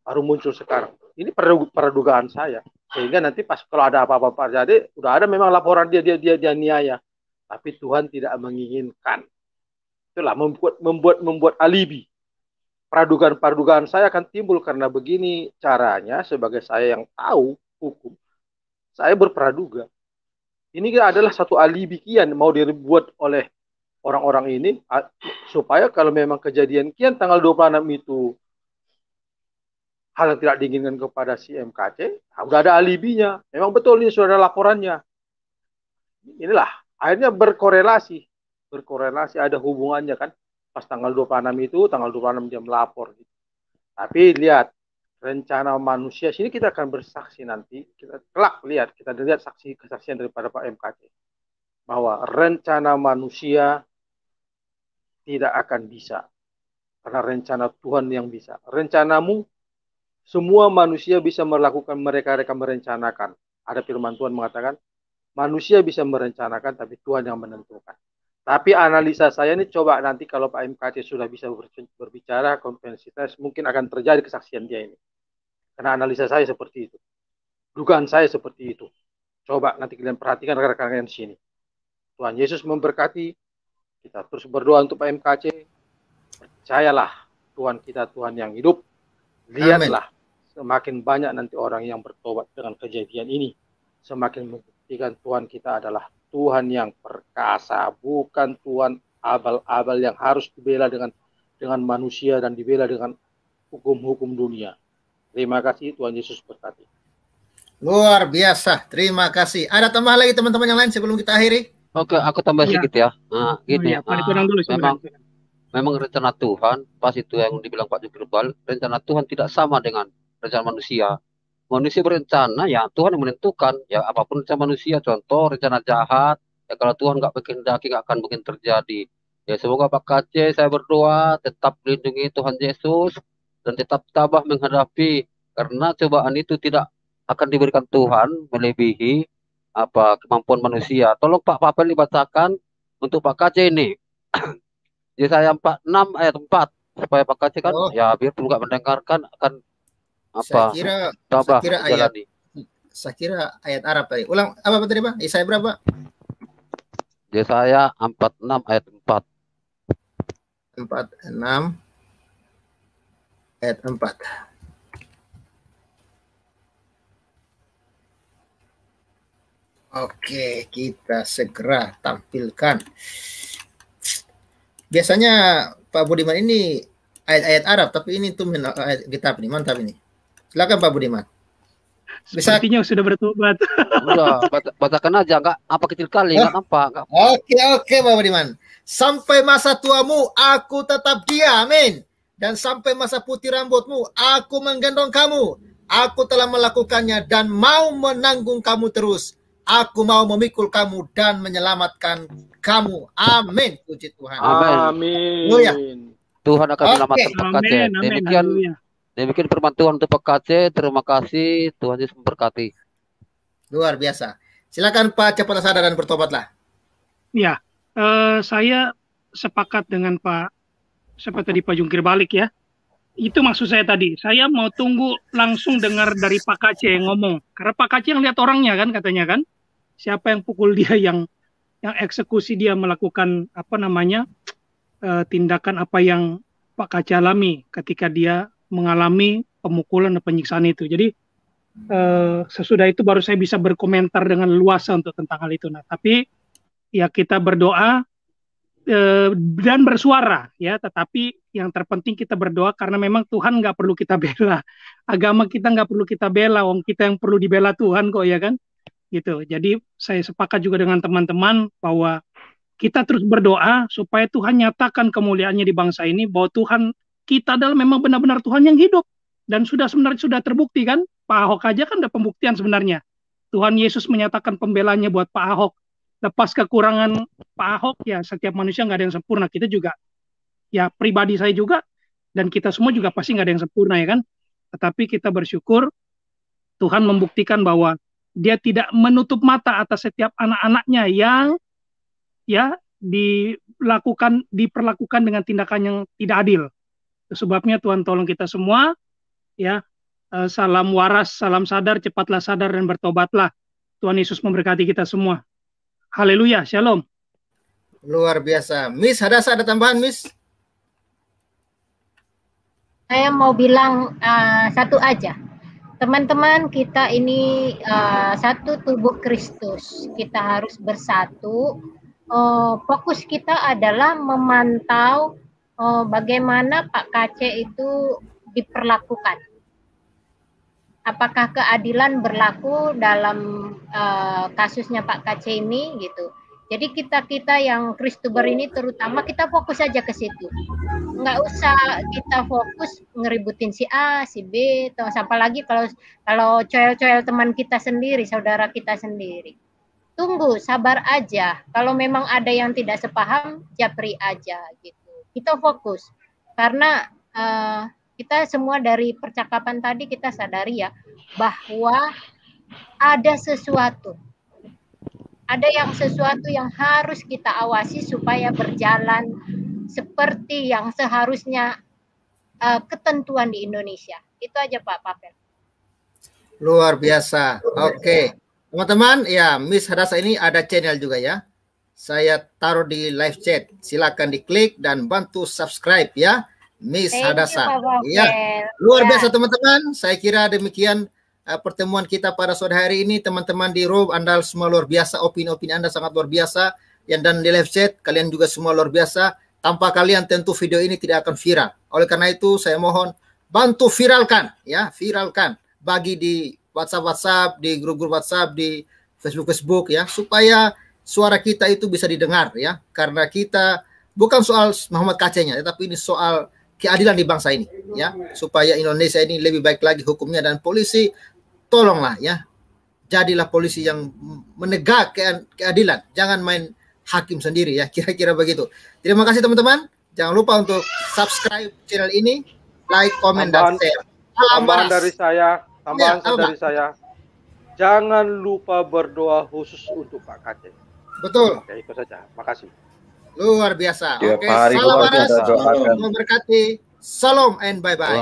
Baru muncul sekarang. Ini pradugaan saya. Sehingga nanti pas kalau ada apa-apa terjadi, udah ada memang laporan dia niaya. Tapi Tuhan tidak menginginkan. Itulah membuat alibi. Pradugaan saya akan timbul karena begini caranya sebagai saya yang tahu hukum. Saya berpraduga. Ini adalah satu alibi kian mau dibuat oleh orang-orang ini supaya kalau memang kejadian kian tanggal 26 itu hal yang tidak diinginkan kepada si MKC, udah ada alibinya. Memang betul ini sudah ada laporannya. Inilah akhirnya berkorelasi ada hubungannya kan. Pas tanggal 26 itu, tanggal 26 dia melapor. Gitu. Tapi lihat rencana manusia, sini kita akan bersaksi nanti, kita lihat kesaksian daripada Pak MKC bahwa rencana manusia tidak akan bisa karena rencana Tuhan yang bisa. Rencanamu semua manusia bisa melakukan, mereka merencanakan. Ada firman Tuhan mengatakan manusia bisa merencanakan tapi Tuhan yang menentukan. Tapi analisa saya ini coba nanti kalau Pak MKC sudah bisa berbicara konferensi pers mungkin akan terjadi kesaksian dia ini. Karena analisa saya seperti itu. Dugaan saya seperti itu. Coba nanti kalian perhatikan rekan-rekan di sini. Tuhan Yesus memberkati. Kita terus berdoa untuk Pak MKC. Percayalah Tuhan kita Tuhan yang hidup. Lihatlah semakin banyak nanti orang yang bertobat dengan kejadian ini. Semakin membuktikan Tuhan kita adalah Tuhan yang perkasa. Bukan Tuhan abal-abal yang harus dibela dengan manusia dan dibela dengan hukum-hukum dunia. Terima kasih, Tuhan Yesus berkati. Luar biasa. Terima kasih. Ada tambahan lagi teman-teman yang lain sebelum kita akhiri? Oke, aku tambah sedikit ya. Nah, gini, dulu, memang rencana Tuhan, pas itu yang dibilang Pak Jukirbal, rencana Tuhan tidak sama dengan rencana manusia. Manusia berencana, ya Tuhan yang menentukan, ya apapun rencana manusia, contoh rencana jahat, ya kalau Tuhan nggak berkehendaki nggak akan mungkin terjadi. Ya semoga Pak KC, saya berdoa tetap lindungi Tuhan Yesus dan tetap tabah menghadapi, karena cobaan itu tidak akan diberikan Tuhan melebihi apa kemampuan manusia. Tolong Pak Papel dibacakan untuk Pak KC ini. Yesaya 46 ayat 4 supaya Pak KC kan ya biar nggak mendengarkan akan apa tabah menjalani. Saya kira ayat Arab tadi. Ulang apa tadi Pak? Yesaya berapa? Yesaya 46 ayat 4. 46 ayat 4. Oke, kita segera tampilkan. Biasanya Pak Budiman ini ayat-ayat Arab, tapi ini tuh ayat kitab ini, mantap ini. Silakan Pak Budiman. Sepertinya sudah bertobat. Udah, bacakan aja, enggak apa kecil kali, enggak nampak. Oke, Pak Budiman. Sampai masa tuamu, aku tetap dia, amin. Dan sampai masa putih rambutmu, aku menggendong kamu. Aku telah melakukannya dan mau menanggung kamu terus. Aku mau memikul kamu dan menyelamatkan kamu. Amin. Puji Tuhan. Amin. Tuhan akan menyelamatkan Pak KC. Demikian firman Tuhan untuk Pak KC. Terima kasih. Tuhan Yesus memberkati. Luar biasa. Silakan Pak, cepat sadar dan bertobatlah. Ya, saya sepakat dengan Pak, seperti tadi Pak Jungkir balik ya. Itu maksud saya tadi. Saya mau tunggu langsung dengar dari Pak KC yang ngomong. Karena Pak KC yang lihat orangnya kan katanya kan. Siapa yang pukul dia, yang eksekusi dia, melakukan apa namanya tindakan apa yang Pak KC alami ketika dia mengalami pemukulan dan penyiksaan itu. Jadi sesudah itu baru saya bisa berkomentar dengan luasa untuk tentang hal itu. Nah, tapi ya kita berdoa dan bersuara ya, tetapi yang terpenting kita berdoa karena memang Tuhan nggak perlu kita bela, agama kita nggak perlu kita bela, wong kita yang perlu dibela Tuhan kok ya kan, gitu. Jadi saya sepakat juga dengan teman-teman bahwa kita terus berdoa supaya Tuhan nyatakan kemuliaannya di bangsa ini, bahwa Tuhan kita adalah memang benar-benar Tuhan yang hidup dan sebenarnya sudah terbukti kan. Pak Ahok aja kan ada pembuktian sebenarnya. Tuhan Yesus menyatakan pembelanya buat Pak Ahok. Lepas kekurangan Pak Ahok, ya setiap manusia nggak ada yang sempurna. Kita juga, ya pribadi saya juga, dan kita semua juga pasti nggak ada yang sempurna ya kan. Tetapi kita bersyukur Tuhan membuktikan bahwa Dia tidak menutup mata atas setiap anak-anaknya yang ya diperlakukan dengan tindakan yang tidak adil. Sebabnya Tuhan tolong kita semua, ya. Salam waras, salam sadar, cepatlah sadar dan bertobatlah. Tuhan Yesus memberkati kita semua. Haleluya, shalom. Luar biasa. Miss Hadasa, ada tambahan, Miss? Saya mau bilang satu aja. Teman-teman, kita ini satu tubuh Kristus. Kita harus bersatu. Fokus kita adalah memantau bagaimana Pak KC itu diperlakukan. Apakah keadilan berlaku dalam kasusnya Pak KC ini gitu. Jadi kita yang Kristuber ini terutama kita fokus aja ke situ. Nggak usah kita fokus ngeributin si A, si B, atau apalagi kalau coel-coel teman kita sendiri, saudara kita sendiri. Tunggu, sabar aja. Kalau memang ada yang tidak sepaham, japri aja gitu. Kita fokus karena kita semua dari percakapan tadi kita sadari ya bahwa ada sesuatu yang harus kita awasi supaya berjalan seperti yang seharusnya ketentuan di Indonesia. Itu aja Pak Papel. Luar biasa. Oke. Teman-teman, ya Miss Hadasa ini ada channel juga ya. Saya taruh di live chat. Silakan diklik dan bantu subscribe ya. Miss Hadasa. Ya, luar biasa teman-teman. Saya kira demikian pertemuan kita pada sore hari ini. Teman-teman di Rob, Anda semua luar biasa. Opini-opini Anda sangat luar biasa. Yang dan di live chat, kalian juga semua luar biasa. Tanpa kalian tentu video ini tidak akan viral. Oleh karena itu saya mohon bantu viralkan ya, viralkan. Bagi di WhatsApp, di grup-grup WhatsApp, di Facebook ya, supaya suara kita itu bisa didengar ya, karena kita bukan soal Muhammad Kacenya, tetapi ini soal keadilan di bangsa ini ya, supaya Indonesia ini lebih baik lagi hukumnya, dan polisi tolonglah ya, jadilah polisi yang menegakkan keadilan, jangan main hakim sendiri ya, kira-kira begitu. Terima kasih teman-teman, jangan lupa untuk subscribe channel ini, like, komen, dan share. Tambahan dari saya, jangan lupa berdoa khusus untuk Pak Kaceng. Betul. Oke, itu saja. Makasih. Luar biasa. Tiap Oke, hari salam Waras, kita doakan. memberkati. Salam and bye-bye.